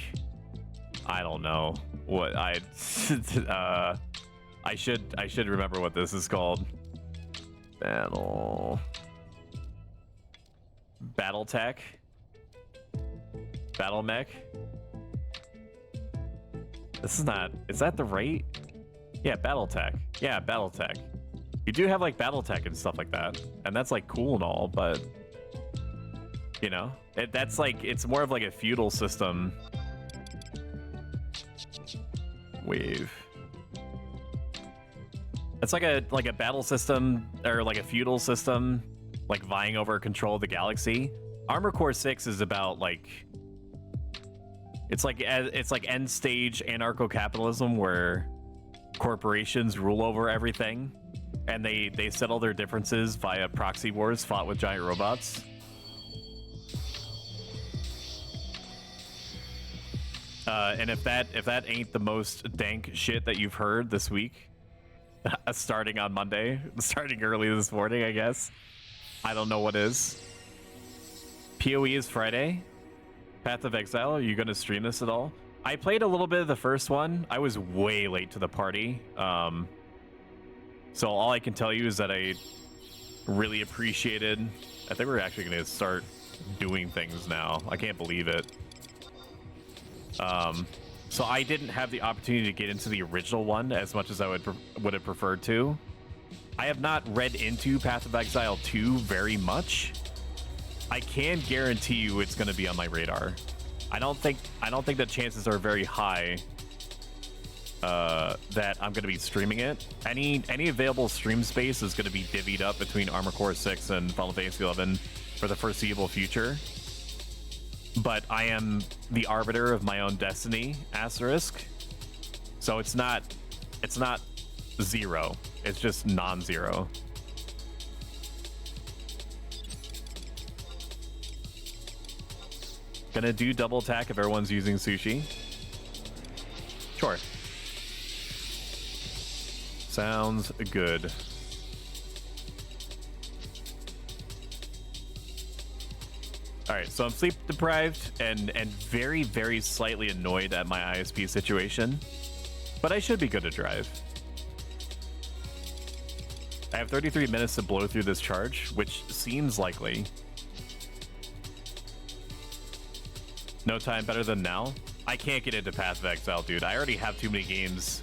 I don't know what I should remember what this is called. Battle. Battletech. Battle mech. This is not... Is that the right? Yeah, Battletech. Yeah, Battletech. You do have like Battletech and stuff like that. And that's like cool and all, but... You know? That's like... It's more of like a feudal system. Wave. It's like a battle system, or like a feudal system, like vying over control of the galaxy. Armor Core 6 is about like... It's like end stage anarcho-capitalism where corporations rule over everything, and they settle their differences via proxy wars fought with giant robots. And if that ain't the most dank shit that you've heard this week, starting on Monday, starting early this morning, I guess, I don't know what is. PoE is Friday. Path of Exile, are you going to stream this at all? I played a little bit of the first one. I was way late to the party. So all I can tell you is that I really appreciated... I think we're actually going to start doing things now. I can't believe it. So I didn't have the opportunity to get into the original one as much as I would have preferred to. I have not read into Path of Exile 2 very much. I can guarantee you it's going to be on my radar. I don't think the chances are very high that I'm going to be streaming it. Any available stream space is going to be divvied up between Armor Core 6 and Final Fantasy 11 for the foreseeable future. But I am the arbiter of my own destiny, asterisk. So it's not zero. It's just non-zero. Gonna do double attack if everyone's using sushi. Sure. Sounds good. All right, so I'm sleep deprived and very, very slightly annoyed at my ISP situation, but I should be good to drive. I have 33 minutes to blow through this charge, which seems likely. No time better than now. I can't get into Path of Exile, dude. I already have too many games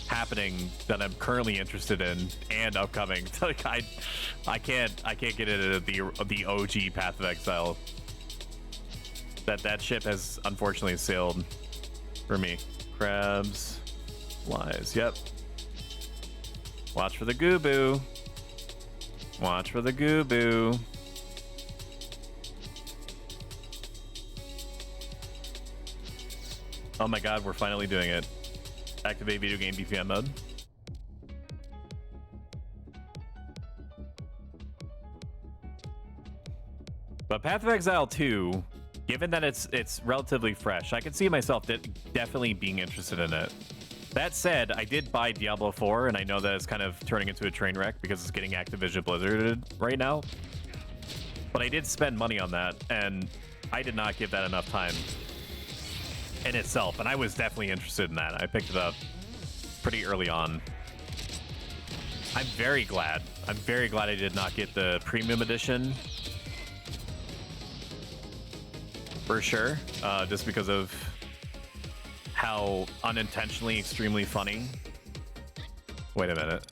happening that I'm currently interested in and upcoming. Like I can't get into the OG Path of Exile. That ship has unfortunately sailed for me. Crabs, flies. Yep. Watch for the Gooboo. Watch for the Gooboo. Oh my god, we're finally doing it. Activate video game BPM mode. But Path of Exile 2, given that it's relatively fresh, I can see myself definitely being interested in it. That said, I did buy Diablo 4, and I know that it's kind of turning into a train wreck because it's getting Activision Blizzarded right now. But I did spend money on that, and I did not give that enough time in itself, and I was definitely interested in that. I picked it up pretty early on. I'm very glad I did not get the premium edition for sure, just because of how unintentionally extremely funny. Wait a minute,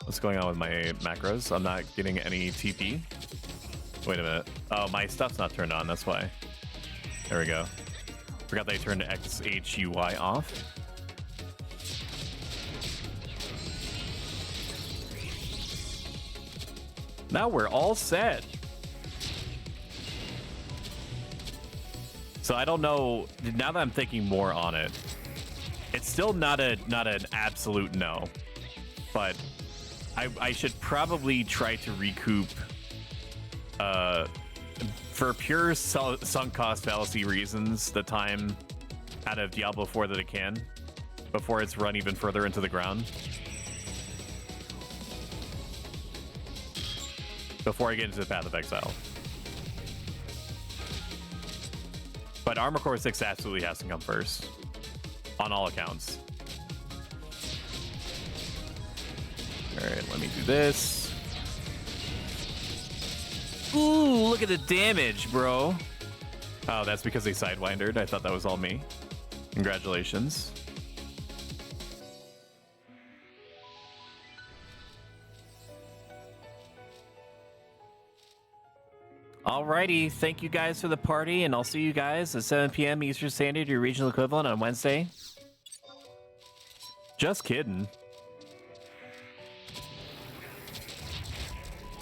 what's going on with my macros? I'm not getting any TP. Wait a minute. Oh, my stuff's not turned on, that's why. There we go. Forgot that I turned XHUI off. Now we're all set. So I don't know, now that I'm thinking more on it, it's still not an absolute no, but I should probably try to recoup for pure sunk cost fallacy reasons, the time out of Diablo 4 that it can, before it's run even further into the ground. Before I get into the Path of Exile. But Armor Core 6 absolutely has to come first, on all accounts. All right, let me do this. Ooh! look at the damage, bro. Oh, that's because they sidewindered. I thought that was all me. Congratulations. Alrighty, thank you guys for the party, and I'll see you guys at 7 p.m. Eastern Standard, your regional equivalent, on Wednesday. Just kidding.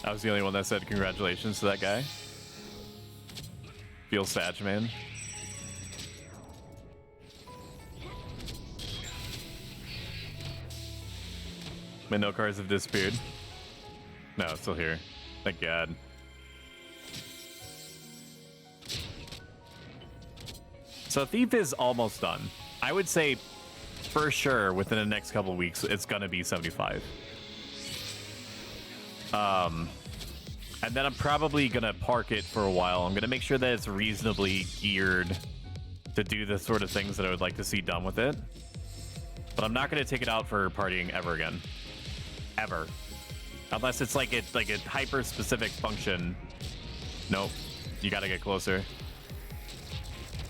I was the only one that said congratulations to that guy. Feels sad, man. My no cards have disappeared. No, it's still here. Thank God. So Thief is almost done. I would say for sure within the next couple of weeks it's gonna be 75. And then I'm probably gonna park it for a while. I'm gonna make sure that it's reasonably geared to do the sort of things that I would like to see done with it. But I'm not gonna take it out for partying ever again. Ever. Unless it's like a hyper specific function. Nope. You gotta get closer.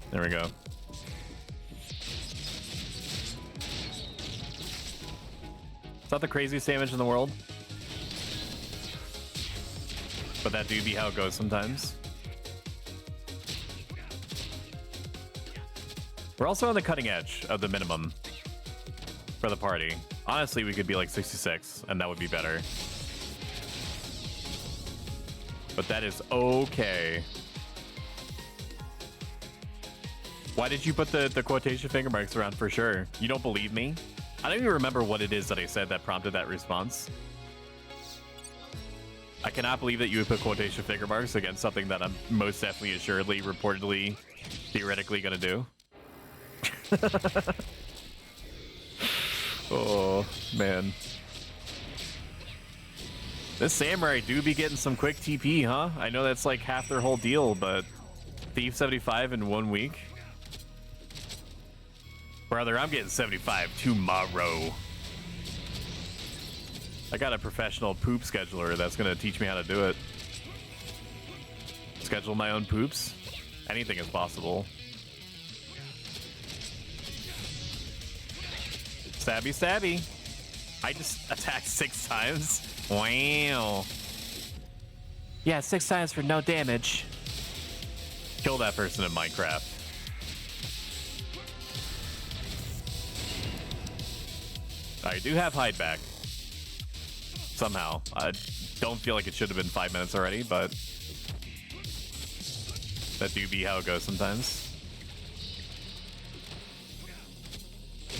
There we go. It's not the craziest damage in the world. But that do be how it goes sometimes. We're also on the cutting edge of the minimum for the party. Honestly, we could be like 66, and that would be better. But that is okay. Why did you put the quotation finger marks around for sure? You don't believe me? I don't even remember what it is that I said that prompted that response. I cannot believe that you would put quotation finger marks against something that I'm most definitely, assuredly, reportedly, theoretically gonna do. Oh, man. This samurai do be getting some quick TP, huh? I know that's like half their whole deal, but Thief 75 in 1 week? Brother, I'm getting 75 tomorrow. I got a professional poop scheduler that's gonna teach me how to do it. Schedule my own poops? Anything is possible. Stabby, stabby. I just attacked 6 times. Wow. Yeah, 6 times for no damage. Kill that person in Minecraft. I do have hide back. Somehow. I don't feel like it should have been 5 minutes already, but that do be how it goes sometimes.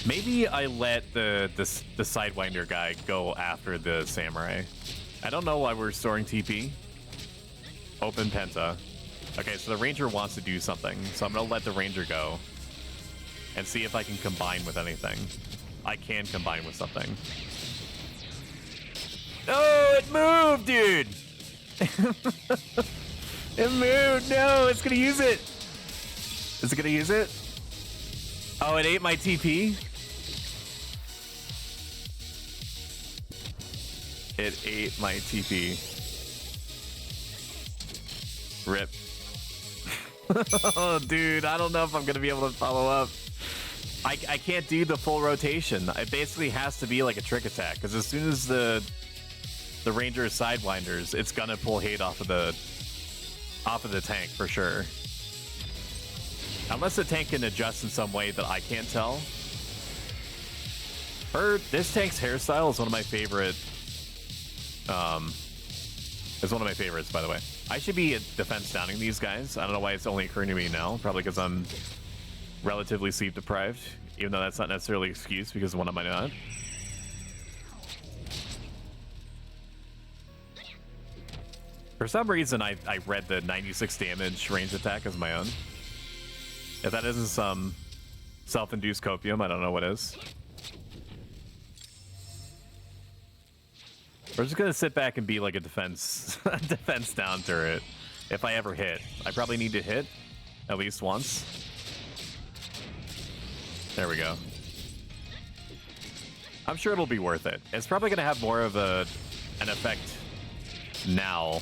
Maybe I let the Sidewinder guy go after the Samurai. I don't know why we're storing TP. Open Penta. Okay, so the Ranger wants to do something, so I'm gonna let the Ranger go and see if I can combine with anything. I can combine with something. Oh, it moved, dude! It moved! No, it's gonna use it! Is it gonna use it? Oh, it ate my TP? It ate my TP. Rip. Oh, dude, I don't know if I'm gonna be able to follow up. I can't do the full rotation. It basically has to be like a trick attack, because as soon as the Ranger sidewinders, it's gonna pull hate off of the tank for sure. Unless the tank can adjust in some way that I can't tell. This tank's hairstyle is one of my favorite. It's one of my favorites, by the way. I should be defense downing these guys. I don't know why it's only occurring to me now. Probably because I'm relatively sleep deprived, even though that's not necessarily an excuse, because when am I not? For some reason, I read the 96 damage range attack as my own. If that isn't some self-induced copium, I don't know what is. We're just gonna sit back and be like a defense down turret. If I ever hit, I probably need to hit at least once. There we go. I'm sure it'll be worth it. It's probably gonna have more of an effect now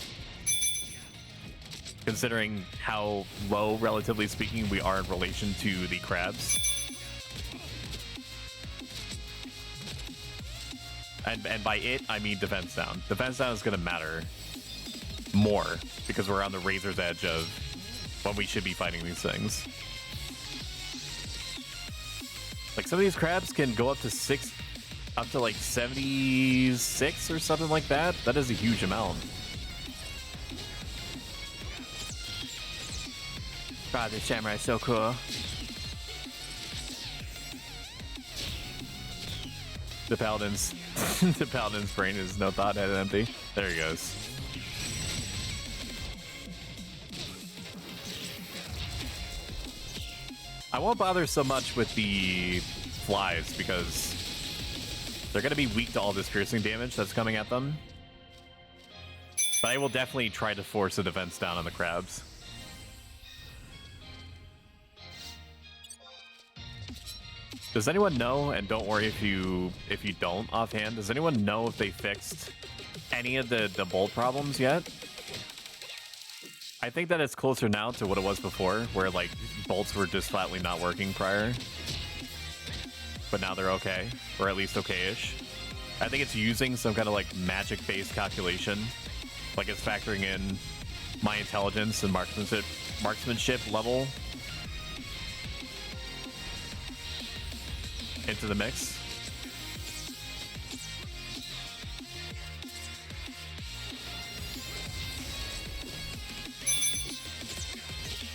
considering how low, relatively speaking, we are in relation to the crabs. And by it, I mean defense down. Defense down is going to matter more because we're on the razor's edge of when we should be fighting these things. Like, some of these crabs can go up to like 76 or something like that. That is a huge amount. God, this samurai is so cool. The paladin's the paladin's brain is no thought, head empty. There he goes. I won't bother so much with the flies because they're going to be weak to all this piercing damage that's coming at them. But I will definitely try to force a defense down on the crabs. Does anyone know, and don't worry if you don't offhand, does anyone know if they fixed any of the bolt problems yet? I think that it's closer now to what it was before, where like bolts were just flatly not working prior. But now they're okay, or at least okay-ish. I think it's using some kind of like magic-based calculation. Like it's factoring in my intelligence and marksmanship level into the mix.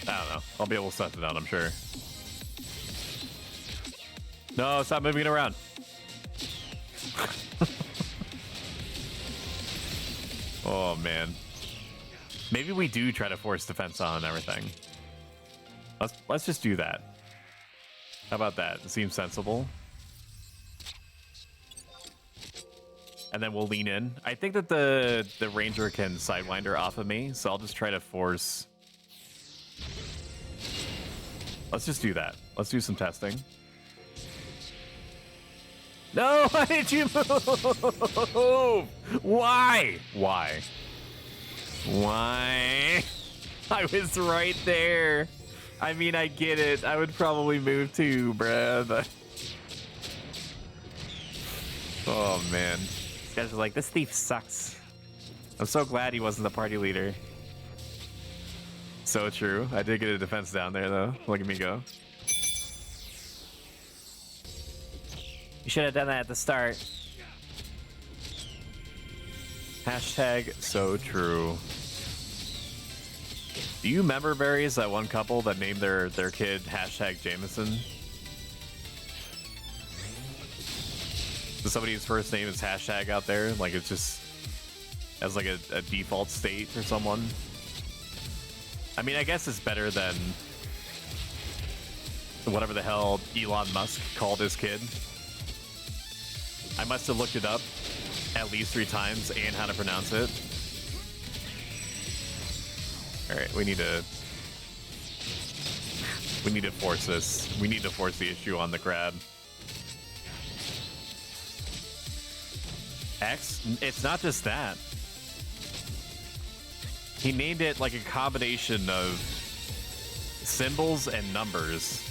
I don't know. I'll be able to suss it out, I'm sure. No, stop moving it around. Oh, man. Maybe we do try to force defense on everything. Let's just do that. How about that? It seems sensible. And then we'll lean in. I think that the ranger can sidewinder off of me, so I'll just try to force. Let's just do that. Let's do some testing. No, why did you move? Why? Why? Why? I was right there. I mean, I get it. I would probably move too, bruh. But... oh, man. These guys are like, this thief sucks. I'm so glad he wasn't the party leader. So true. I did get a defense down there, though. Look at me go. You should have done that at the start. Hashtag so true. Do you remember, Berries, that one couple that named their kid hashtag Jameson? So somebody's first name is hashtag out there? Like it's just as like a default state for someone? I mean, I guess it's better than whatever the hell Elon Musk called his kid. I must have looked it up at least 3 times and how to pronounce it. All right, we need to force this. We need to force the issue on the crab. X? It's not just that. He named it like a combination of symbols and numbers.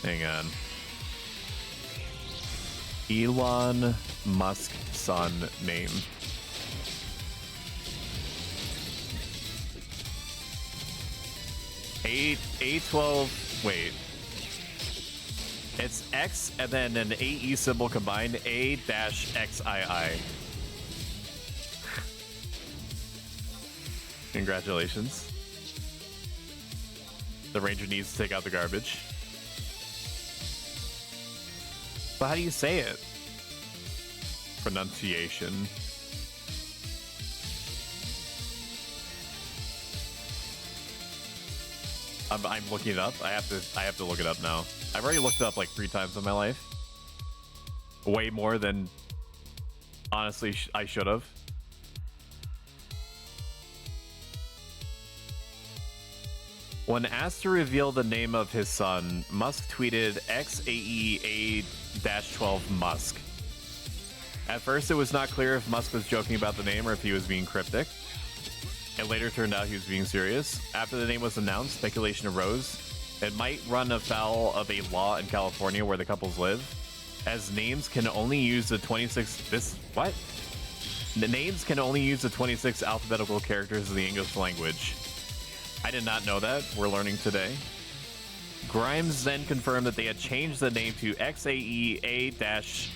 Hang on. Elon Musk son name. A12, wait. It's X and then an AE symbol combined, A-XII. Congratulations. The ranger needs to take out the garbage. But how do you say it? Pronunciation. I'm looking it up. I have to look it up now. I've already looked it up like 3 times in my life. Way more than honestly I should have. When asked to reveal the name of his son, Musk tweeted XAEA-12 Musk. At first, it was not clear if Musk was joking about the name or if he was being cryptic. It later turned out he was being serious. After the name was announced, speculation arose. It might run afoul of a law in California where the couples live, as names can only use the 26... The names can only use the 26 alphabetical characters of the English language. I did not know that. We're learning today. Grimes then confirmed that they had changed the name to XI THF.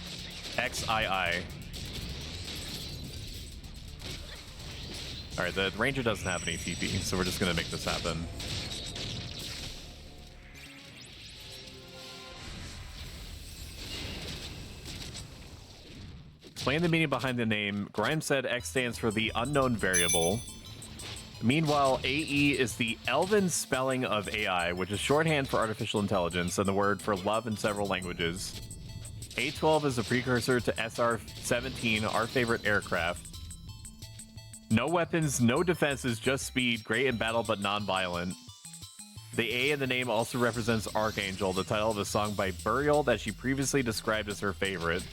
Alright, the Ranger doesn't have any TP, so we're just gonna make this happen. Explain the meaning behind the name. Grimes said X stands for the unknown variable. Meanwhile, AE is the Elven spelling of AI, which is shorthand for artificial intelligence and the word for love in several languages. A12 is a precursor to SR-17, our favorite aircraft. No weapons, no defenses, just speed, great in battle but non-violent. The A in the name also represents Archangel, the title of a song by Burial that she previously described as her favorite.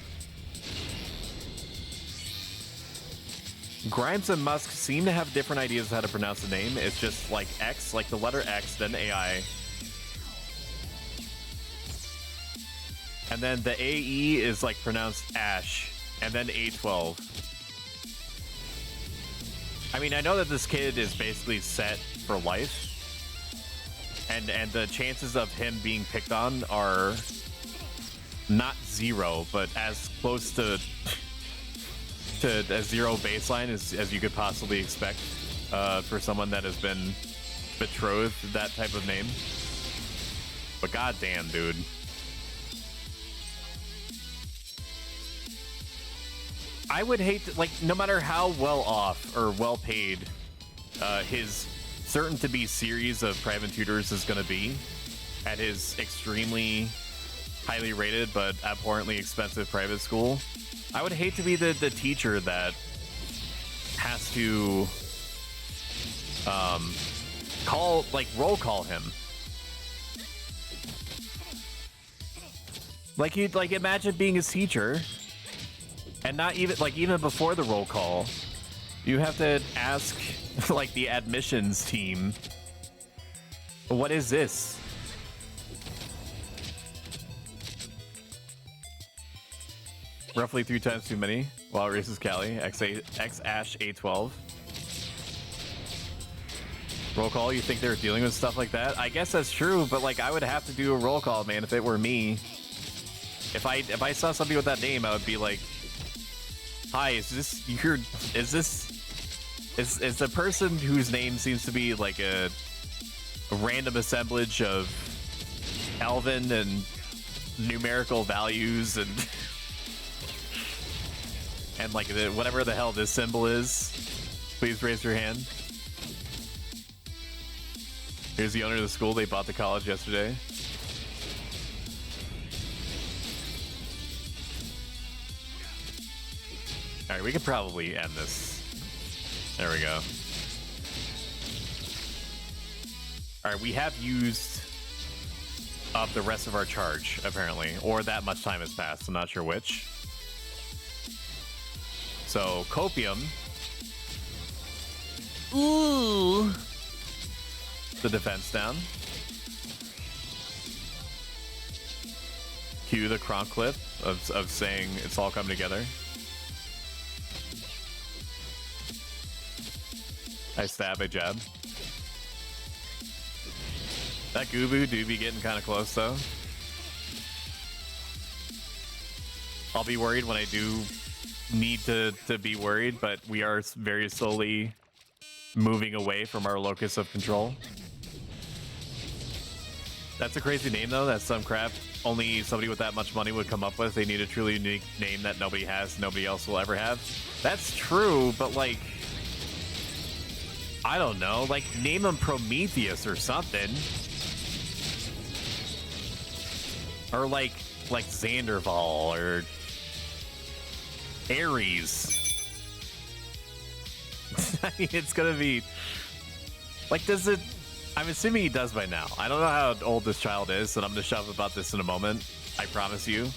Grimes and Musk seem to have different ideas of how to pronounce the name. It's just like X, like the letter X, then AI. And then the AE is like pronounced Ash, and then A12. I mean, I know that this kid is basically set for life. And the chances of him being picked on are not zero, but as close to a zero baseline as you could possibly expect for someone that has been betrothed that type of name. But goddamn, dude. I would hate to, like, no matter how well off or well paid his certain to be series of private tutors is going to be at his extremely highly rated but abhorrently expensive private school, I would hate to be the teacher that has to roll call him. Like, you'd like imagine being his teacher and not even before the roll call, you have to ask like the admissions team, what is this? Roughly 3 times too many. While it races Cali. X-Ash A12. Roll call, you think they're dealing with stuff like that? I guess that's true, but like I would have to do a roll call, man, if it were me. If I saw somebody with that name, I would be like, hi, is the person whose name seems to be like a random assemblage of Elven and numerical values and and like whatever the hell this symbol is, please raise your hand. Here's the owner of the school. They bought the college yesterday. All right, we could probably end this. There we go. All right, we have used up the rest of our charge, apparently, or that much time has passed. I'm not sure which. So, Copium. Ooh. The defense down. Cue the Kronk clip of saying it's all coming together. I stab, I jab. That Goobu do be getting kind of close, though. I'll be worried when I do need to be worried, but we are very slowly moving away from our locus of control. That's a crazy name, though. That's some crap only somebody with that much money would come up with. They need a truly unique name that nobody has, nobody else will ever have. That's true, but like, I don't know, like name him Prometheus or something. Or like Xanderval or Ares. I mean, it's gonna be like, does it? I'm assuming he does by now. I don't know how old this child is, and I'm gonna shove about this in a moment. I promise you.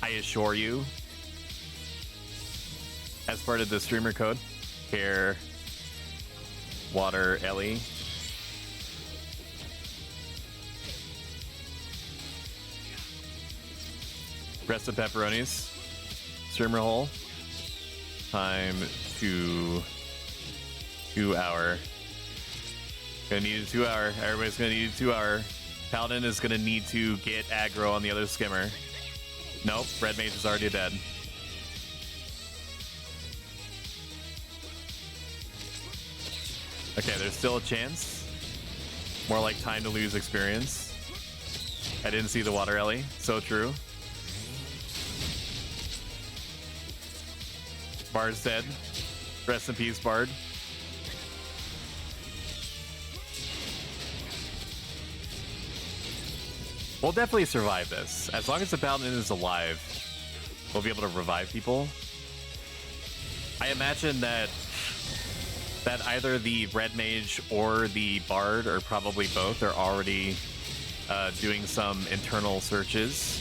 I assure you. As part of the streamer code, here. Water Ellie. Rest of pepperonis. Streamer hole. Time to 2 hour. Gonna need a 2 hour. Everybody's gonna need a 2 hour. Paladin is gonna need to get aggro on the other skimmer. Nope, red mage is already dead. Okay, there's still a chance. More like time to lose experience. I didn't see the water Ellie. So true. Bard's dead. Rest in peace, Bard. We'll definitely survive this. As long as the Paladin is alive, we'll be able to revive people. I imagine that either the Red Mage or the Bard, or probably both, are already doing some internal searches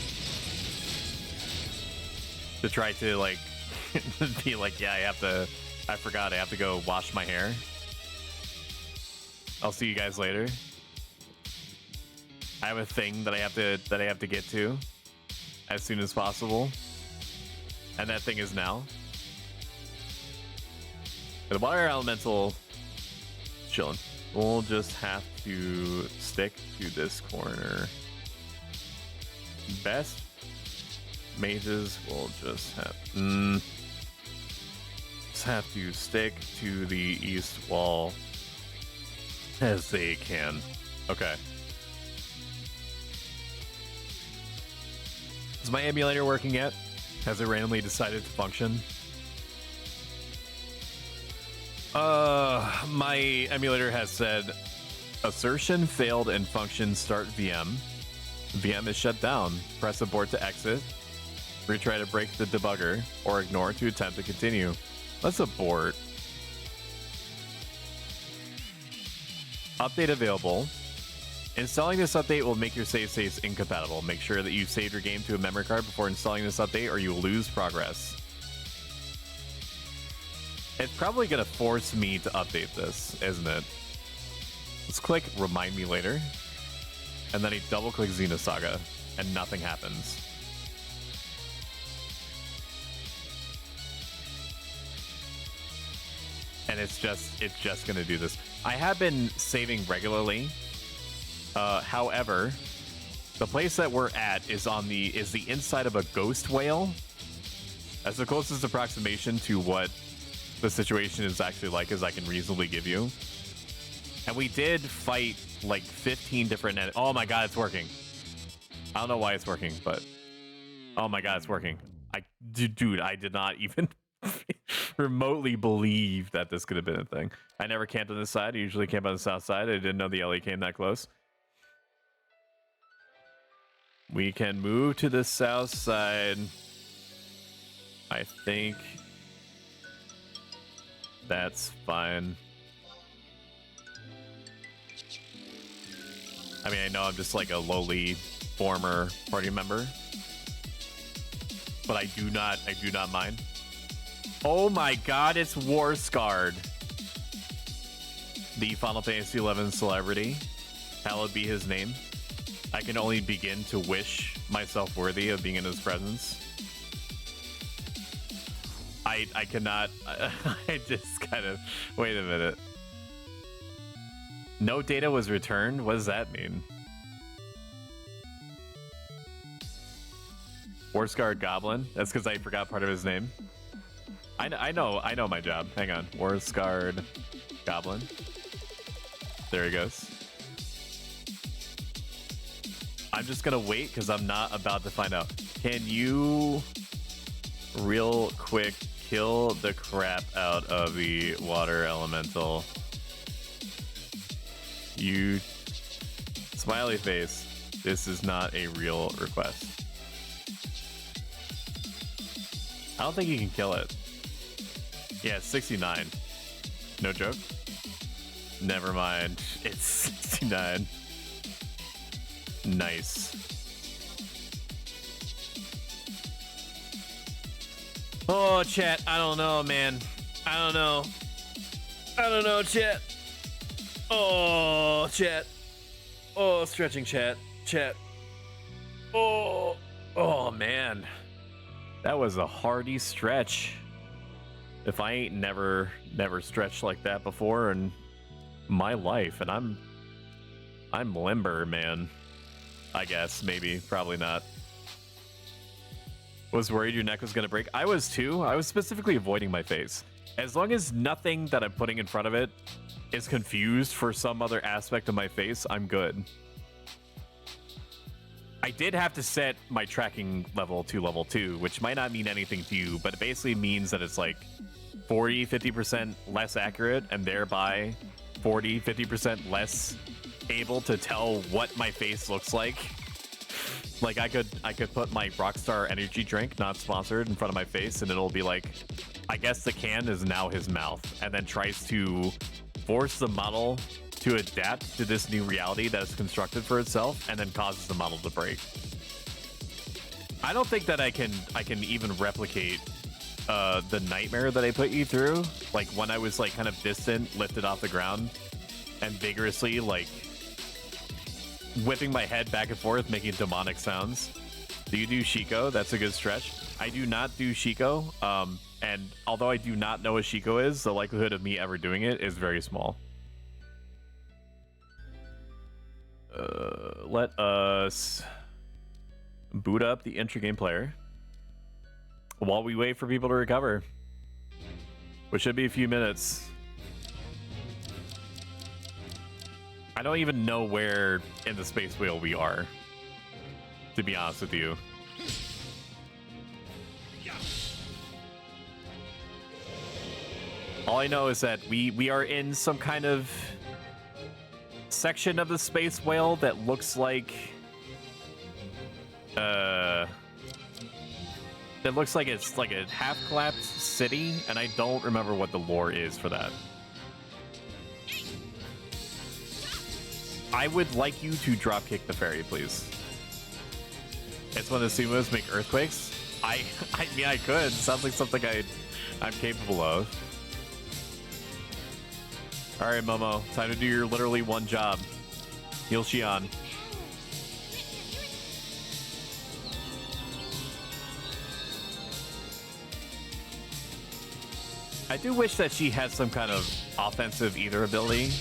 to try to, like, be like, yeah, I forgot, I have to go wash my hair. I'll see you guys later. I have a thing that I have to get to as soon as possible, and that thing is now. The water elemental is chilling. We'll just have to stick to this corner. Best mages will just have to stick to the east wall as they can. Okay. Is my emulator working yet? Has it randomly decided to function? My emulator has said assertion failed and function start VM. VM is shut down. Press abort to exit. Retry to break the debugger or ignore to attempt to continue. Let's abort. Update available. Installing this update will make your save states incompatible. Make sure that you saved your game to a memory card before installing this update or you will lose progress. It's probably going to force me to update this, isn't it? Let's click remind me later. And then I double click Xenosaga and nothing happens. And it's just going to do this. I have been saving regularly. However, the place that we're at is the inside of a ghost whale. That's the closest approximation to what the situation is actually like as I can reasonably give you. And we did fight like 15 different oh my god, it's working. I don't know why it's working, but oh my god, it's working. Dude, I did not even remotely believe that this could have been a thing. I never camped on this side. I usually camp on the south side. I didn't know the LA came that close. We can move to the south side. I think that's fine. I mean, I know I'm just like a lowly former party member, but I do not mind. Oh my god, it's War Scarred. The Final Fantasy XI celebrity. Hallowed be his name. I can only begin to wish myself worthy of being in his presence. I cannot. I just kind of. Wait a minute. No data was returned? What does that mean? Warscarred Goblin? That's because I forgot part of his name. I know my job. Hang on. Warscarred Goblin. There he goes. I'm just gonna wait because I'm not about to find out. Can you real quick kill the crap out of the water elemental? You smiley face. This is not a real request. I don't think you can kill it. Yeah, it's 69. No joke. Never mind. It's 69. Nice. Oh, chat. I don't know, man. I don't know, chat. Oh, chat. Oh, stretching chat. Chat. Oh, oh man. That was a hearty stretch. If I ain't never stretched like that before in my life, and I'm limber, man. I guess, maybe, probably not. Was worried your neck was gonna break. I was too. I was specifically avoiding my face. As long as nothing that I'm putting in front of it is confused for some other aspect of my face, I'm good. I did have to set my tracking level to level 2, which might not mean anything to you, but it basically means that it's like 40-50% less accurate, and thereby 40-50% less able to tell what my face looks like. Like I could put my Rockstar energy drink, not sponsored, in front of my face, and it'll be like, I guess the can is now his mouth, and then tries to force the model to adapt to this new reality that is constructed for itself, and then causes the model to break. I don't think that I can even replicate the nightmare that I put you through, like when I was like kind of distant, lifted off the ground, and vigorously like whipping my head back and forth, making demonic sounds. Do you do Shiko? That's a good stretch. I do not do Shiko, and although I do not know what Shiko is, the likelihood of me ever doing it is very small. Let us boot up the entry game player while we wait for people to recover, which should be a few minutes. I don't even know where in the space wheel we are, to be honest with you. All I know is that we are in some kind of section of the space whale that looks like it's like a half collapsed city, and I don't remember what the lore is for that. I would like you to dropkick the ferry, please. It's when the sumos make earthquakes. I mean, I could. Sounds like something I'm capable of. All right, Momo, time to do your literally one job. Heal Xion. I do wish that she had some kind of offensive ether ability.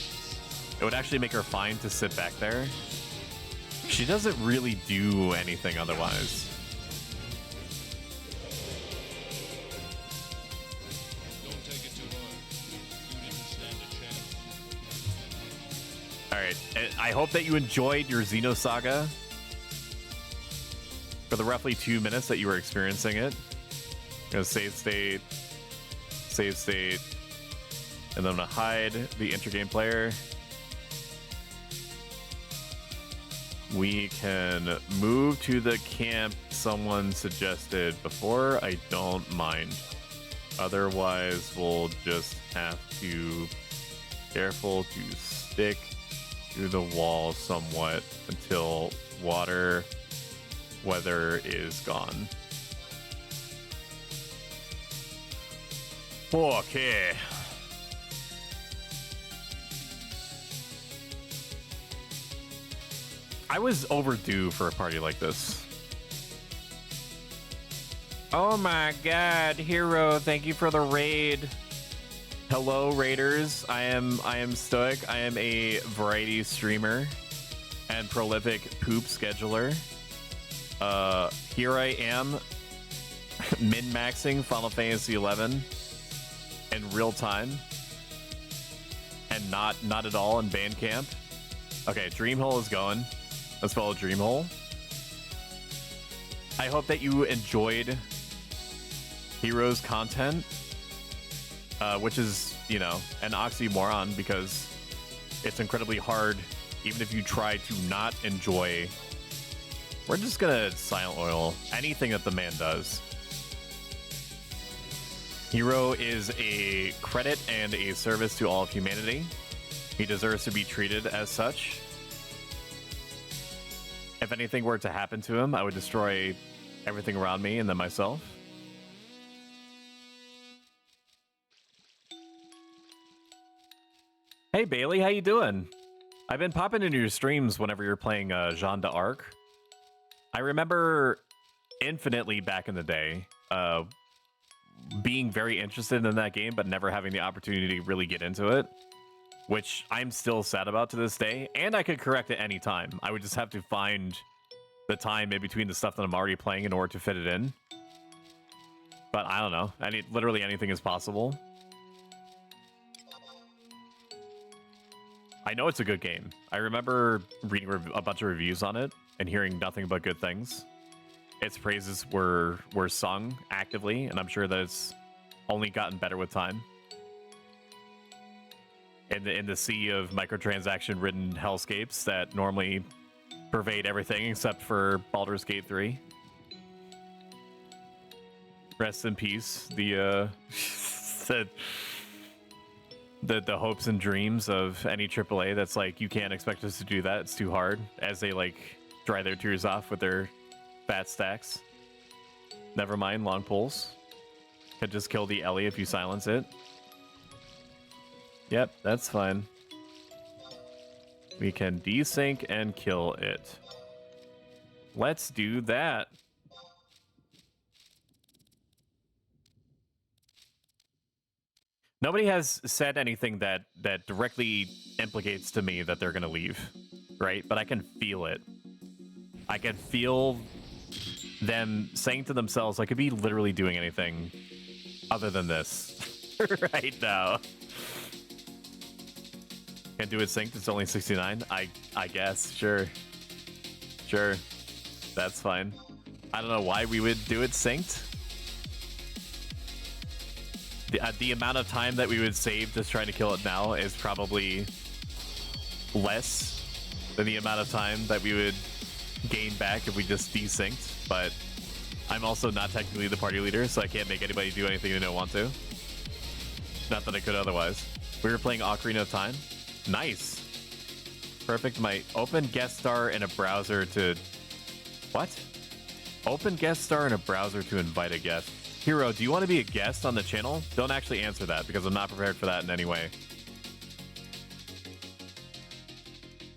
It would actually make her fine to sit back there. She doesn't really do anything otherwise. Don't take it too hard. You didn't stand a chance. Alright, I hope that you enjoyed your Xenosaga for the roughly 2 minutes that you were experiencing it. Gonna save state, and then I'm gonna hide the intergame player. We can move to the camp someone suggested before. I don't mind. Otherwise, we'll just have to be careful to stick to the wall somewhat until weather is gone. Okay. I was overdue for a party like this. Oh my god, Hero, thank you for the raid. Hello, raiders. I am Stoic. I am a variety streamer and prolific poop scheduler. Here I am min-maxing Final Fantasy XI in real time and not at all in Bandcamp. Okay, Dreamhole is going. Let's follow Dreamhole. I hope that you enjoyed Hero's content, which is, you know, an oxymoron because it's incredibly hard, even if you try to not enjoy. We're just gonna silent oil anything that the man does. Hero is a credit and a service to all of humanity. He deserves to be treated as such. If anything were to happen to him, I would destroy everything around me and then myself. Hey Bailey, how you doing? I've been popping into your streams whenever you're playing Jeanne d'Arc. I remember infinitely back in the day being very interested in that game, but never having the opportunity to really get into it, which I'm still sad about to this day. And I could correct at any time. I would just have to find the time in between the stuff that I'm already playing in order to fit it in. But I don't know. Literally anything is possible. I know it's a good game. I remember reading a bunch of reviews on it and hearing nothing but good things. Its praises were sung actively, and I'm sure that it's only gotten better with time. In the sea of microtransaction-ridden hellscapes that normally pervade everything except for Baldur's Gate 3. Rest in peace, the hopes and dreams of any AAA that's like, you can't expect us to do that, it's too hard, as they like dry their tears off with their fat stacks. Never mind, long pulls. Could just kill the Ellie if you silence it. Yep, that's fine. We can desync and kill it. Let's do that. Nobody has said anything that directly implicates to me that they're going to leave, right? But I can feel it. I can feel them saying to themselves, I could be literally doing anything other than this right now. Can't do it synced, it's only 69. I guess, sure. Sure. That's fine. I don't know why we would do it synced. The amount of time that we would save just trying to kill it now is probably less than the amount of time that we would gain back if we just desynced, but I'm also not technically the party leader, so I can't make anybody do anything they don't want to. Not that I could otherwise. We were playing Ocarina of Time. Nice. Perfect. My open guest star in a browser to... What? Open guest star in a browser to invite a guest. Hero, do you want to be a guest on the channel? Don't actually answer that, because I'm not prepared for that in any way.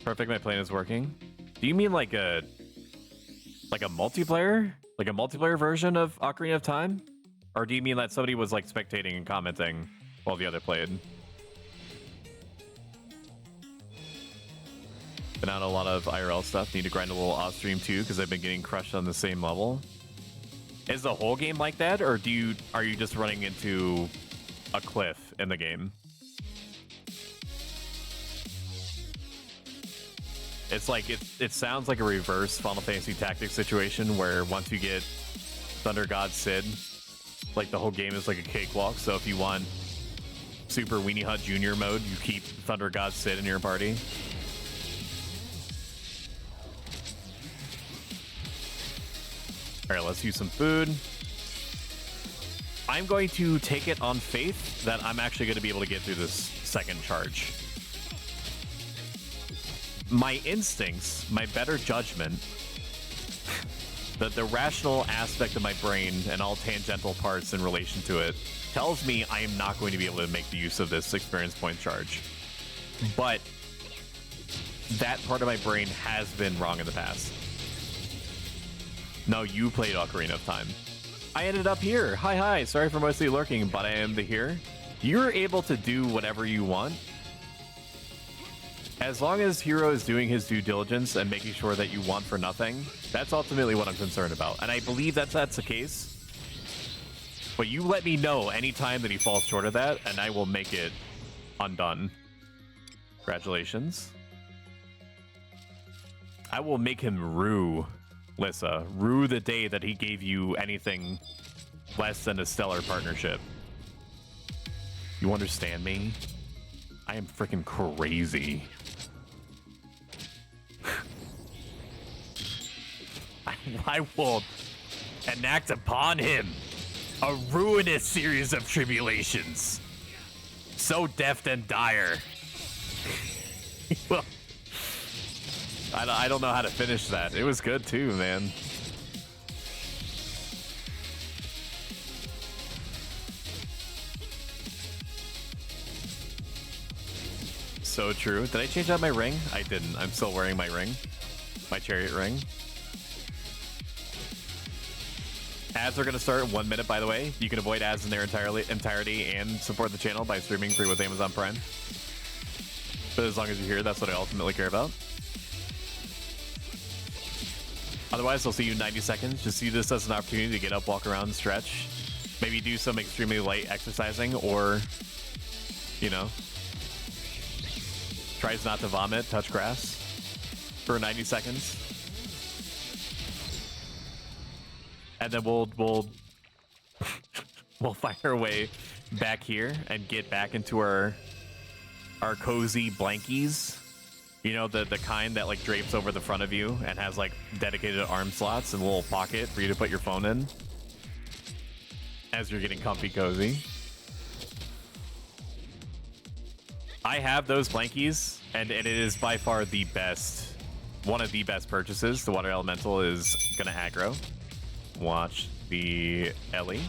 Perfect, my plan is working. Do you mean like a multiplayer? Like a multiplayer version of Ocarina of Time? Or do you mean that somebody was like spectating and commenting while the other played? Been on a lot of IRL stuff. Need to grind a little off stream too, because I've been getting crushed on the same level. Is the whole game like that, or are you just running into a cliff in the game? It's like it sounds like a reverse Final Fantasy Tactics situation where once you get Thunder God Sid, like the whole game is like a cakewalk. So if you want Super Weenie Hut Junior mode, you keep Thunder God Sid in your party. All right, let's use some food. I'm going to take it on faith that I'm actually going to be able to get through this second charge. My instincts, my better judgment, the rational aspect of my brain and all tangential parts in relation to it tells me I am not going to be able to make the use of this experience point charge. But that part of my brain has been wrong in the past. No, you played Ocarina of Time. I ended up here. Hi. Sorry for mostly lurking, but I am here. You're able to do whatever you want. As long as Hero is doing his due diligence and making sure that you want for nothing, that's ultimately what I'm concerned about. And I believe that's the case. But you let me know anytime that he falls short of that, and I will make it undone. Congratulations. I will make him rue. Lissa, rue the day that he gave you anything less than a stellar partnership. You understand me? I am freaking crazy. I will enact upon him a ruinous series of tribulations. So deft and dire. Well, I don't know how to finish that. It was good too, man. so true. Did I change out my ring? I didn't. I'm still wearing my ring. My chariot ring. Ads are going to start in 1 minute, by the way. You can avoid ads in their entirety and support the channel by streaming free with Amazon Prime. But as long as you're here, that's what I ultimately care about. Otherwise, I'll see you in 90 seconds. Just see this as an opportunity to get up, walk around, stretch. Maybe do some extremely light exercising, or, you know, tries not to vomit, touch grass for 90 seconds. And then we'll we'll find our way back here and get back into our cozy blankies. You know, the kind that like drapes over the front of you and has like dedicated arm slots and a little pocket for you to put your phone in as you're getting comfy cozy. I have those blankies, and it is by far the best, one of the best purchases. The water elemental is gonna aggro. Watch the Ellie.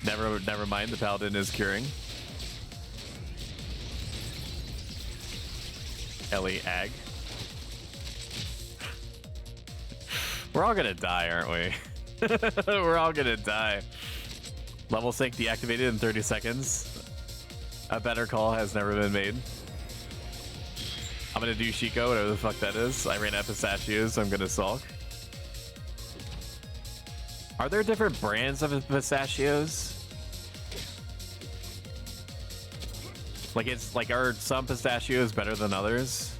Never mind, the paladin is curing. Ellie ag. We're all gonna die, aren't we? We're all gonna die. Level sync deactivated in 30 seconds. A better call has never been made. I'm gonna do Chico, whatever the fuck that is. I ran out of pistachios, so I'm gonna sulk. Are there different brands of pistachios? Like, it's like, are some pistachios better than others?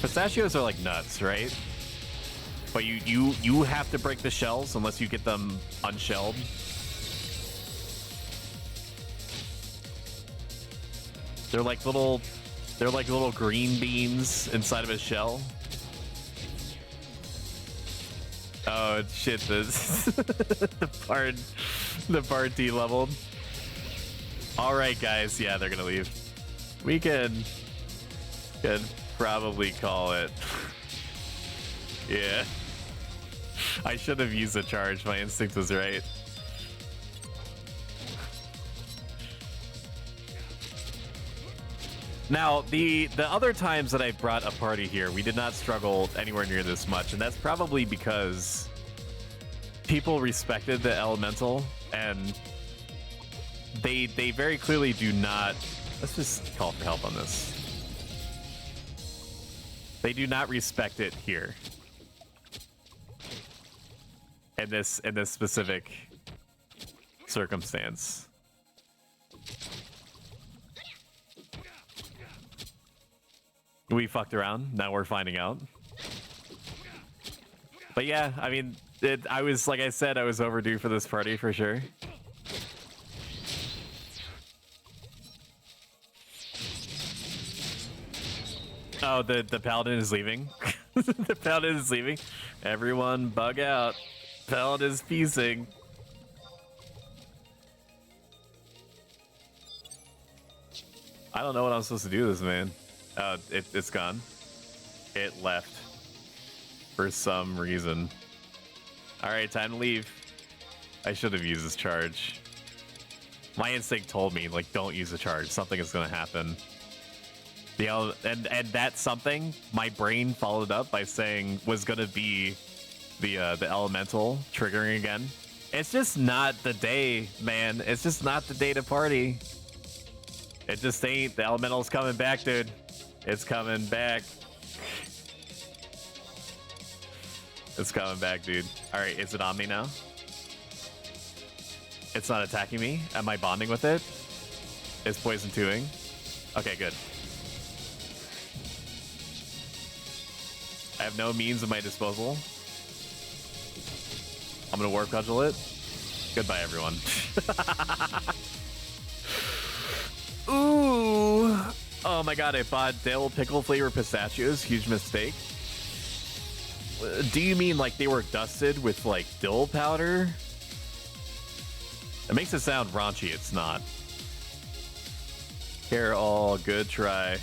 Pistachios are like nuts, right? But you have to break the shells unless you get them unshelled. They're like little green beans inside of a shell. Oh shit! The part de-leveled. All right, guys. Yeah, they're gonna leave. We could probably call it. Yeah. I should have used the charge. My instinct was right. Now, the other times that I brought a party here, we did not struggle anywhere near this much, and that's probably because people respected the elemental, and they very clearly do not. Let's just call for help on this. They do not respect it here. In this specific circumstance. We fucked around. Now we're finding out. But yeah, I mean, I was, like I said, I was overdue for this party for sure. Oh, the paladin is leaving. The paladin is leaving. Everyone bug out. Paladin is feasting. I don't know what I'm supposed to do with this, man. It's gone. It left. For some reason. Alright, time to leave. I should have used this charge. My instinct told me, like, don't use the charge. Something is gonna happen. And that something, my brain followed up by saying was gonna be the elemental triggering again. It's just not the day, man. It's just not the day to party. It just ain't. The elemental's coming back, dude. It's coming back. It's coming back, dude. All right, is it on me now? It's not attacking me. Am I bonding with it? It's poison 2ing. Okay, good. I have no means at my disposal. I'm gonna warp cudgel it. Goodbye, everyone. Ooh. Oh my god, I bought dill pickle flavor pistachios. Huge mistake. Do you mean like they were dusted with like dill powder? It makes it sound raunchy. It's not. Here, all good try.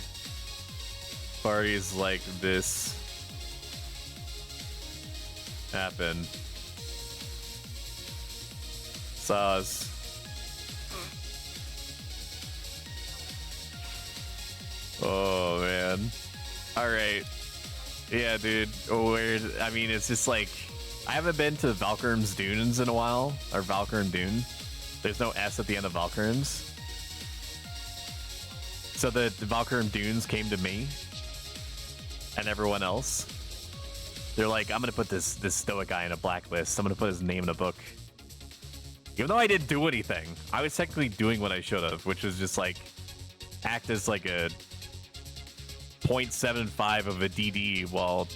Parties like this happen. Sauce. Oh man. All right. Yeah, dude. Weird. I mean, it's just like I haven't been to Valkyrm's Dunes in a while, or Valkyrm Dune. There's no S at the end of Valkyrm's. So the Valkyrm Dunes came to me and everyone else. They're like, I'm gonna put this stoic guy in a blacklist. I'm gonna put his name in a book. Even though I didn't do anything, I was technically doing what I should have, which was just like act as like a 0.75 of a DD while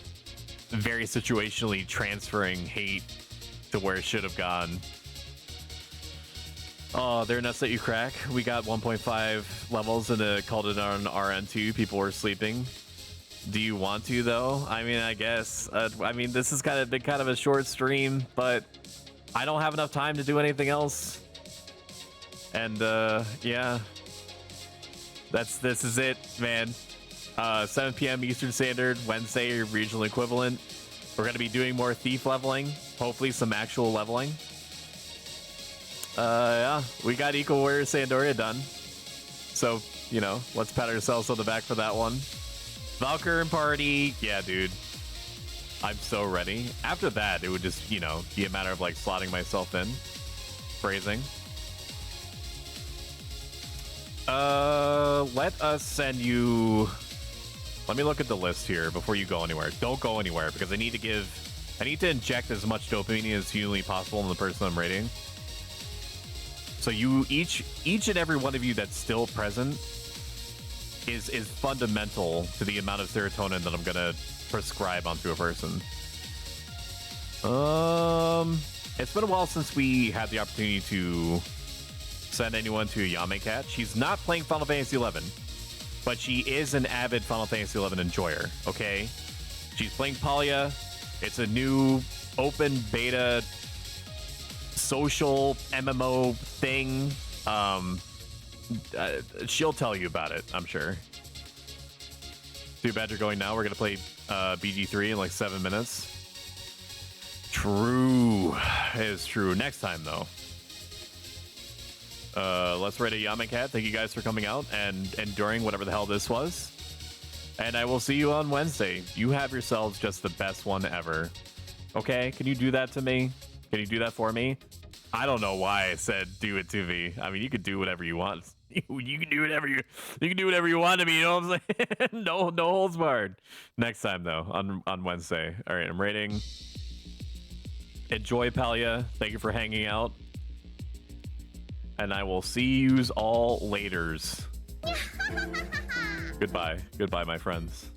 very situationally transferring hate to where it should have gone. Oh, they're nuts that you crack. We got 1.5 levels and called it on RN2. People were sleeping. Do you want to though? I mean, I guess. I mean, this has been kind of a short stream, but I don't have enough time to do anything else. And yeah, this is it, man. 7 p.m. Eastern Standard, Wednesday, regional equivalent. We're going to be doing more thief leveling, hopefully some actual leveling. Yeah, we got Eco Warrior Sandoria done. So, you know, let's pat ourselves on the back for that one. Valkyrm party, yeah, dude. I'm so ready. After that, it would just, you know, be a matter of like slotting myself in. Phrasing. Let us send you... Let me look at the list here before you go anywhere. Don't go anywhere because I need to inject as much dopamine as humanly possible in the person I'm rating. So you each and every one of you that's still present is fundamental to the amount of serotonin that I'm gonna prescribe onto a person. It's been a while since we had the opportunity to send anyone to a Yame Cat. She's not playing Final Fantasy XI, but she is an avid Final Fantasy XI enjoyer, okay? She's playing Palya. It's a new open beta social MMO thing. She'll tell you about it, I'm sure. Too bad you're going now. We're going to play BG3 in like 7 minutes. True. It is true. Next time, though. Let's rate a Yame Cat. Thank you guys for coming out and enduring whatever the hell this was. And I will see you on Wednesday. You have yourselves just the best one ever. Okay? Can you do that to me? Can you do that for me? I don't know why I said do it to me. I mean, you could do whatever you want. You can do whatever you can do whatever you want to me. You know what I'm saying? no holds barred. Next time though, on Wednesday. All right, I'm rating. Enjoy Palya. Thank you for hanging out. And I will see yous all laters. Goodbye. Goodbye, my friends.